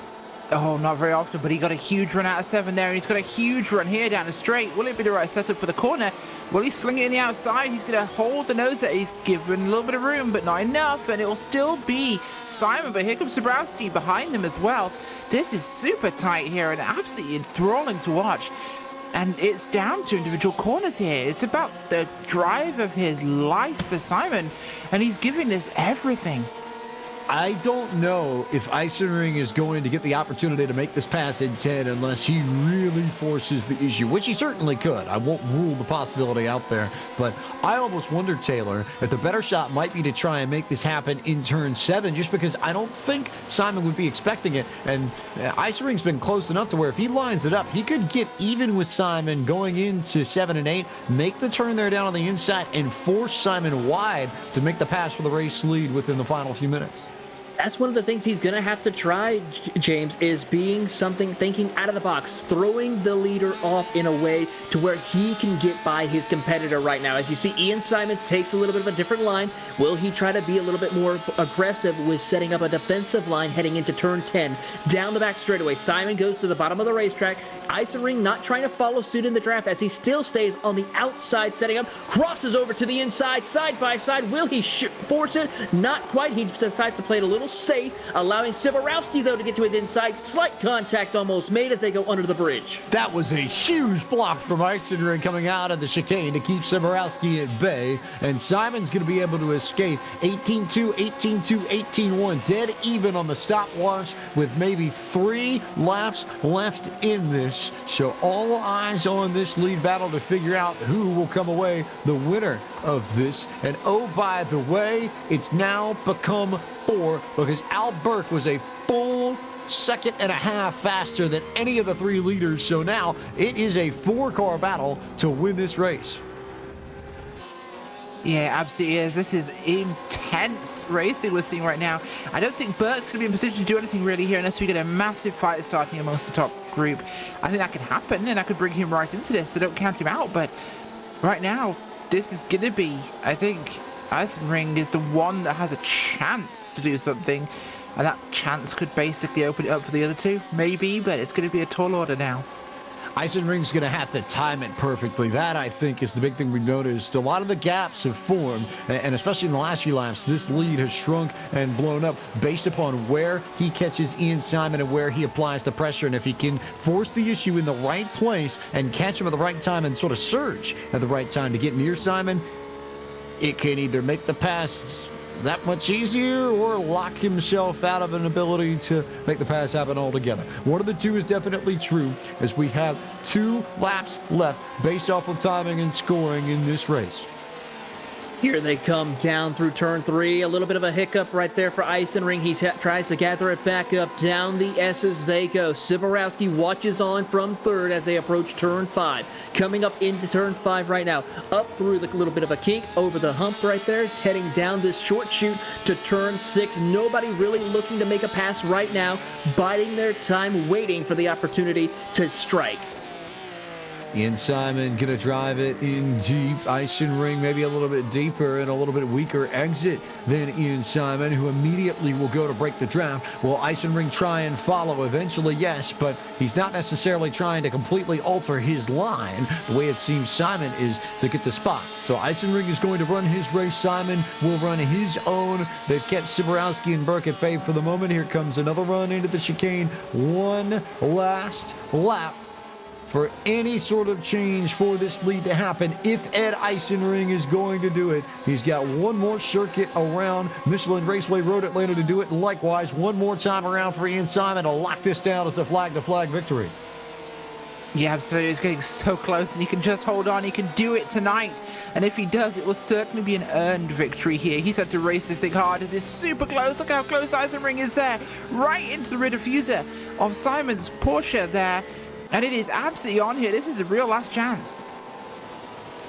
Oh, not very often, but he got a huge run out of 7 there, and he's got a huge run here down the straight. Will it be the right setup for the corner? Will he sling it in the outside? He's going to hold the nose there. He's given a little bit of room, but not enough, and it will still be Simon, but here comes Siborowski behind him as well. This is super tight here and absolutely enthralling to watch. And it's down to individual corners here. It's about the drive of his life for Simon, and he's giving this everything. I don't know if Eisenring is going to get the opportunity to make this pass in 10 unless he really forces the issue, which he certainly could. I won't rule the possibility out there, but I almost wonder, Taylor, if the better shot might be to try and make this happen in turn 7, just because I don't think Simon would be expecting it. And Eisenring's been close enough to where if he lines it up, he could get even with Simon going into 7 and 8, make the turn there down on the inside, and force Simon wide to make the pass for the race lead within the final few minutes. That's one of the things he's going to have to try, James, is thinking out of the box, throwing the leader off in a way to where he can get by his competitor right now. As you see, Ian Simon takes a little bit of a different line. Will he try to be a little bit more aggressive with setting up a defensive line heading into turn 10? Down the back straightaway, Simon goes to the bottom of the racetrack. Eisenring not trying to follow suit in the draft as he still stays on the outside setting up, crosses over to the inside, side by side. Will he force it? Not quite. He decides to play it a little almost safe, allowing Siborowski, though, to get to his inside. Slight contact almost made as they go under the bridge. That was a huge block from Eisenring coming out of the chicane to keep Siborowski at bay. And Simon's going to be able to escape 18-2, 18-2, 18-1. Dead even on the stopwatch with maybe 3 laps left in this. So all eyes on this lead battle to figure out who will come away the winner of this. And oh, by the way, it's now become 4 because Al Burke was a full second and a half faster than any of the 3 leaders. So now it is a 4-car battle to win this race. Yeah, absolutely is. This is intense racing we're seeing right now. I don't think Burke's going to be in position to do anything really here unless we get a massive fight starting amongst the top group. I think that could happen, and I could bring him right into this, so don't count him out. But right now, this is going to be, I think, Eisenring is the one that has a chance to do something, and that chance could basically open it up for the other 2, maybe, but it's going to be a tall order now. Eisenring's going to have to time it perfectly. That, I think, is the big thing we've noticed. A lot of the gaps have formed, and especially in the last few laps, this lead has shrunk and blown up based upon where he catches Ian Simon and where he applies the pressure. And if he can force the issue in the right place and catch him at the right time and sort of surge at the right time to get near Simon, it can either make the pass that much easier or lock himself out of an ability to make the pass happen altogether. One of the 2 is definitely true, as we have 2 laps left based off of timing and scoring in this race. Here they come down through turn 3. A little bit of a hiccup right there for Eisenring. He tries to gather it back up. Down the S's they go. Siborowski watches on from 3rd as they approach turn 5. Coming up into turn 5 right now. Up through the little bit of a kink, over the hump right there. Heading down this short chute to turn 6. Nobody really looking to make a pass right now. Biding their time, waiting for the opportunity to strike. Ian Simon going to drive it in deep. Eisenring maybe a little bit deeper and a little bit weaker exit than Ian Simon, who immediately will go to break the draft. Will Eisenring try and follow? Eventually, yes, but he's not necessarily trying to completely alter his line. The way it seems Simon is to get the spot. So Eisenring is going to run his race. Simon will run his own. They've kept Siborowski and Burke at bay for the moment. Here comes another run into the chicane. One last lap for any sort of change for this lead to happen. If Ed Eisenring is going to do it, he's got one more circuit around Michelin Raceway Road Atlanta to do it. And likewise, one more time around for Ian Simon to lock this down as a flag-to-flag victory. Yeah, absolutely. He's getting so close, and he can just hold on. He can do it tonight. And if he does, it will certainly be an earned victory here. He's had to race this thing hard as it's super close. Look how close Eisenring is there. Right into the rear diffuser of Simon's Porsche there. And it is absolutely on here. This is a real last chance.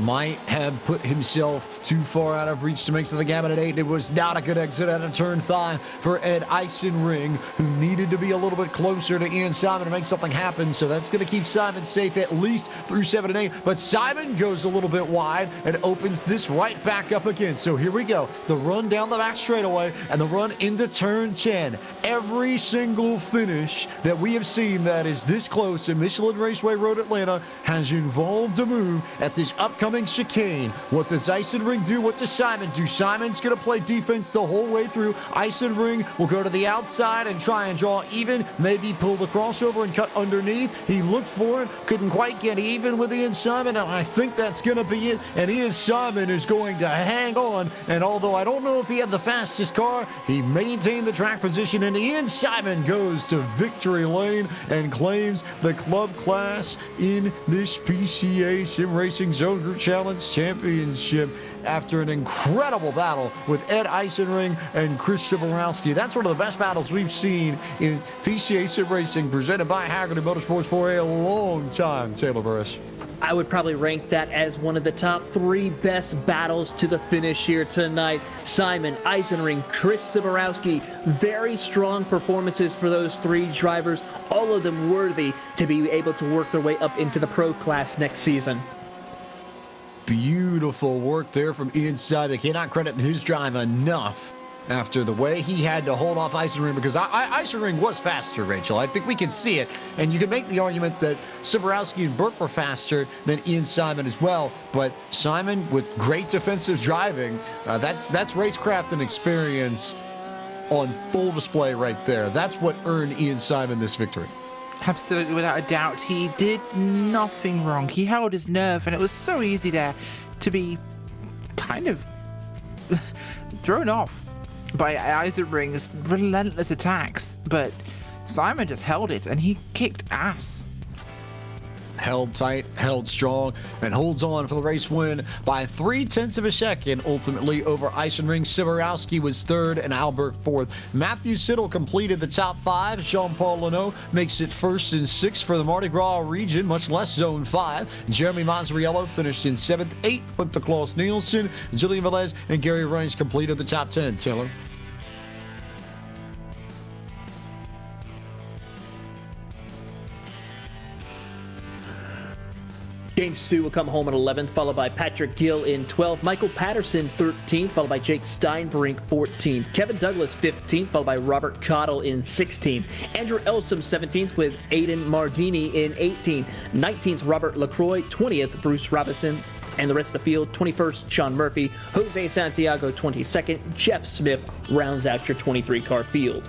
Might have put himself too far out of reach to make something happen at 8. It was not a good exit out of turn 5 for Ed Eisenring, who needed to be a little bit closer to Ian Simon to make something happen. So that's going to keep Simon safe at least through 7 and 8. But Simon goes a little bit wide and opens this right back up again. So here we go. The run down the back straightaway and the run into turn 10. Every single finish that we have seen that is this close in Michelin Raceway Road Atlanta has involved a move at this upcoming chicane. What does Eisenring do? What does Simon do? Simon's going to play defense the whole way through. Eisenring will go to the outside and try and draw even, maybe pull the crossover and cut underneath. He looked for it, couldn't quite get even with Ian Simon, and I think that's going to be it. And Ian Simon is going to hang on, and although I don't know if he had the fastest car, he maintained the track position, and Ian Simon goes to victory lane and claims the club class in this PCA Sim Racing Zone Group Challenge Championship after an incredible battle with Ed Eisenring and Chris Siborowski. That's one of the best battles we've seen in PCA Sim Racing, presented by HAGERTY Motorsports for a long time. Taylor Burris. I would probably rank that as one of the top 3 best battles to the finish here tonight. Simon, Eisenring, Chris Siborowski, very strong performances for those 3 drivers, all of them worthy to be able to work their way up into the pro class next season. Beautiful work there from Ian Simon. Cannot credit his drive enough after the way he had to hold off Eisenring, because Eisenring was faster, Rachel. I think we can see it, and you can make the argument that Siborowski and Burke were faster than Ian Simon as well, but Simon with great defensive driving, that's racecraft and experience on full display right there. That's what earned Ian Simon this victory. Absolutely, without a doubt. He did nothing wrong. He held his nerve, and it was so easy there to be kind of thrown off by Eisenring's relentless attacks. But Simon just held it, and he kicked ass. Held tight, held strong, and holds on for the race win by 0.3 of a second, ultimately over Eisenring. Siborowski was third and Albert fourth. Matthew Siddle completed the top five. Jean-Paul Leno makes it first and sixth for the Mardi Gras region, much less Zone 5. Jeremy Mazzariello finished in seventh, eighth, Punta Claus Nielsen, Julian Velez, and Gary Reins completed the top 10. Taylor. James Sue will come home in 11th, followed by Patrick Gill in 12th. Michael Patterson 13th, followed by Jake Steinbrink 14th. Kevin Douglas 15th, followed by Robert Cottle in 16th. Andrew Elsom 17th with Aiden Mardini in 18th. 19th, Robert LaCroix. 20th, Bruce Robinson. And the rest of the field, 21st, Sean Murphy. Jose Santiago 22nd. Jeff Smith rounds out your 23-car field.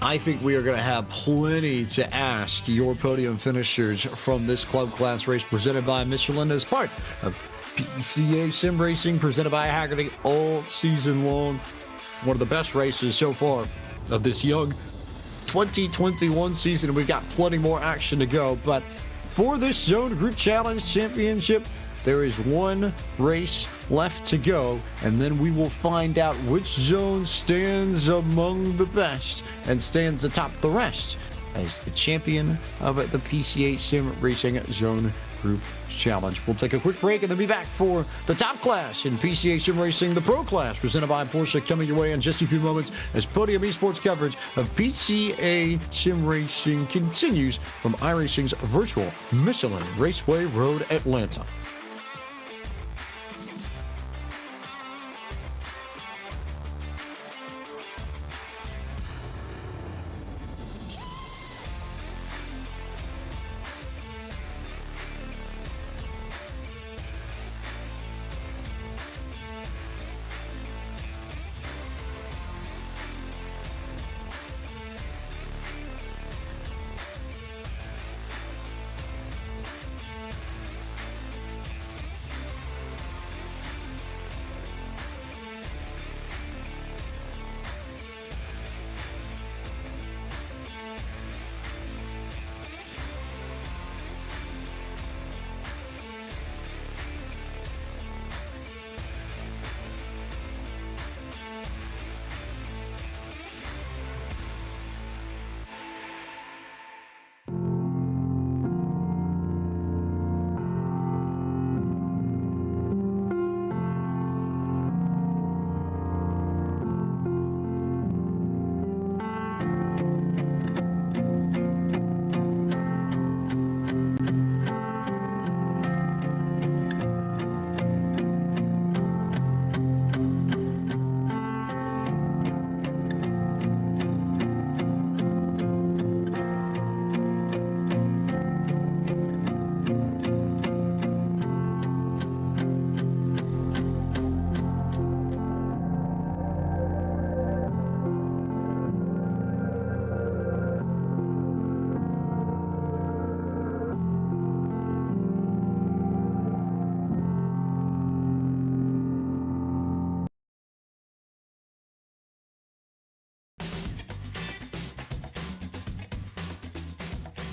I think we are going to have plenty to ask your podium finishers from this club class race presented by Michelin as part of PCA Sim Racing presented by Hagerty all season long. One of the best races so far of this young 2021 season. We've got plenty more action to go, but for this Zone Group Challenge Championship, there is one race left to go, and then we will find out which zone stands among the best and stands atop the rest as the champion of the PCA Sim Racing Zone Group Challenge. We'll take a quick break and then be back for the top class in PCA Sim Racing, the Pro Class, presented by Porsche, coming your way in just a few moments as Podium Esports coverage of PCA Sim Racing continues from iRacing's virtual Michelin Raceway Road, Atlanta.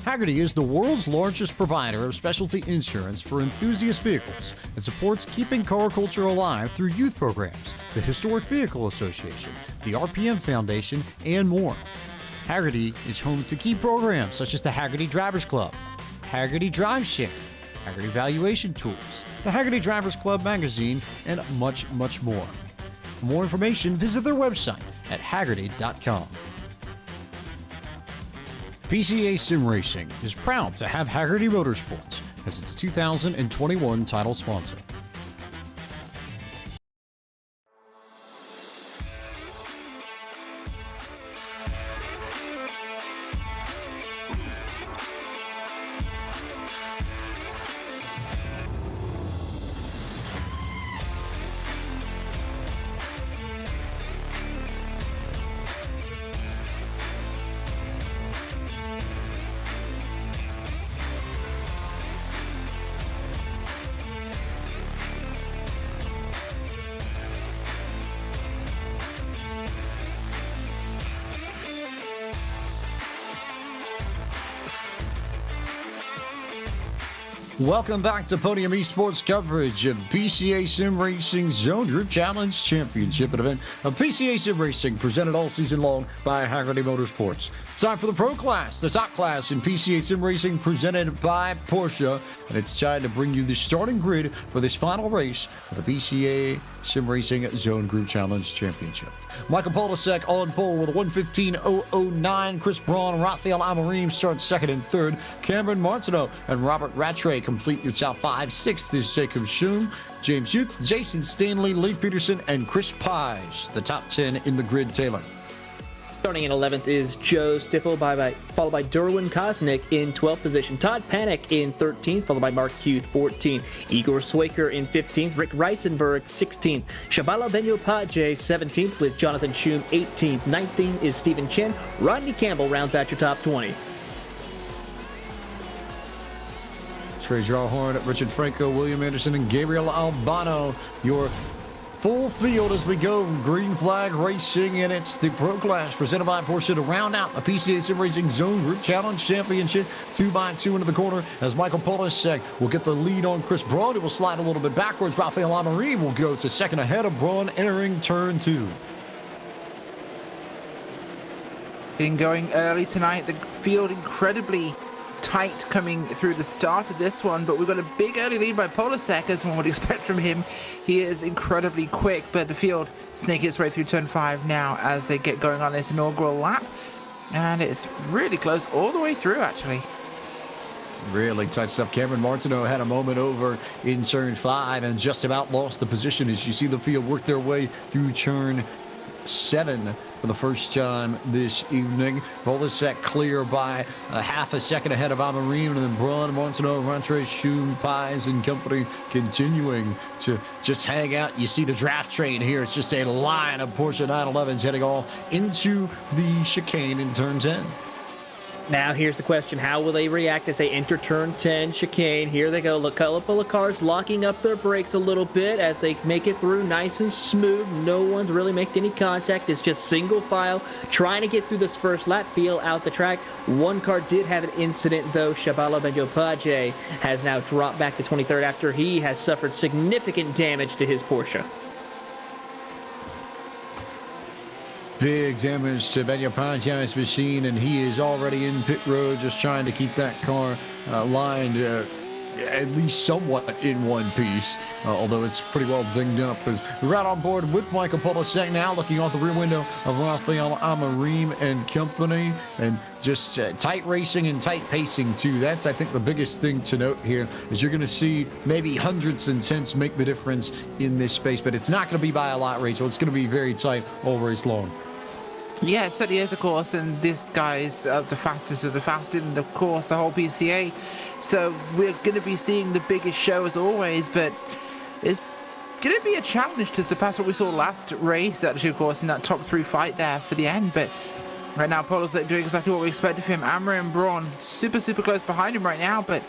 Hagerty is the world's largest provider of specialty insurance for enthusiast vehicles and supports keeping car culture alive through youth programs, the Historic Vehicle Association, the RPM Foundation, and more. Hagerty is home to key programs such as the Hagerty Drivers Club, Hagerty Drive Share, Hagerty Valuation Tools, the Hagerty Drivers Club magazine, and much, much more. For more information, visit their website at hagerty.com. PCA Sim Racing is proud to have HAGERTY Motorsports as its 2021 title sponsor. Welcome back to Podium Esports coverage of PCA Sim Racing Zone Group Challenge Championship, an event of PCA Sim Racing presented all season long by HAGERTY Motorsports. It's time for the Pro Class, the top class in PCA Sim Racing presented by Porsche, and it's time to bring you the starting grid for this final race of the PCA Sim Racing Zone Group Challenge Championship. Michael Polisek on pole with a 1:15.009. Chris Braun and Rafael Amorim start second and third. Cameron Martineau and Robert Rattray complete your top five. Sixth is Jacob Schum, James Youth, Jason Stanley, Lee Peterson, and Chris Pies. The top 10 in the grid, Taylor. Starting in 11th is Joe Stiffel, followed by Derwin Kosnick in 12th position. Todd Panic in 13th, followed by Mark Hughes 14th. Igor Swaker in 15th. Rick Reisenberg 16th. Shabala Benyopadje 17th with Jonathan Schum 18th. 19th is Stephen Chen. Rodney Campbell rounds out your top 20. Trey Jarhorn, Richard Franco, William Anderson, and Gabriel Albano. Your full field as we go green flag racing, and it's the Pro Class presented by Porsche to round out the PCA Sim Racing Zone Group Challenge Championship. 2x2 into the corner as Michael Polisek will get the lead on Chris Braun. It will slide a little bit backwards. Rafael Amorim will go to second ahead of Braun entering turn 2. Been going early tonight. The field incredibly tight coming through the start of this one, but we've got a big early lead by Polisek, as one would expect from him. He is incredibly quick, but the field snaking its way through turn 5 now as they get going on this inaugural lap, and it's really close all the way through, actually. Really tight stuff. Cameron Martineau had a moment over in turn 5 and just about lost the position as you see the field work their way through turn 7 for the first time this evening. Polisek clear by a half a second ahead of Amorim, and then Braun, Martineau, Rattray, Schum, Pies, and company continuing to just hang out. You see the draft train here. It's just a line of Porsche 911s heading all into the chicane in turn 10. Now here's the question. How will they react as they enter turn 10 chicane? Here they go. Look, a couple of cars locking up their brakes a little bit as they make it through nice and smooth. No one's really making any contact. It's just single file trying to get through this first lap, feel out the track. One car did have an incident, though. Shabala Benyopadje has now dropped back to 23rd after he has suffered significant damage to his Porsche. Big damage to Benyopadje's machine, and he is already in pit road just trying to keep that car lined at least somewhat in one piece, although it's pretty well dinged up. As we're right on board with Michael Polisek now, looking out the rear window of Rafael Amorim and company, and just tight racing and tight pacing too. That's, I think, the biggest thing to note here is you're going to see maybe hundreds and tenths make the difference in this space, but it's not going to be by a lot, Rachel. It's going to be very tight all race long. Yeah, it certainly is, of course, and this guy's the fastest of the fast in, of course, the whole PCA. So we're going to be seeing the biggest show as always, but it's going to be a challenge to surpass what we saw last race, actually, of course, in that top 3 fight there for the end. But right now, Polisek doing exactly what we expect of him. Amorim and Braun super close behind him right now, but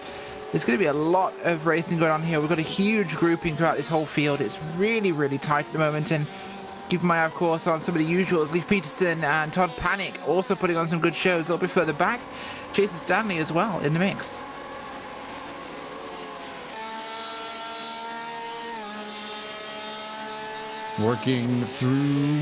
there's going to be a lot of racing going on here. We've got a huge grouping throughout this whole field. It's really tight at the moment, and keep my eye, of course, on some of the usuals. Lee Peterson and Todd Panic also putting on some good shows. A little bit further back, Jason Stanley as well in the mix. Working through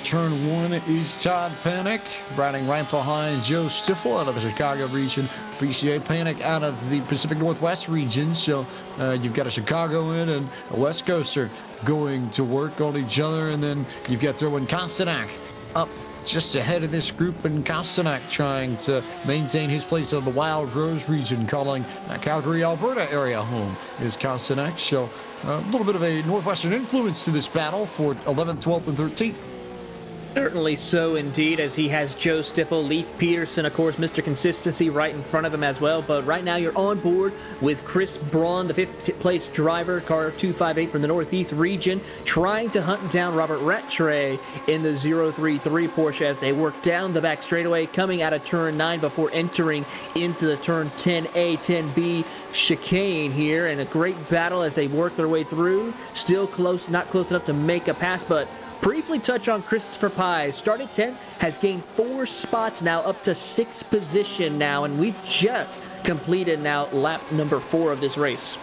turn 1 is Todd Panic, riding right behind Joe Stiffel out of the Chicago region. PCA Panic out of the Pacific Northwest region. So you've got a Chicagoan and a West Coaster going to work on each other. And then you've got Derwin Kostanak up just ahead of this group, and Kostanak trying to maintain his place in the Wild Rose region, calling Calgary, Alberta area home is Kostanak. So a little bit of a Northwestern influence to this battle for 11th, 12th, and 13th. Certainly so, indeed, as he has Joe Stiffel, Leif Peterson, of course, Mr. Consistency right in front of him as well. But right now you're on board with Chris Braun, the 5th place driver, car 258 from the Northeast region, trying to hunt down Robert Rattray in the 033 Porsche as they work down the back straightaway, coming out of turn 9 before entering into the turn 10A, 10B chicane here. And a great battle as they work their way through. Still close, not close enough to make a pass, but briefly touch on Christopher Pye. Starting 10th, has gained 4 spots now, up to 6th position now, and we've just completed now lap number 4 of this race.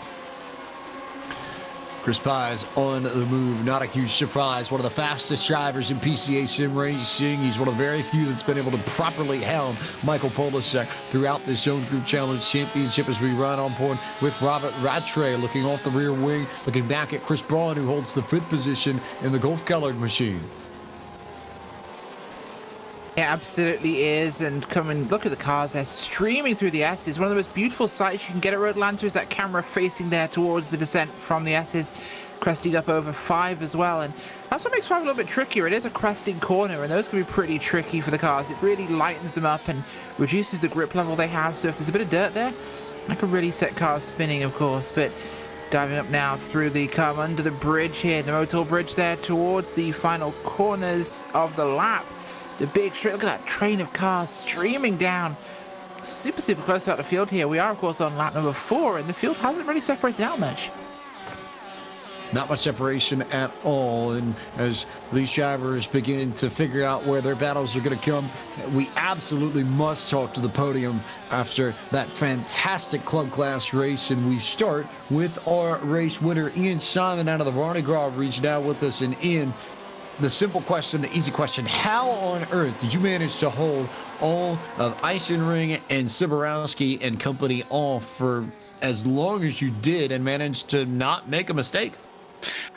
Chris Pye's on the move. Not a huge surprise. One of the fastest drivers in PCA sim racing. He's one of the very few that's been able to properly helm Michael Polasek throughout this Zone Group Challenge Championship as we run on board with Robert Rattray looking off the rear wing, looking back at Chris Braun, who holds the 5th position in the Gulf-colored machine. It absolutely is, and come and look at the cars. They're streaming through the S's. One of the most beautiful sights you can get at Road Atlanta is that camera facing there towards the descent from the S's, cresting up over 5 as well, and that's what makes 5 a little bit trickier. It is a cresting corner, and those can be pretty tricky for the cars. It really lightens them up and reduces the grip level they have, so if there's a bit of dirt there, that can really set cars spinning, of course. But diving up now through the come under the bridge here, the Motul Bridge there towards the final corners of the lap. The big straight, look at that train of cars streaming down. Super close out the field here. We are, of course, on lap number 4, and the field hasn't really separated out much. Not much separation at all, and as these drivers begin to figure out where their battles are going to come, we absolutely must talk to the podium after that fantastic club class race, and we start with our race winner, Ian Simon, out of the Mardi Gras region, now with us. And Ian, the simple question, the easy question, how on earth did you manage to hold all of Eisenring and Siborowski and company off for as long as you did and managed to not make a mistake?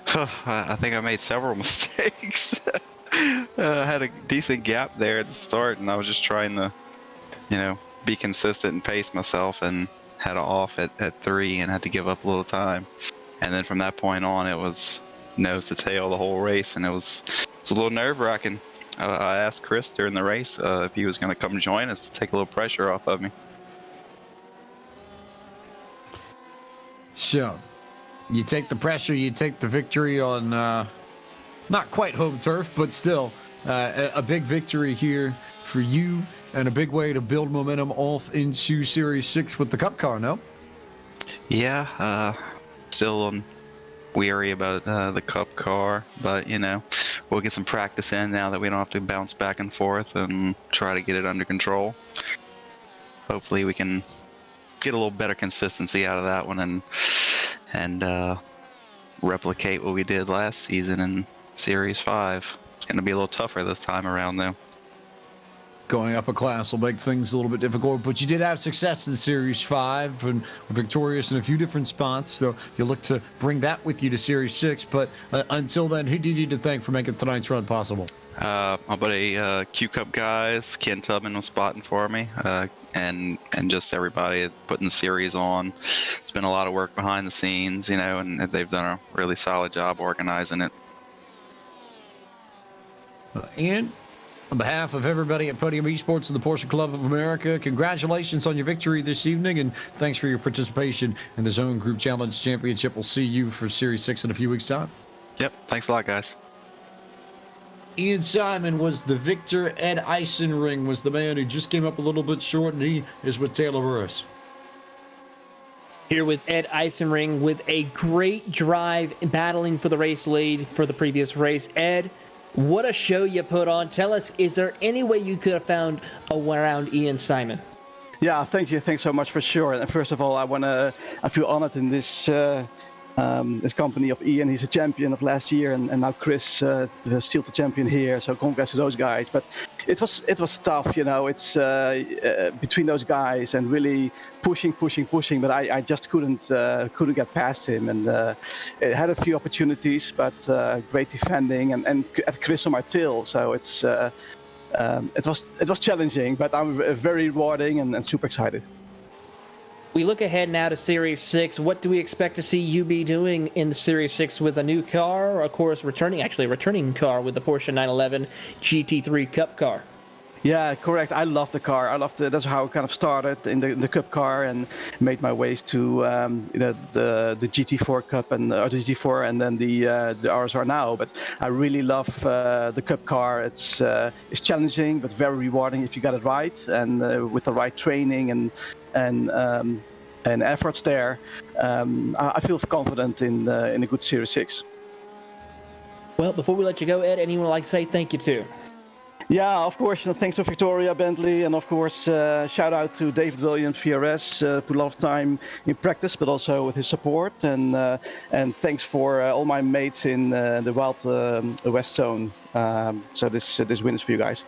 I think I made several mistakes. I had a decent gap there at the start, and I was just trying to, be consistent and pace myself, and had off at 3 and had to give up a little time. And then from that point on, it was nose to tail the whole race, and it was a little nerve-wracking. I asked Chris during the race if he was going to come join us to take a little pressure off of me. So, you take the pressure, you take the victory on not quite home turf, but still a big victory here for you, and a big way to build momentum off into Series 6 with the Cup car, no? Yeah, still weary about the Cup car, but we'll get some practice in now that we don't have to bounce back and forth and try to get it under control. Hopefully we can get a little better consistency out of that one and replicate what we did last season in Series 5. It's going to be a little tougher this time around, though. Going up a class will make things a little bit difficult, but you did have success in Series 5 and were victorious in a few different spots, so you'll look to bring that with you to Series 6. But until then, who do you need to thank for making tonight's run possible? My buddy Q Cup guys, Ken Tubman was spotting for me, and just everybody putting the series on. It's been a lot of work behind the scenes, and they've done a really solid job organizing it. And on behalf of everybody at Podium Esports and the Porsche Club of America, congratulations on your victory this evening, and thanks for your participation in the Zone Group Challenge Championship. We'll see you for Series 6 in a few weeks' time. Yep, thanks a lot, guys. Ian Simon was the victor. Ed Eisenring was the man who just came up a little bit short, and he is with Taylor Burris. Here with Ed Eisenring with a great drive battling for the race lead for the previous race. Ed, what a show you put on. Tell us, is there any way you could have found a way around Ian Simon? Yeah, thank you. Thanks so much for sure. And first of all, I feel honored in this company of Ian. He's a champion of last year, and now Chris still the champion here. So congrats to those guys. But it was tough, It's between those guys and really pushing. But I just couldn't get past him, and it had a few opportunities, but great defending and at Chris on my tail. So it was challenging, but I'm very rewarding and super excited. We look ahead now to Series 6. What do we expect to see you be doing in Series 6 with a new car? Of course, returning car with the Porsche 911 GT3 Cup car. Yeah, correct. I love the car. That's how I kind of started in the Cup car and made my ways to the GT4 Cup and the GT4 and then the RSR now. But I really love the Cup car. It's challenging but very rewarding if you got it right and with the right training and efforts there. I feel confident in a good Series 6. Well, before we let you go, Ed, anyone would like to say thank you to? Yeah, of course. Thanks to Victoria Bentley, and of course, shout out to David Williams, VRS. Put a lot of time in practice, but also with his support. And thanks for all my mates in the Wild West Zone. So this win is for you guys.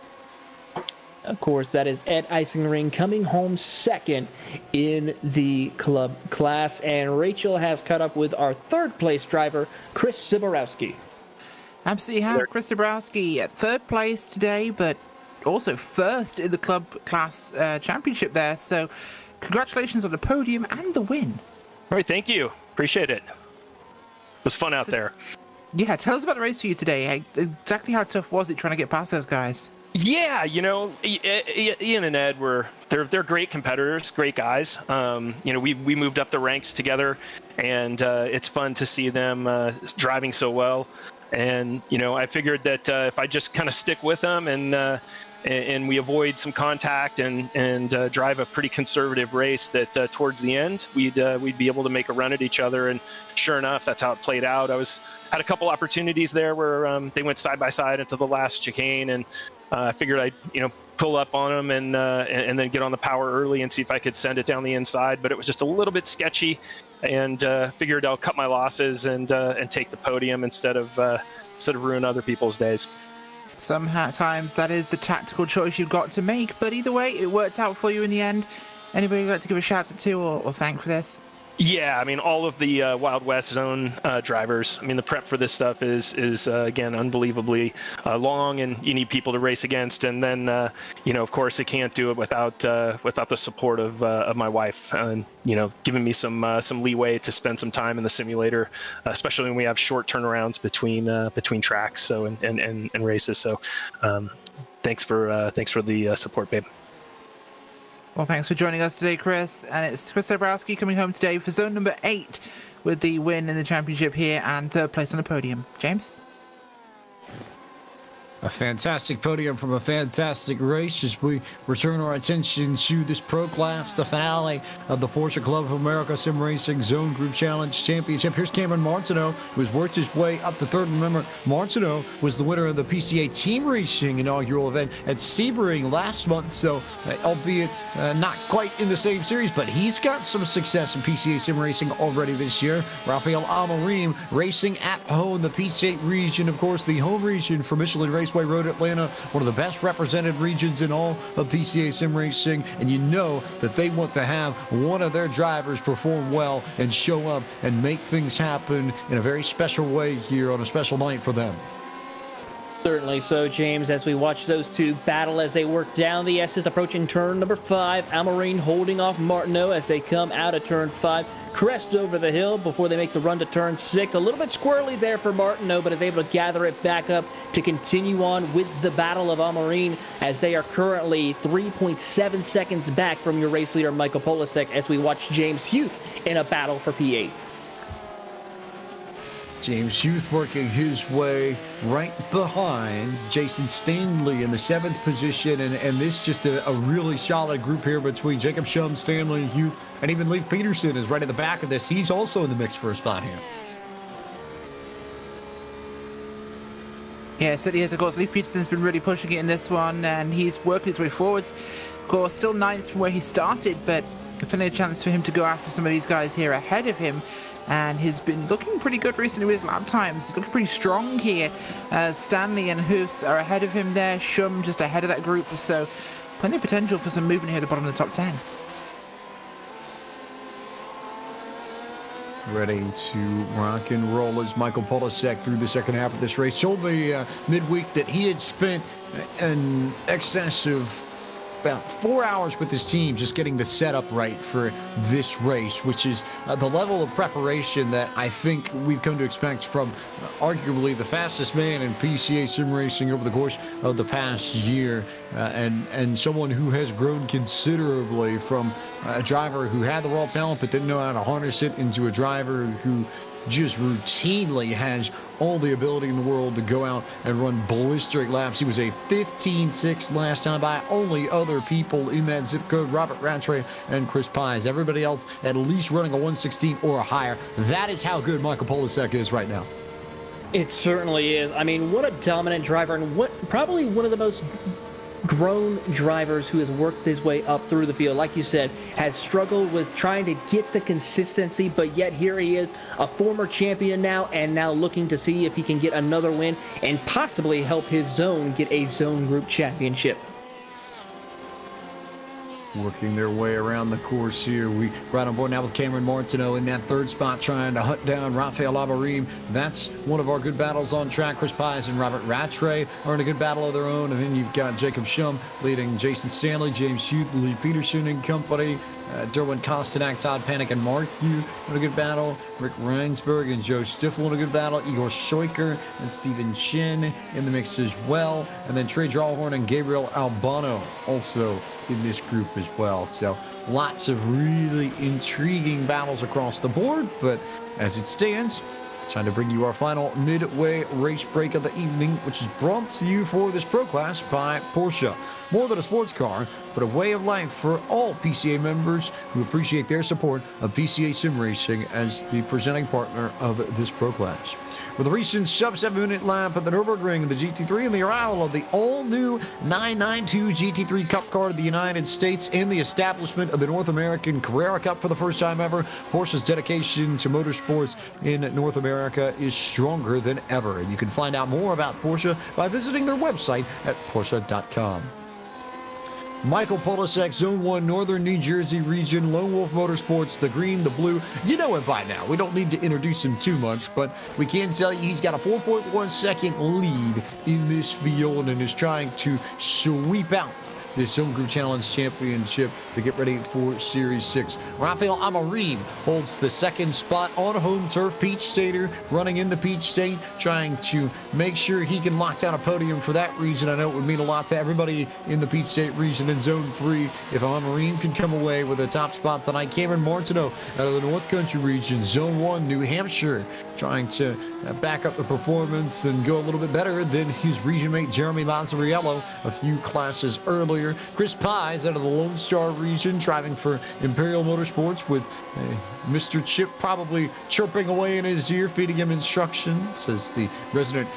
Of course, that is Ed Isingring coming home second in the club class, and Rachel has caught up with our third place driver, Chris Zaborowski. Absolutely have. Chris Zaborowski at third place today, but also first in the club class championship there. So congratulations on the podium and the win. All right, thank you. Appreciate it. It was fun out there. Yeah, tell us about the race for you today. Exactly how tough was it trying to get past those guys? Yeah, Ian and Ed they're great competitors, great guys. We moved up the ranks together, and it's fun to see them driving so well. And I figured that if I just kind of stick with them and we avoid some contact and drive a pretty conservative race, that towards the end we'd be able to make a run at each other. And sure enough, that's how it played out. Had a couple opportunities there where they went side by side into the last chicane, and I figured I'd pull up on them and then get on the power early and see if I could send it down the inside. But it was just a little bit sketchy, and figured I'll cut my losses and take the podium instead of ruin other people's days. Sometimes that is the tactical choice you've got to make, but either way, it worked out for you in the end. Anybody you'd like to give a shout out to or thank for this? Yeah, I mean, all of the Wild West Zone drivers. I mean, the prep for this stuff is again unbelievably long, and you need people to race against. And then, of course, I can't do it without the support of my wife, and giving me some leeway to spend some time in the simulator, especially when we have short turnarounds between tracks, and races. So, thanks for the support, babe. Well, thanks for joining us today, Chris. And it's Chris Zaborowski coming home today for zone number 8 with the win in the championship here and third place on the podium. James? A fantastic podium from a fantastic race as we return our attention to this pro class, the finale of the Porsche Club of America Sim Racing Zone Group Challenge Championship. Here's Cameron Martineau, who has worked his way up to third. Remember, Martineau was the winner of the PCA Team Racing inaugural event at Sebring last month, so albeit not quite in the same series, but he's got some success in PCA Sim Racing already this year. Rafael Almarim racing at home, the PCA region, of course, the home region for Michelin Raceway Road Atlanta, one of the best represented regions in all of PCA Sim Racing, and you know that they want to have one of their drivers perform well and show up and make things happen in a very special way here on a special night for them. Certainly so, James, as we watch those two battle as they work down the S's, approaching turn number 5. Almarine holding off Martineau as they come out of turn 5. Crest over the hill before they make the run to turn 6. A little bit squirrely there for Martineau, but is able to gather it back up to continue on with the battle of Almarine, as they are currently 3.7 seconds back from your race leader, Michael Polasek, as we watch James Hughes in a battle for P8. James Hughes working his way right behind Jason Stanley in the 7th position, and this just a really solid group here between Jacob Shum, Stanley, Hughes, and even Leif Peterson is right at the back of this. He's also in the mix for a spot here. Yeah, certainly is. Of course, Leif Peterson's been really pushing it in this one, and he's working his way forwards. Of course, still 9th from where he started, but plenty of chance for him to go after some of these guys here ahead of him. And he's been looking pretty good recently with his lap times. He's looking pretty strong here. Stanley and Huth are ahead of him there. Shum just ahead of that group. So plenty of potential for some movement here at the bottom of the top 10. Ready to rock and roll as Michael Polasek through the second half of this race. Told me midweek that he had spent an excess of about 4 hours with his team just getting the setup right for this race, which is the level of preparation that I think we've come to expect from arguably the fastest man in PCA Sim Racing over the course of the past year, and someone who has grown considerably from a driver who had the raw talent but didn't know how to harness it into a driver who just routinely has all the ability in the world to go out and run blistering laps. He was a 15.6 last time by only other people in that zip code, Robert Rattray and Chris Pies. Everybody else at least running a 116 or higher. That is how good Michael Polasek is right now. It certainly is. I mean, what a dominant driver, and what probably one of the most grown drivers who has worked his way up through the field. Like you said, has struggled with trying to get the consistency, but yet here he is, a former champion now, and now looking to see if he can get another win and possibly help his zone get a zone group championship. Working their way around the course here. We right on board now with Cameron Martineau in that third spot, trying to hunt down Rafael Amarim. That's one of our good battles on track. Chris Pies and Robert Rattray are in a good battle of their own. And then you've got Jacob Schum leading Jason Stanley, James Hughes, Lee Peterson and company. Derwin Kostanak, Todd Panic, and Mark Hugh in a good battle. Rick Reinsberg and Joe Stiffel in a good battle. Igor Scheucher and Stephen Chin in the mix as well. And then Trey Drawhorn and Gabriel Albano also in this group as well. So lots of really intriguing battles across the board. But as it stands, time to bring you our final midway race break of the evening, which is brought to you for this Pro Class by Porsche. More than a sports car, but a way of life for all PCA members who appreciate their support of PCA Sim Racing as the presenting partner of this Pro Class. With a recent sub-7-minute lap at the Nürburgring, the GT3, and the arrival of the all-new 992 GT3 Cup car to the United States, and the establishment of the North American Carrera Cup for the first time ever, Porsche's dedication to motorsports in North America is stronger than ever. And you can find out more about Porsche by visiting their website at Porsche.com. Michael Polisek, Zone 1, Northern New Jersey region, Lone Wolf Motorsports, the green, the blue. You know him by now. We don't need to introduce him too much, but we can tell you he's got a 4.1 second lead in this field and is trying to sweep out this Home Group Challenge Championship to get ready for Series 6. Rafael Amarim holds the second spot on home turf. Peach Stater running in the Peach State, trying to make sure he can lock down a podium for that region. I know it would mean a lot to everybody in the Peach State region in Zone 3 if Amarim can come away with a top spot tonight. Cameron Martineau out of the North Country region, Zone 1, New Hampshire, trying to back up the performance and go a little bit better than his region mate Jeremy Mazzariello a few classes earlier. Chris Pies out of the Lone Star region, driving for Imperial Motorsports with Mr. Chip probably chirping away in his ear, feeding him instructions as the resident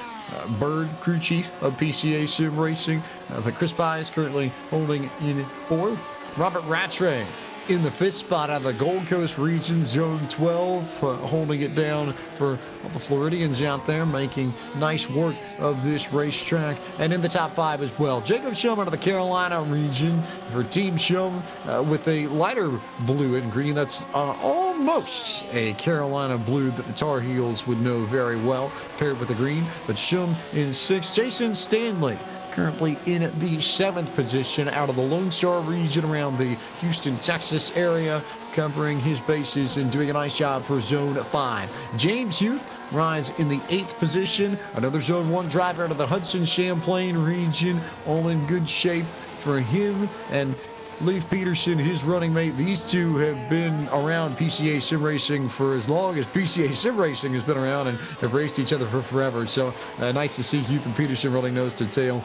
Bird crew chief of PCA Sim Racing. But Chris Pies currently holding in fourth. Robert Rattray in the fifth spot out of the Gold Coast region, Zone 12, holding it down for all the Floridians out there, making nice work of this racetrack. And in the top five as well, Jacob Schum out of the Carolina region for Team Schum with a lighter blue and green. That's almost a Carolina blue that the Tar Heels would know very well, paired with the green. But Schum in sixth. Jason Stanley currently in the seventh position out of the Lone Star region around the Houston, Texas area, covering his bases and doing a nice job for Zone 5. James Hughes rides in the eighth position. Another Zone 1 driver out of the Hudson Champlain region, all in good shape for him. And Leif Peterson, his running mate, these two have been around PCA Sim Racing for as long as PCA Sim Racing has been around and have raced each other for forever. So nice to see Hugh and Peterson running nose to tail.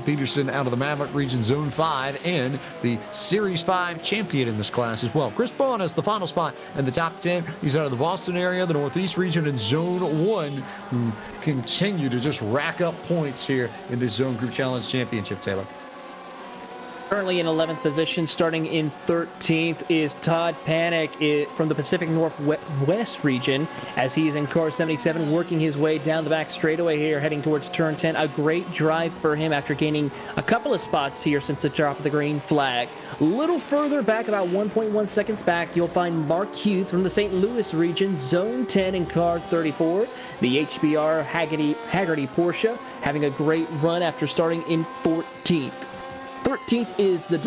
Peterson out of the Maverick region, Zone 5, and the Series 5 champion in this class as well. Chris Bond has the final spot in the top 10. He's out of the Boston area, the Northeast region, in Zone 1, who continue to just rack up points here in this Zone Group Challenge Championship, Taylor. Currently in 11th position, starting in 13th, is Todd Panic from the Pacific Northwest region, as he is in car 77, working his way down the back straightaway here, heading towards turn 10. A great drive for him after gaining a couple of spots here since the drop of the green flag. A little further back, about 1.1 seconds back, you'll find Mark Hughes from the St. Louis region, Zone 10 in car 34. The HBR HAGERTY Porsche having a great run after starting in 14th. 13th is the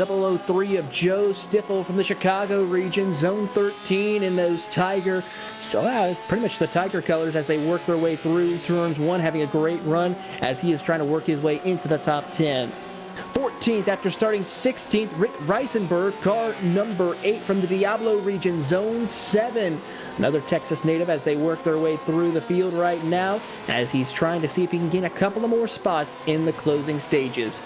003 of Joe Stiffel from the Chicago region, Zone 13 in those Tiger, pretty much the Tiger colors as they work their way through turns 1, having a great run as he is trying to work his way into the top 10. 14th, after starting 16th, Rick Reisenberg, car number 8 from the Diablo region, Zone 7. Another Texas native as they work their way through the field right now as he's trying to see if he can gain a couple of more spots in the closing stages.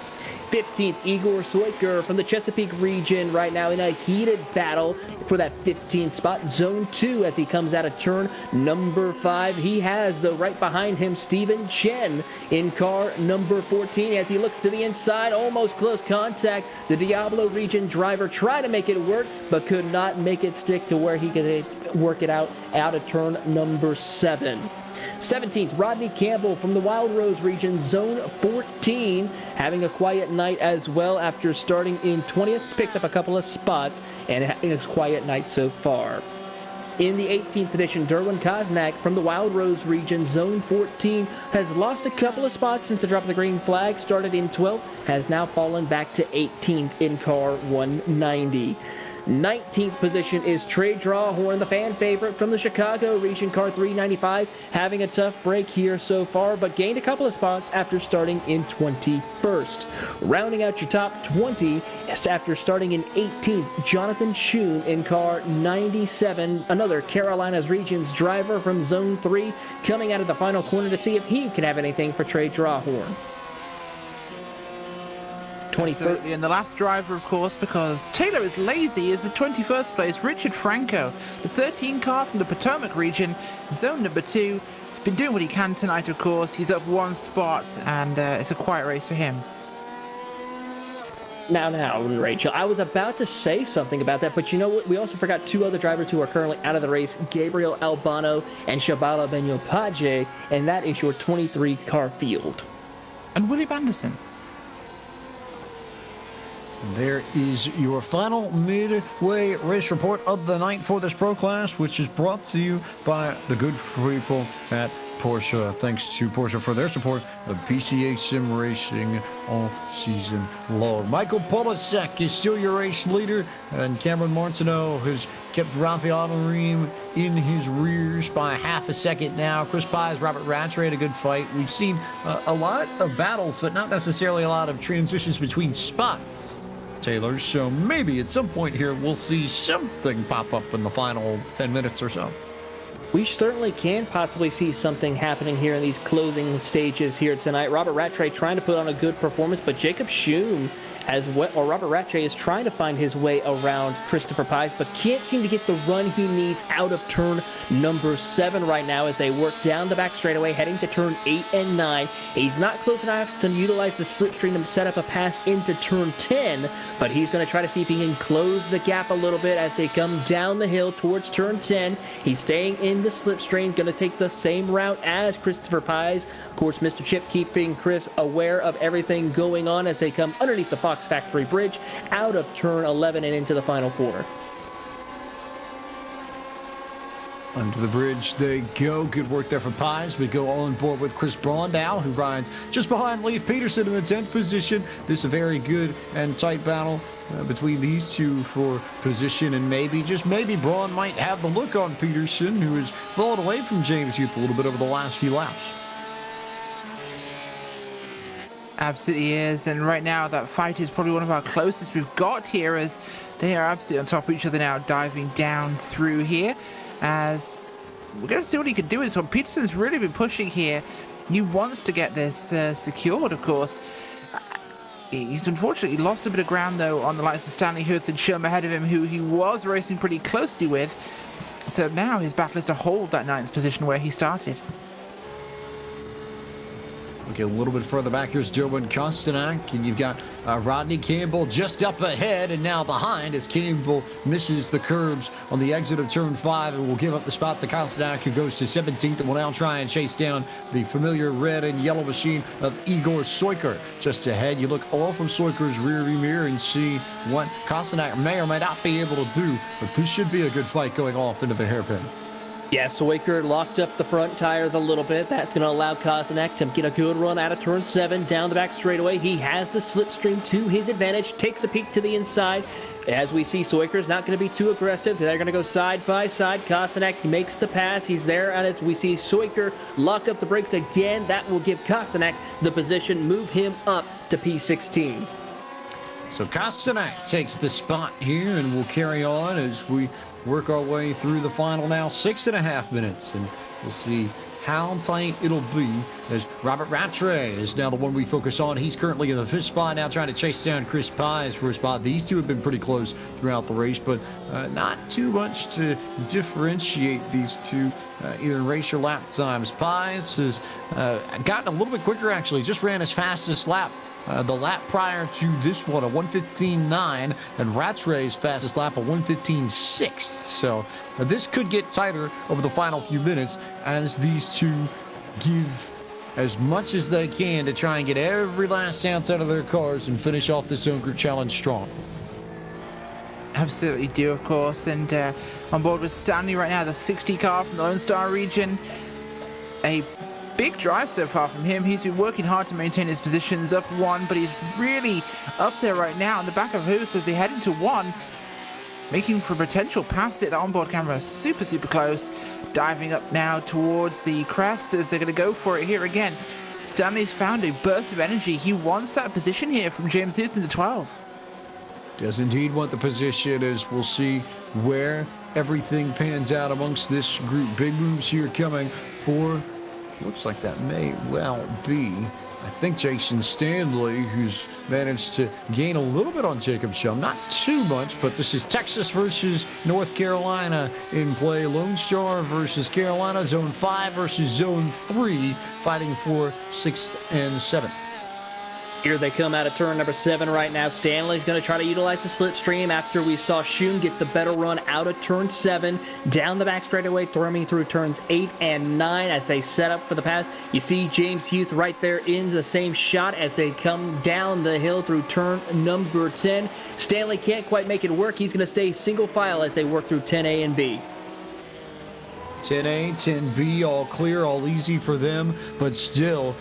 15th, Igor Soiker from the Chesapeake region right now in a heated battle for that 15th spot. Zone 2 as he comes out of turn number 5. He has, though, right behind him, Steven Chen in car number 14 as he looks to the inside. Almost close contact. The Diablo region driver tried to make it work, but could not make it stick to where he could work it out of turn number 7. 17th, Rodney Campbell from the Wild Rose region, zone 14, having a quiet night as well after starting in 20th, picked up a couple of spots and having a quiet night so far. In the 18th position, Derwin Koznak from the Wild Rose region, zone 14, has lost a couple of spots since the drop of the green flag, started in 12th, has now fallen back to 18th in car 190. 19th position is Trey Drawhorn, the fan favorite from the Chicago region, car 395, having a tough break here so far, but gained a couple of spots after starting in 21st. Rounding out your top 20 is after starting in 18th, Jonathan Schoon in car 97, another Carolinas region's driver from zone 3, coming out of the final corner to see if he can have anything for Trey Drawhorn. 21st. Absolutely. And the last driver, of course, because Taylor is lazy, is the 21st place, Richard Franco, the 13 car from the Potomac region, zone number 2. He's been doing what he can tonight, of course. He's up one spot, and it's a quiet race for him. Now, Rachel, I was about to say something about that, but you know what? We also forgot two other drivers who are currently out of the race, Gabriel Albano and Shabala Benyopaje, and that is your 23 car field. And Willie Anderson. There is your final midway race report of the night for this Pro Class, which is brought to you by the good people at Porsche. Thanks to Porsche for their support of PCA Sim Racing all season long. Michael Polasek is still your race leader, and Cameron Martineau has kept Rafael Amorim in his rears by half a second now. Chris Pies, Robert Rattray had a good fight. We've seen a lot of battles, but not necessarily a lot of transitions between spots, Taylor. So maybe at some point here we'll see something pop up in the final 10 minutes or so. We certainly can possibly see something happening here in these closing stages here tonight. Robert Rattray trying to put on a good performance, but Jacob Schoon as well, or Robert Rattray is trying to find his way around Christopher Pies, but can't seem to get the run he needs out of turn number 7 right now as they work down the back straightaway, heading to turn 8 and 9. He's not close enough to utilize the slipstream to set up a pass into turn 10, but he's going to try to see if he can close the gap a little bit as they come down the hill towards turn 10. He's staying in the slipstream, going to take the same route as Christopher Pies. Of course, Mr. Chip keeping Chris aware of everything going on as they come underneath the Fox Factory Bridge, out of turn 11 and into the final corner. Under the bridge they go. Good work there for Pies. We go on board with Chris Blondow, who rides just behind Leif Peterson in the 10th position. This is a very good and tight battle between these two for position, and maybe, just maybe, Braun might have the look on Peterson, who has fallen away from James Youth a little bit over the last few laps. Absolutely is, and right now that fight is probably one of our closest we've got here, as they are absolutely on top of each other now, diving down through here, as we're going to see what he can do with this one. Peterson's really been pushing here. He wants to get this secured, of course. He's unfortunately lost a bit of ground, though, on the likes of Stanley Huth and Schirm ahead of him, who he was racing pretty closely with. So now his battle is to hold that 9th position where he started. Okay, a little bit further back, here's Derwin Kostanak, and you've got Rodney Campbell just up ahead and now behind as Campbell misses the curbs on the exit of turn 5 and will give up the spot to Kostanak, who goes to 17th and will now try and chase down the familiar red and yellow machine of Igor Soiker. Just ahead, you look all from Soiker's rearview mirror and see what Kostanak may or may not be able to do, but this should be a good fight going off into the hairpin. Yeah, Soiker locked up the front tires a little bit. That's going to allow Kostanak to get a good run out of turn 7 down the back straightaway. He has the slipstream to his advantage, takes a peek to the inside. As we see, Soiker's not going to be too aggressive. They're going to go side by side. Kostanak makes the pass. He's there, and as we see Soiker lock up the brakes again, that will give Kostanak the position, move him up to P16. So Kostanak takes the spot here, and we'll carry on as we work our way through the final now 6.5 minutes, and we'll see how tight it'll be, as Robert Rattray is now the one we focus on. He's currently in the 5th spot, now trying to chase down Chris Pies for a spot. These two have been pretty close throughout the race, but not too much to differentiate these two, either in race or lap times. Pies has gotten a little bit quicker, actually. Just ran his fastest lap the lap prior to this one, a 1:15.9, and Rattray's fastest lap, a 1:15.6. So this could get tighter over the final few minutes as these two give as much as they can to try and get every last ounce out of their cars and finish off this Zone Group Challenge strong. Absolutely do, of course. And on board with Stanley right now, the 60 car from the Lone Star region. A big drive so far from him. He's been working hard to maintain his positions, up 1, but he's really up there right now in the back of Huth as they head into 1, making for potential pass it. The onboard camera is super, super close. Diving up now towards the crest as they're going to go for it here again. Stanley's found a burst of energy. He wants that position here from James Huth in the 12. Does indeed want the position, as we'll see where everything pans out amongst this group. Big moves here coming for, looks like that may well be, I think, Jason Stanley, who's managed to gain a little bit on Jacob Shum. Not too much, but this is Texas versus North Carolina in play. Lone Star versus Carolina. Zone 5 versus Zone 3, fighting for 6th and 7th. Here they come out of turn number 7 right now. Stanley's going to try to utilize the slipstream after we saw Shum get the better run out of turn 7. Down the back straightaway, thrumming through turns 8 and 9 as they set up for the pass. You see James Huth right there in the same shot as they come down the hill through turn number 10. Stanley can't quite make it work. He's going to stay single file as they work through 10A and B. 10A, 10B, all clear, all easy for them, but still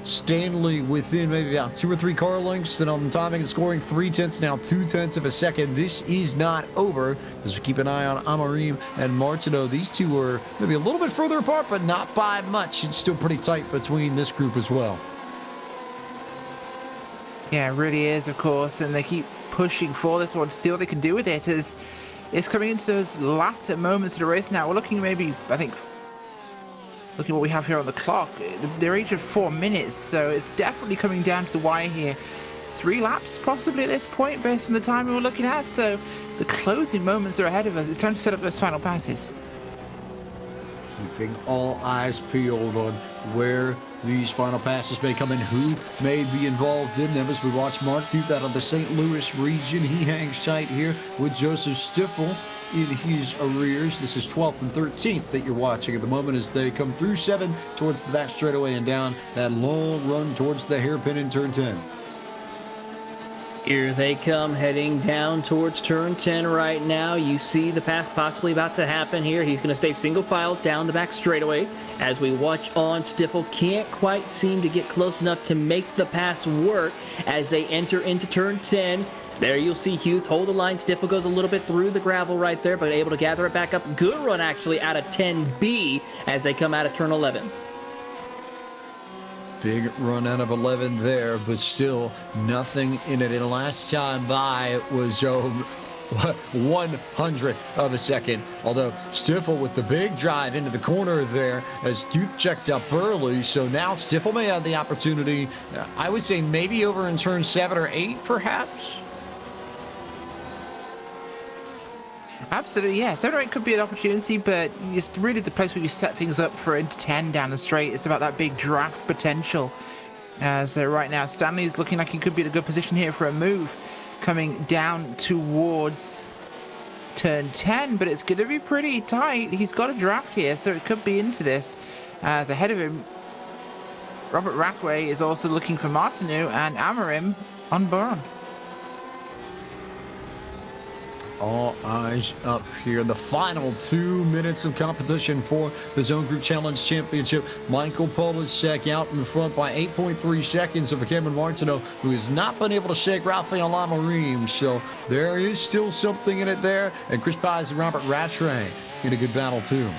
Stanley within maybe about 2 or 3 car lengths, and on the timing and scoring 0.3, now 0.2 of a second. This is not over as we keep an eye on Amarim and Martineau. These two are maybe a little bit further apart, but not by much. It's still pretty tight between this group as well. Yeah, it really is, of course, and they keep pushing for this one to see what they can do with it as it's coming into those latter moments of the race now. We're looking maybe, I think, looking at what we have here on the clock, the range of 4 minutes, so it's definitely coming down to the wire here. 3 laps possibly at this point based on the time we were looking at, so the closing moments are ahead of us. It's time to set up those final passes. Keeping all eyes peeled on where these final passes may come in, who may be involved in them, as we watch Mark Huth out of the St. Louis region. He hangs tight here with Joseph Stiffel in his arrears. This is 12th and 13th that you're watching at the moment as they come through 7 towards the back straightaway and down that long run towards the hairpin in turn 10. Here they come heading down towards turn 10 right now. You see the pass possibly about to happen here. He's going to stay single file down the back straightaway. As we watch on, Stiffel can't quite seem to get close enough to make the pass work as they enter into turn 10. There you'll see Huth hold the line. Stiffel goes a little bit through the gravel right there, but able to gather it back up. Good run actually out of 10B as they come out of turn 11. Big run out of 11 there, but still nothing in it. And last time by was 1/100th of a second. Although Stiffel with the big drive into the corner there as Huth checked up early. So now Stiffel may have the opportunity, I would say maybe over in turn 7 or 8 perhaps. Absolutely, yeah. 7 or 8 could be an opportunity, but it's really the place where you set things up for into 10 down the straight. It's about that big draft potential. So right now, Stanley's looking like he could be in a good position here for a move coming down towards turn 10, but it's going to be pretty tight. He's got a draft here, so it could be into this. As ahead of him, Robert Rathway is also looking for Martineau and Amarim on Buron. All eyes up here. The final 2 minutes of competition for the Zone Group Challenge Championship. Michael Polasek out in front by 8.3 seconds of Cameron Martineau, who has not been able to shake Rafael Amarim. So there is still something in it there. And Chris Pies and Robert Rattray in a good battle too.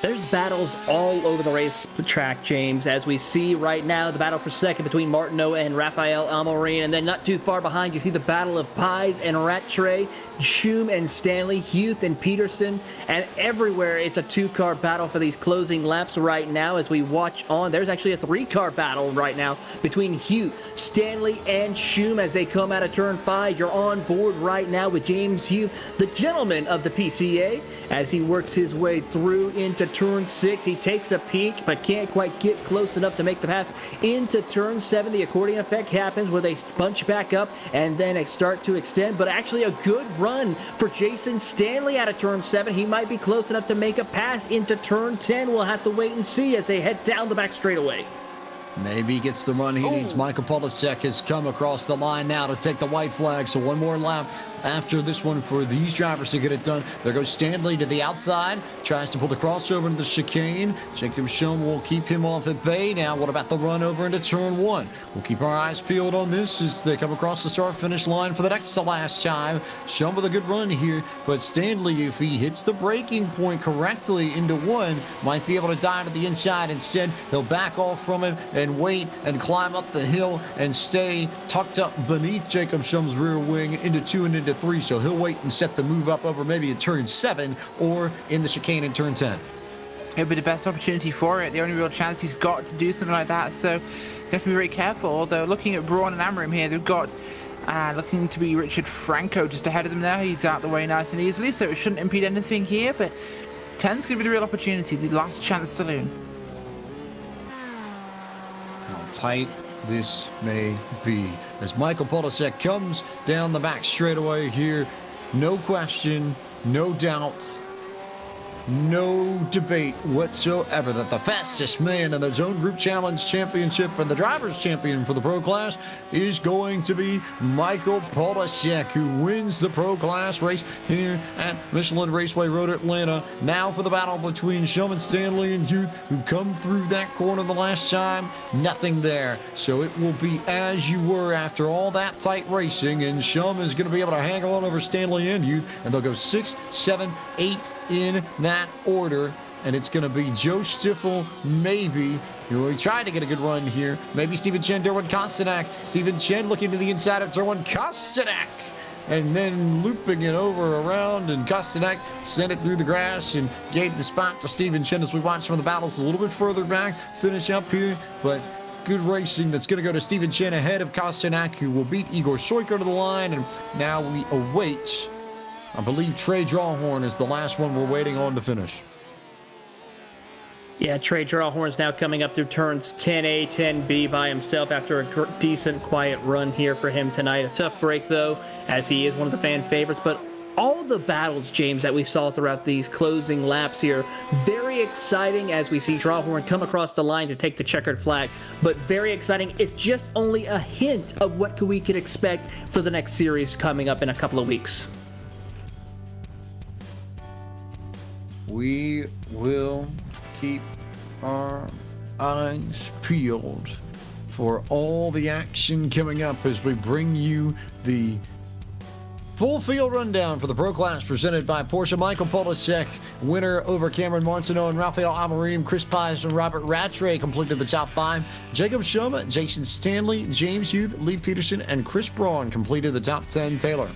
There's battles all over the racetrack, James, as we see right now the battle for second between Martineau and Rafael Almorin, and then not too far behind you see the battle of Pies and Rattray, Schum and Stanley, Huth and Peterson, and everywhere it's a two-car battle for these closing laps right now as we watch on. There's actually a three-car battle right now between Huth, Stanley, and Schum as they come out of turn 5. You're on board right now with James Huth, the gentleman of the PCA, as he works his way through into turn 6. He takes a peek, but can't quite get close enough to make the pass into turn 7. The accordion effect happens where they bunch back up and then they start to extend, but actually a good run for Jason Stanley out of turn 7. He might be close enough to make a pass into turn 10. We'll have to wait and see as they head down the back straightaway. Maybe he gets the run he needs. Michael Polisek has come across the line now to take the white flag, so one more lap after this one for these drivers to get it done. There goes Stanley to the outside, tries to pull the crossover into the chicane. Jacob Schum will keep him off at bay. Now what about the run over into turn 1? We'll keep our eyes peeled on this as they come across the start-finish line for the next to last time. Schum with a good run here, but Stanley, if he hits the braking point correctly into 1, might be able to dive to the inside. Instead, he'll back off from it and wait and climb up the hill and stay tucked up beneath Jacob Schum's rear wing into 2 and into 3, so he'll wait and set the move up over maybe at turn 7 or in the chicane in turn 10. It'll be the best opportunity for it, the only real chance he's got to do something like that, so you have to be very careful. Although looking at Braun and Amorim here, they've got looking to be Richard Franco just ahead of them there. He's out the way nice and easily, so it shouldn't impede anything here, but 10's going to be the real opportunity, the last chance saloon. How tight this may be as Michael Polisek comes down the back straightaway here. No question, no doubt, no debate whatsoever that the fastest man in the Zone Group Challenge Championship and the Drivers' Champion for the Pro Class is going to be Michael Polisek, who wins the Pro Class race here at Michelin Raceway Road Atlanta. Now for the battle between Schum and Stanley and Huth, who come through that corner the last time. Nothing there. So it will be as you were after all that tight racing, and Schum is going to be able to hang on over Stanley and Huth, and they'll go 6, 7, 8 in that order, and it's going to be Joe Stiffel, maybe. He tried to get a good run here. Maybe Stephen Chen, Derwin Kostanak. Stephen Chen looking to the inside of Derwin Kostanak, and then looping it over around, and Kostanak sent it through the grass and gave the spot to Stephen Chen as we watch some of the battles a little bit further back finish up here, but good racing that's going to go to Stephen Chen ahead of Kostanak, who will beat Igor Soyko to the line, and now we await, I believe Trey Drawhorn is the last one we're waiting on to finish. Yeah, Trey Drawhorn's now coming up through turns 10A, 10B by himself after a decent, quiet run here for him tonight. A tough break, though, as he is one of the fan favorites. But all the battles, James, that we saw throughout these closing laps here, very exciting as we see Drawhorn come across the line to take the checkered flag. But very exciting. It's just only a hint of what we could expect for the next series coming up in a couple of weeks. We will keep our eyes peeled for all the action coming up as we bring you the full field rundown for the Pro Class presented by Porsche. Michael Polisek, winner over Cameron Martineau and Rafael Almorin. Chris Pies and Robert Rattray completed the top 5. Jacob Schum, Jason Stanley, James Huth, Lee Peterson, and Chris Braun completed the top 10. Taylor.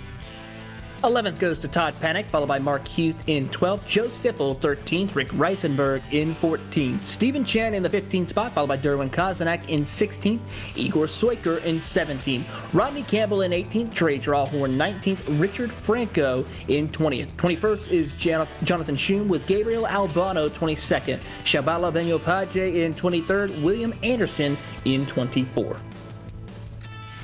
11th goes to Todd Panic, followed by Mark Huth in 12th, Joe Stiffel 13th, Rick Reisenberg in 14th, Stephen Chen in the 15th spot, followed by Derwin Kozanak in 16th, Igor Soyker in 17th, Rodney Campbell in 18th, Trey Drawhorn 19th, Richard Franco in 20th. 21st is Jonathan Schum with Gabriel Albano 22nd, Shabala Benyopaje in 23rd, William Anderson in 24th.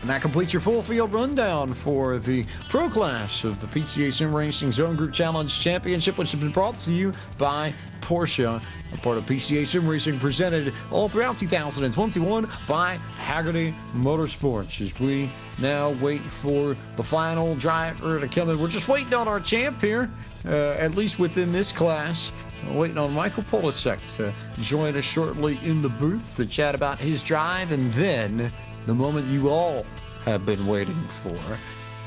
And that completes your full field rundown for the Pro Class of the PCA Sim Racing Zone Group Challenge Championship, which has been brought to you by Porsche, a part of PCA Sim Racing, presented all throughout 2021 by HAGERTY Motorsports. As we now wait for the final driver to come in, we're just waiting on our champ here, at least within this class. Waiting on Michael Polisek to join us shortly in the booth to chat about his drive, and then the moment you all have been waiting for.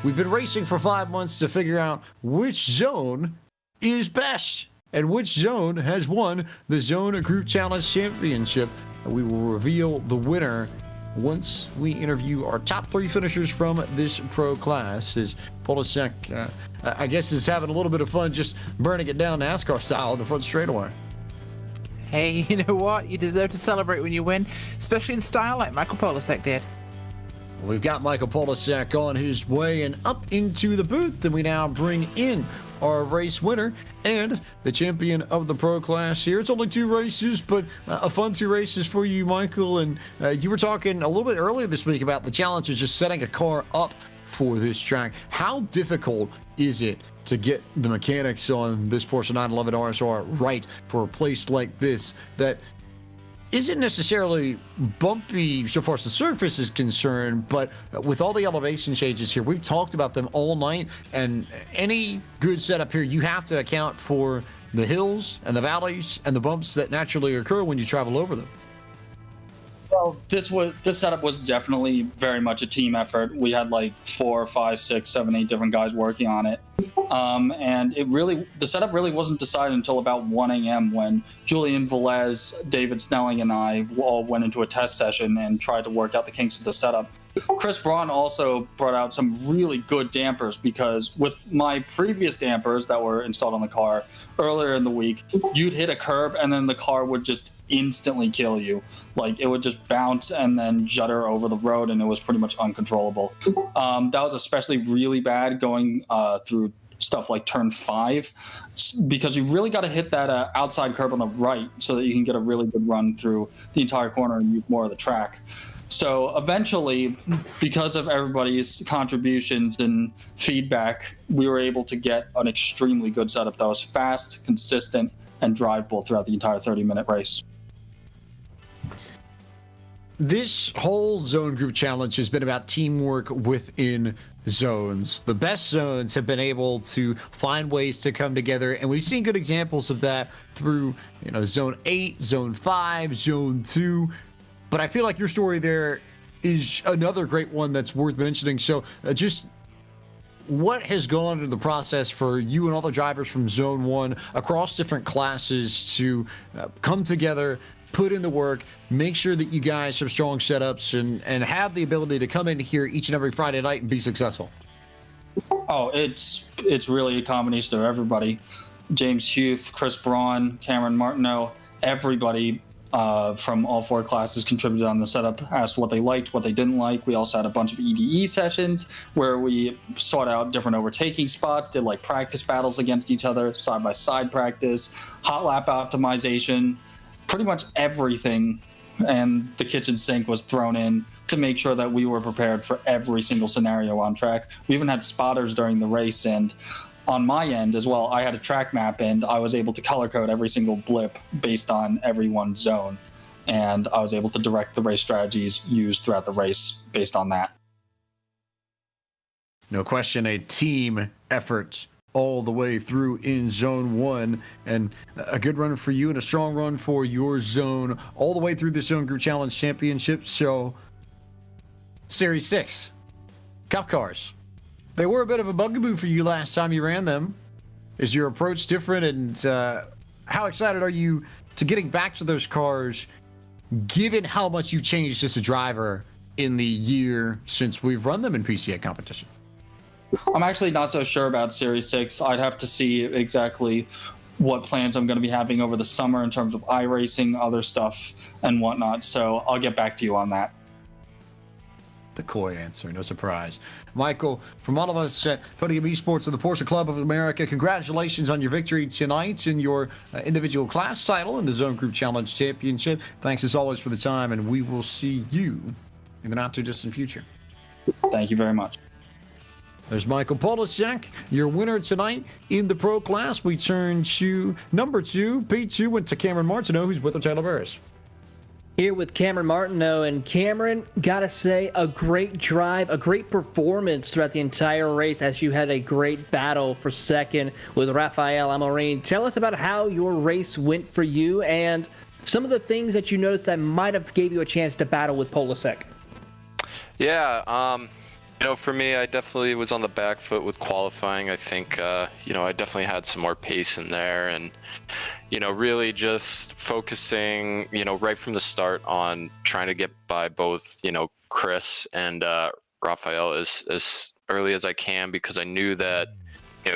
We've been racing for 5 months to figure out which zone is best. and which zone has won the Zone Group Challenge Championship. We will reveal the winner once we interview our top 3 finishers from this pro class. As Polasek, I guess, is having a little bit of fun just burning it down NASCAR style in the front straightaway. Hey, you know what? You deserve to celebrate when you win, especially in style like Michael Polasek did. We've got Michael Polasek on his way and up into the booth, and we now bring in our race winner and the champion of the pro class here. It's only 2 races, but a fun 2 races for you, Michael. And you were talking a little bit earlier this week about the challenge of just setting a car up for this track. How difficult is it to get the mechanics on this Porsche 911 RSR right for a place like this that isn't necessarily bumpy so far as the surface is concerned, but with all the elevation changes here, we've talked about them all night, and any good setup here, you have to account for the hills and the valleys and the bumps that naturally occur when you travel over them. Well, this setup was definitely very much a team effort. We had like 4, 5, 6, 7, 8 different guys working on it. And the setup really wasn't decided until about 1 a.m. when Julian Velez, David Snelling, and I all went into a test session and tried to work out the kinks of the setup. Chris Braun also brought out some really good dampers, because with my previous dampers that were installed on the car earlier in the week, you'd hit a curb and then the car would just instantly kill you. Like, it would just bounce and then judder over the road, and it was pretty much uncontrollable. That was especially really bad going through stuff like turn 5, because you really got to hit that outside curb on the right so that you can get a really good run through the entire corner and use more of the track. So eventually, because of everybody's contributions and feedback, we were able to get an extremely good setup that was fast, consistent, and drivable throughout the entire 30-minute race. This whole Zone Group Challenge has been about teamwork within zones. The best zones have been able to find ways to come together, and we've seen good examples of that through, Zone 8, Zone 5, Zone 2. But I feel like your story there is another great one that's worth mentioning. So just what has gone into the process for you and all the drivers from Zone 1 across different classes to come together, put in the work, make sure that you guys have strong setups and have the ability to come in here each and every Friday night and be successful? Oh, it's really a combination of everybody. James Huth, Chris Braun, Cameron Martineau, everybody from all 4 classes contributed on the setup, asked what they liked, what they didn't like. We also had a bunch of EDE sessions where we sought out different overtaking spots, did like practice battles against each other, side-by-side practice, hot lap optimization, pretty much everything. And the kitchen sink was thrown in to make sure that we were prepared for every single scenario on track. We even had spotters during the race, and on my end as well, I had a track map, and I was able to color code every single blip based on everyone's zone. And I was able to direct the race strategies used throughout the race based on that. No question, a team effort all the way through in Zone 1, and a good run for you and a strong run for your zone all the way through the Zone Group Challenge Championship. So, Series 6, Cup cars. They were a bit of a bugaboo for you last time you ran them. Is your approach different, and how excited are you to getting back to those cars, given how much you've changed as a driver in the year since we've run them in PCA competition? I'm actually not so sure about Series 6. I'd have to see exactly what plans I'm going to be having over the summer in terms of iRacing, other stuff, and whatnot. So I'll get back to you on that. The coy answer, no surprise. Michael, from all of us at Podium Esports of the Porsche Club of America, congratulations on your victory tonight in your individual class title in the Zone Group Challenge Championship. Thanks as always for the time, and we will see you in the not too distant future. Thank you very much. There's Michael Polasek, your winner tonight in the pro class. We turn to number 2. P2 went to Cameron Martineau, who's with Taylor Barris. Here with Cameron Martineau, and Cameron, gotta say, a great drive, a great performance throughout the entire race, as you had a great battle for second with Rafael Amorim. Tell us about how your race went for you and some of the things that you noticed that might have gave you a chance to battle with Polasek. Yeah, For me, I definitely was on the back foot with qualifying. I think, I definitely had some more pace in there, and, really just focusing, right from the start on trying to get by both, Chris and Raphael as early as I can, because I knew that,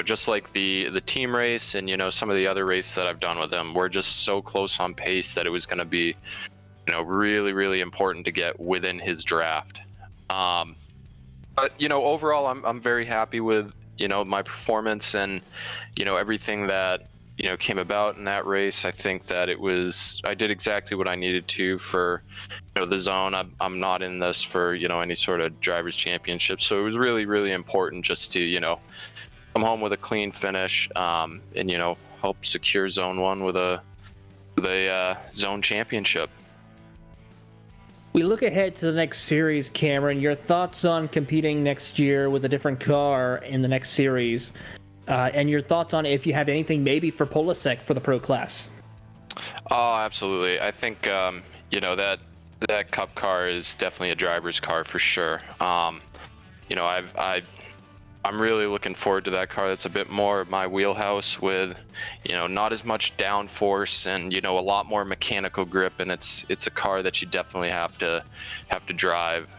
just like the team race and, some of the other races that I've done with them, we're just so close on pace that it was going to be, really, really important to get within his draft. But overall, I'm very happy with my performance and everything that came about in that race. I think that I did exactly what I needed to for the zone. I'm not in this for any sort of drivers' championship, so it was really, really important just to come home with a clean finish, and help secure Zone 1 with a zone championship. We look ahead to the next series, Cameron. Your thoughts on competing next year with a different car in the next series, and your thoughts on if you have anything maybe for Polasek for the Pro class. Oh, absolutely. I think that Cup car is definitely a driver's car for sure. I'm really looking forward to that car. That's a bit more of my wheelhouse with, not as much downforce and, a lot more mechanical grip. And it's a car that you definitely have to drive,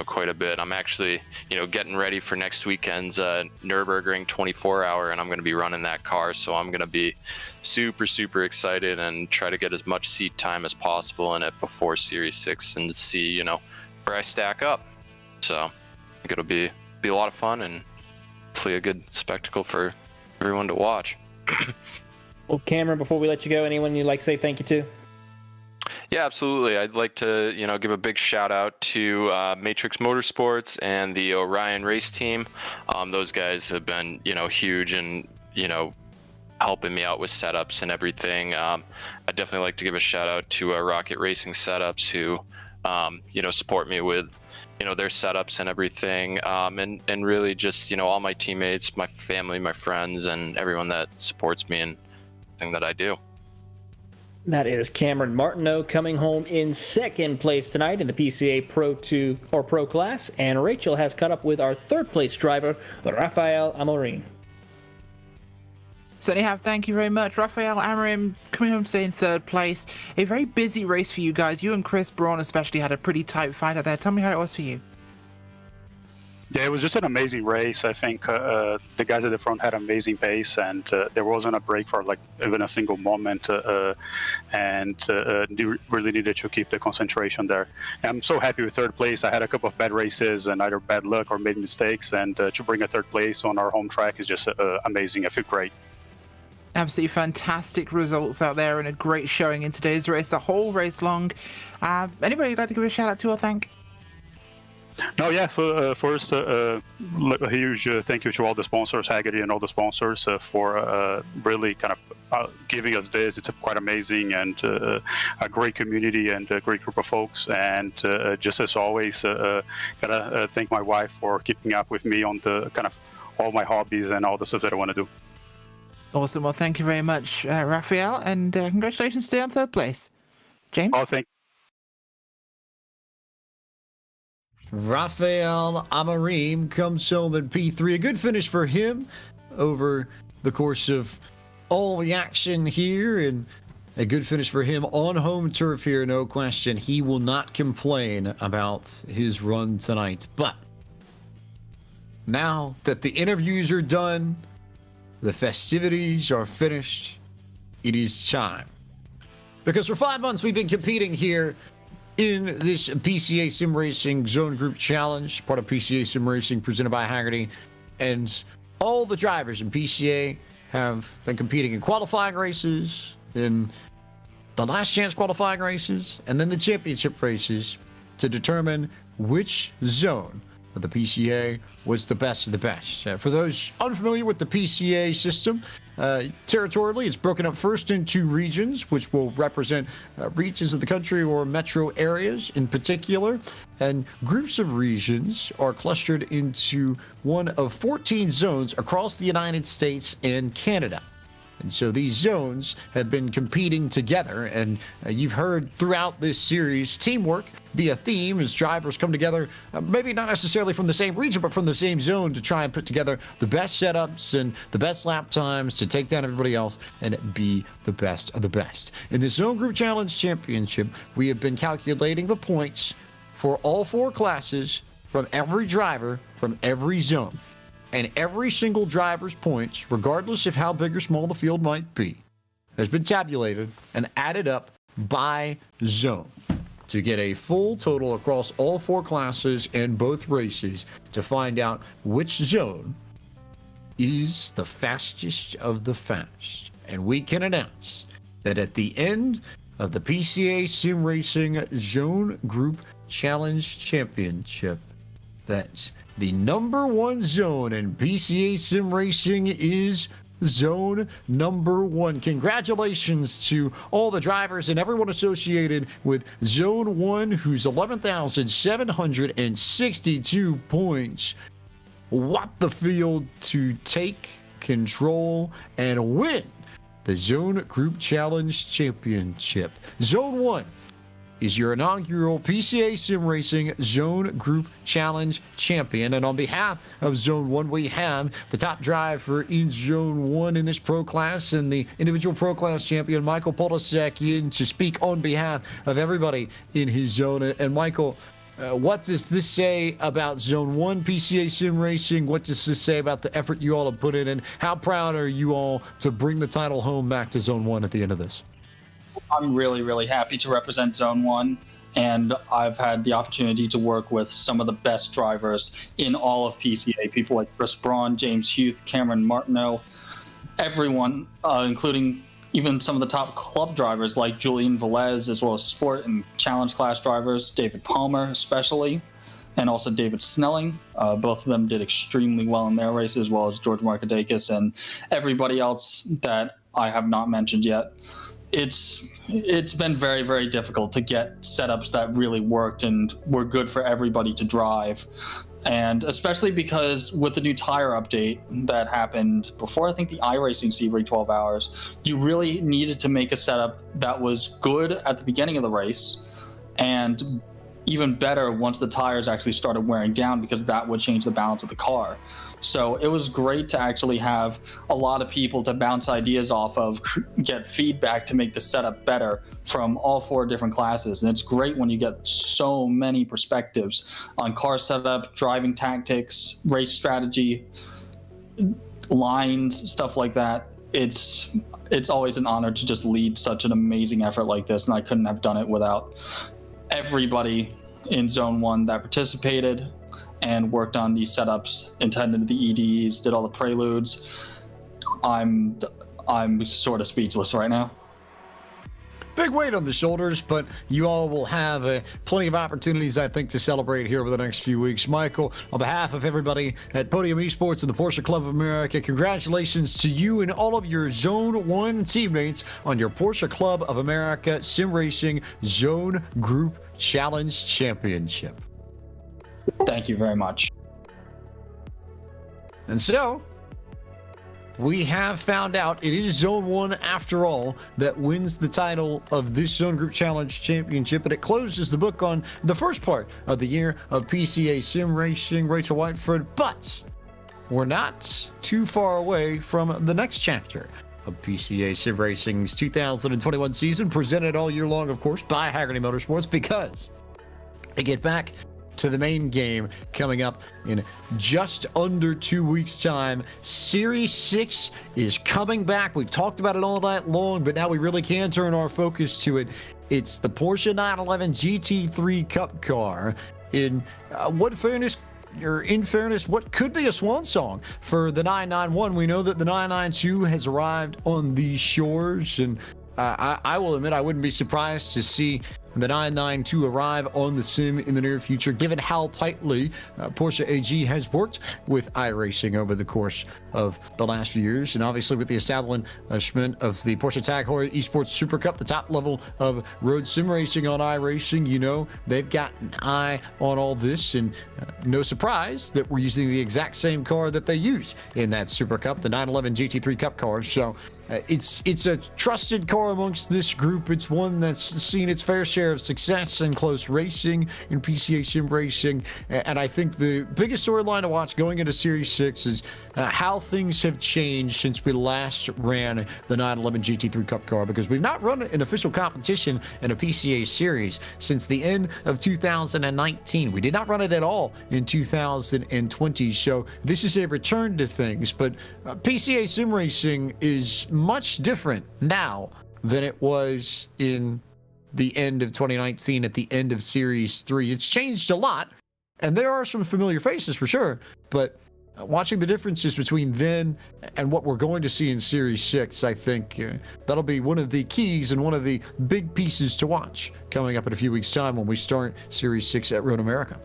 quite a bit. I'm actually, getting ready for next weekend's Nürburgring 24-hour, and I'm going to be running that car. So I'm going to be super, super excited and try to get as much seat time as possible in it before Series 6 and see, where I stack up. So I think it'll be a lot of fun and hopefully a good spectacle for everyone to watch. Well, Cameron, before we let you go, anyone you'd like to say thank you to? Yeah, absolutely. I'd like to, give a big shout out to Matrix Motorsports and the Orion race team. Those guys have been, huge and, helping me out with setups and everything. I'd definitely like to give a shout out to Rocket Racing Setups who, support me with their setups and everything, and really just all my teammates, my family, my friends, and everyone that supports me in everything that I do. That is Cameron Martineau coming home in second place tonight in the PCA Pro 2 or Pro class, and Rachel has caught up with our third place driver, Raphael Amorim. Certainly have. Thank you very much. Raphael Amorim coming home today in third place. A very busy race for you guys. You and Chris Braun especially had a pretty tight fight out there. Tell me how it was for you. Yeah, it was just an amazing race. I think the guys at the front had amazing pace, and there wasn't a break for like even a single moment, and you really needed to keep the concentration there. And I'm so happy with third place. I had a couple of bad races and either bad luck or made mistakes, and to bring a third place on our home track is just amazing. I feel great. Absolutely fantastic results out there and a great showing in today's race, the whole race long. Anybody you'd like to give a shout out to or thank? No, yeah. First, a huge thank you to all the sponsors, Hagerty and all the sponsors, for really kind of giving us this. It's quite amazing and a great community and a great group of folks. And just as always, gotta thank my wife for keeping up with me on the kind of all my hobbies and all the stuff that I want to do. Awesome. Well, thank you very much, Raphael, and congratulations today on third place. James? Oh, thank Raphael Amorim comes home in P3. A good finish for him over the course of all the action here, and a good finish for him on home turf here, no question. He will not complain about his run tonight. But now that the interviews are done, the festivities are finished, it is time. Because for 5 months we've been competing here in this PCA Sim Racing Zone Group Challenge, part of PCA Sim Racing presented by Hagerty. And all the drivers in PCA have been competing in qualifying races, in the last chance qualifying races, and then the championship races to determine which zone of the PCA was the best of the best. For those unfamiliar with the PCA system, territorially, it's broken up first into regions, which will represent regions of the country or metro areas in particular. And groups of regions are clustered into one of 14 zones across the United States and Canada. And so these zones have been competing together, and you've heard throughout this series teamwork be a theme as drivers come together, maybe not necessarily from the same region, but from the same zone to try and put together the best setups and the best lap times to take down everybody else and be the best of the best. In the Zone Group Challenge Championship, we have been calculating the points for all 4 classes from every driver from every zone. And every single driver's points, regardless of how big or small the field might be, has been tabulated and added up by zone to get a full total across all 4 classes and both races to find out which zone is the fastest of the fast. And we can announce that at the end of the PCA Sim Racing Zone Group Challenge Championship, that the number 1 zone in PCA Sim Racing is zone number 1. Congratulations to all the drivers and everyone associated with zone 1, whose 11,762 points whopped the field to take control and win the Zone Group Challenge Championship. Zone 1 is your inaugural PCA Sim Racing Zone Group Challenge Champion. And on behalf of Zone 1, we have the top driver in Zone 1 in this Pro Class and the individual Pro Class champion, Michael Polasek, in to speak on behalf of everybody in his zone. And Michael, what does this say about Zone 1 PCA Sim Racing? What does this say about the effort you all have put in? And how proud are you all to bring the title home back to Zone 1 at the end of this? I'm really, really happy to represent Zone 1, and I've had the opportunity to work with some of the best drivers in all of PCA, people like Chris Braun, James Huth, Cameron Martineau, everyone, including even some of the top club drivers like Julian Velez, as well as sport and challenge class drivers, David Palmer especially, and also David Snelling. Both of them did extremely well in their race, as well as George Markadakis and everybody else that I have not mentioned yet. It's been very, very difficult to get setups that really worked and were good for everybody to drive. And especially because with the new tire update that happened before, I think the iRacing Sebring 12 hours, you really needed to make a setup that was good at the beginning of the race and even better once the tires actually started wearing down, because that would change the balance of the car. So it was great to actually have a lot of people to bounce ideas off of, get feedback to make the setup better from all 4 different classes. And it's great when you get so many perspectives on car setup, driving tactics, race strategy, lines, stuff like that. It's always an honor to just lead such an amazing effort like this, and I couldn't have done it without everybody in Zone 1 that participated and worked on these setups, intended the EDs, did all the preludes. I'm sort of speechless right now. Big weight on the shoulders, but you all will have plenty of opportunities, I think, to celebrate here over the next few weeks. Michael, on behalf of everybody at Podium Esports and the Porsche Club of America, congratulations to you and all of your Zone 1 teammates on your Porsche Club of America Sim Racing Zone Group Challenge Championship. Thank you very much. And so, we have found out it is Zone 1 after all that wins the title of this Zone Group Challenge Championship, and it closes the book on the first part of the year of PCA Sim Racing. Rachel Whiteford, but we're not too far away from the next chapter of PCA Sim Racing's 2021 season, presented all year long, of course, by HAGERTY Motorsports, because they get back to the main game coming up in just under 2 weeks' time. Series 6 is coming back. We've talked about it all night long, but now we really can turn our focus to it. It's the Porsche 911 GT3 Cup car. In fairness, what could be a swan song for the 991. We know that the 992 has arrived on these shores, and I will admit I wouldn't be surprised to see the 992 arrive on the sim in the near future, given how tightly Porsche AG has worked with iRacing over the course of the last few years. And obviously with the establishment of the Porsche Tag Heuer Esports Super Cup, the top level of road sim racing on iRacing, you know, they've got an eye on all this. And no surprise that we're using the exact same car that they use in that Super Cup, the 911 GT3 Cup car. So It's a trusted car amongst this group. It's one that's seen its fair share of success in close racing, in PCA sim racing, and I think the biggest storyline to watch going into Series 6 is how things have changed since we last ran the 911 GT3 Cup car, because we've not run an official competition in a PCA series since the end of 2019. We did not run it at all in 2020, so this is a return to things, but PCA sim racing is much different now than it was in the end of 2019 at the end of Series 3. It's changed a lot, and there are some familiar faces for sure, but watching the differences between then and what we're going to see in Series 6, I think that'll be one of the keys and one of the big pieces to watch coming up in a few weeks' time when we start Series 6 at Road America.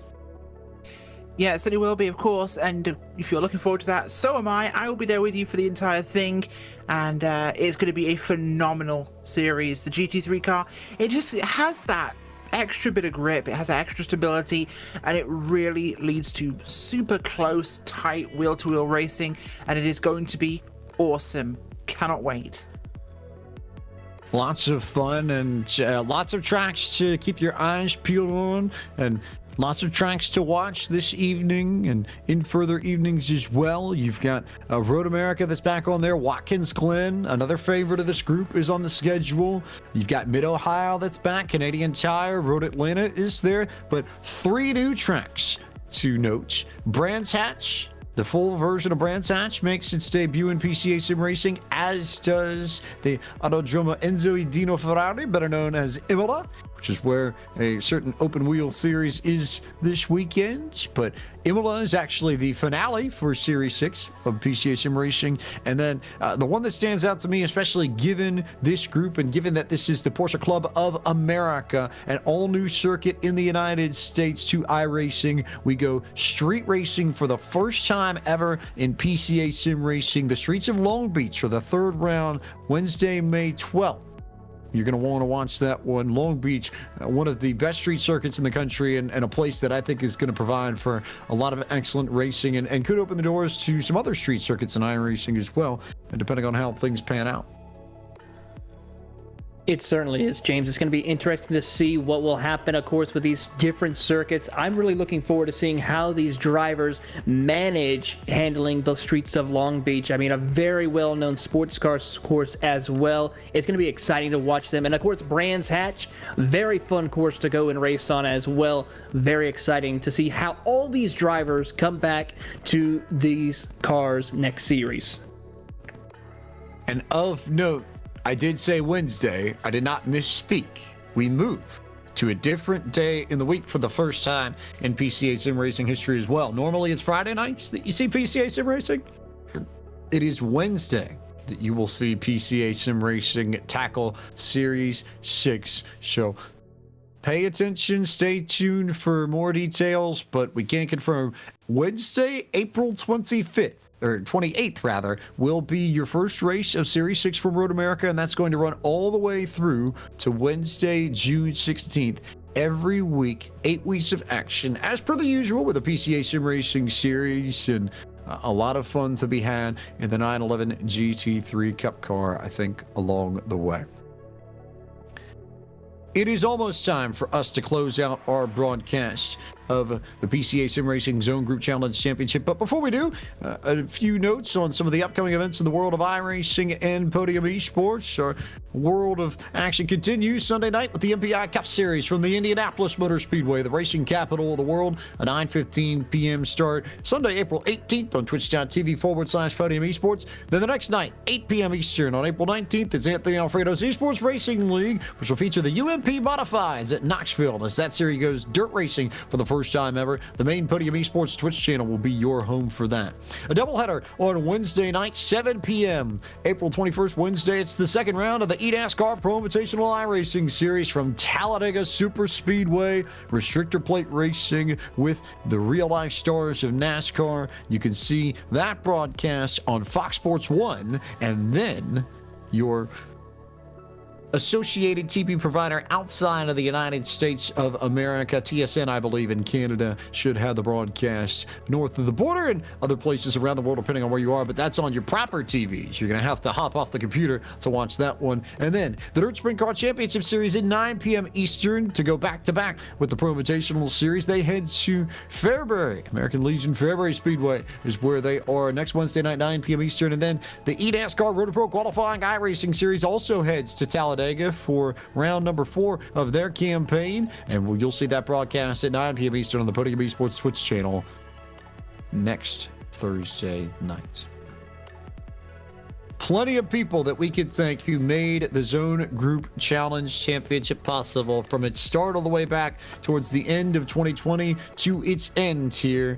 Yeah, it certainly will be, of course, and if you're looking forward to that, so am I. I will be there with you for the entire thing, and it's going to be a phenomenal series. The GT3 car, it has that extra bit of grip, it has that extra stability, and it really leads to super close, tight wheel-to-wheel racing, and it is going to be awesome. Cannot wait. Lots of fun and lots of tracks to keep your eyes peeled on, and lots of tracks to watch this evening and in further evenings as well. You've got Road America that's back on there. Watkins Glen, another favorite of this group, is on the schedule. You've got Mid-Ohio that's back. Canadian Tire, Road Atlanta is there. But 3 new tracks to note. Brands Hatch, the full version of Brands Hatch, makes its debut in PCA Sim Racing, as does the Autodromo Enzo e Dino Ferrari, better known as Imola, which is where a certain open wheel series is this weekend. But Imola is actually the finale for Series 6 of PCA Sim Racing. And then the one that stands out to me, especially given this group and given that this is the Porsche Club of America, an all-new circuit in the United States to iRacing, we go street racing for the first time ever in PCA Sim Racing. The streets of Long Beach for the 3rd round, Wednesday, May 12th. You're going to want to watch that one. Long Beach, one of the best street circuits in the country, and a place that I think is going to provide for a lot of excellent racing and could open the doors to some other street circuits in iRacing as well, depending on how things pan out. It certainly is, James. It's going to be interesting to see what will happen, of course, with these different circuits. I'm really looking forward to seeing how these drivers manage handling the streets of Long Beach. I mean, a very well-known sports car course as well. It's going to be exciting to watch them. And, of course, Brands Hatch, very fun course to go and race on as well. Very exciting to see how all these drivers come back to these cars next series. And of note, I did say Wednesday. I did not misspeak. We move to a different day in the week for the first time in PCA Sim Racing history as well. Normally it's Friday nights that you see PCA Sim Racing. It is Wednesday that you will see PCA Sim Racing tackle Series 6. So pay attention, stay tuned for more details, but we can't confirm. Wednesday, April 25th, or 28th rather, will be your first race of Series 6 from Road America, and that's going to run all the way through to Wednesday, June 16th. Every week, 8 weeks of action, as per the usual, with a PCA Sim Racing series, and a lot of fun to be had in the 911 GT3 Cup car, I think, along the way. It is almost time for us to close out our broadcast of the PCA Sim Racing Zone Group Challenge Championship. But before we do, a few notes on some of the upcoming events in the world of iRacing and Podium Esports. Our world of action continues Sunday night with the MPI Cup Series from the Indianapolis Motor Speedway, the racing capital of the world, a 9:15 p.m. start Sunday, April 18th on twitch.tv/Podium Esports. Then the next night, 8 p.m. Eastern on April 19th, it's Anthony Alfredo's Esports Racing League, which will feature the UMP Modifieds at Knoxville as that series goes dirt racing for the first time ever. The main Podium Esports Twitch channel will be your home for that. A doubleheader on Wednesday night, 7 p.m. April 21st, Wednesday. It's the second round of the eNASCAR Pro Invitational iRacing Series from Talladega Super Speedway. Restrictor plate racing with the real-life stars of NASCAR. You can see that broadcast on Fox Sports 1, and then your associated TV provider outside of the United States of America. TSN, I believe, in Canada should have the broadcast north of the border and other places around the world, depending on where you are, but that's on your proper TVs. You're going to have to hop off the computer to watch that one. And then the Dirt Sprint Car Championship Series at 9 p.m. Eastern to go back-to-back with the Pro Invitational Series. They head to Fairbury. American Legion Fairbury Speedway is where they are next Wednesday night, 9 p.m. Eastern. And then the eNASCAR Road Pro Qualifying iRacing Series also heads to Talladega for round number 4 of their campaign. And you'll see that broadcast at 9 p.m. Eastern on the Podium Esports Twitch channel next Thursday night. Plenty of people that we could thank who made the Zone Group Challenge Championship possible from its start all the way back towards the end of 2020 to its end here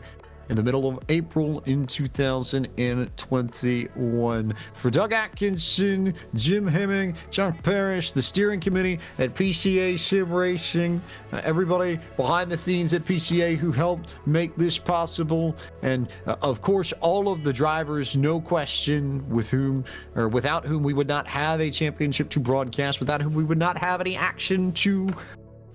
in the middle of April in 2021. For Doug Atkinson, Jim Hemming, John Parrish, the steering committee at PCA Sim Racing, everybody behind the scenes at PCA who helped make this possible, and of course all of the drivers, no question, with whom or without whom we would not have a championship to broadcast, without whom we would not have any action to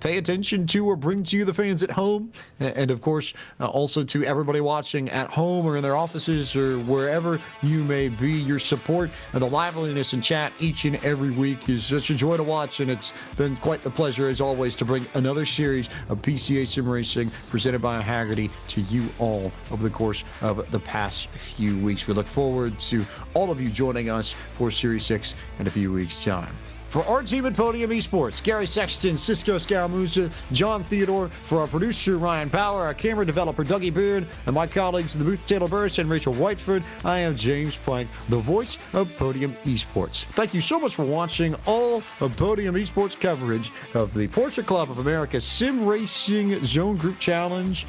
pay attention to or bring to you, the fans at home. And of course, also to everybody watching at home or in their offices or wherever you may be. Your support and the liveliness in chat each and every week is such a joy to watch, and it's been quite the pleasure as always to bring another series of PCA Sim Racing presented by Hagerty to you all over the course of the past few weeks. We look forward to all of you joining us for Series 6 in a few weeks' time. For our team at Podium Esports, Gary Sexton, Cisco Scaramuza, John Theodore, for our producer, Ryan Power, our camera developer, Dougie Beard, and my colleagues in the booth, Taylor Burris and Rachel Whiteford, I am James Plank, the voice of Podium Esports. Thank you so much for watching all of Podium Esports coverage of the Porsche Club of America Sim Racing Zone Group Challenge,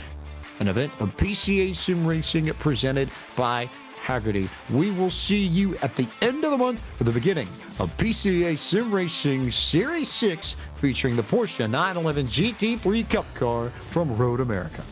an event of PCA Sim Racing presented by Hagerty. We will see you at the end of the month for the beginning of PCA Sim Racing Series 6 featuring the Porsche 911 GT3 Cup car from Road America.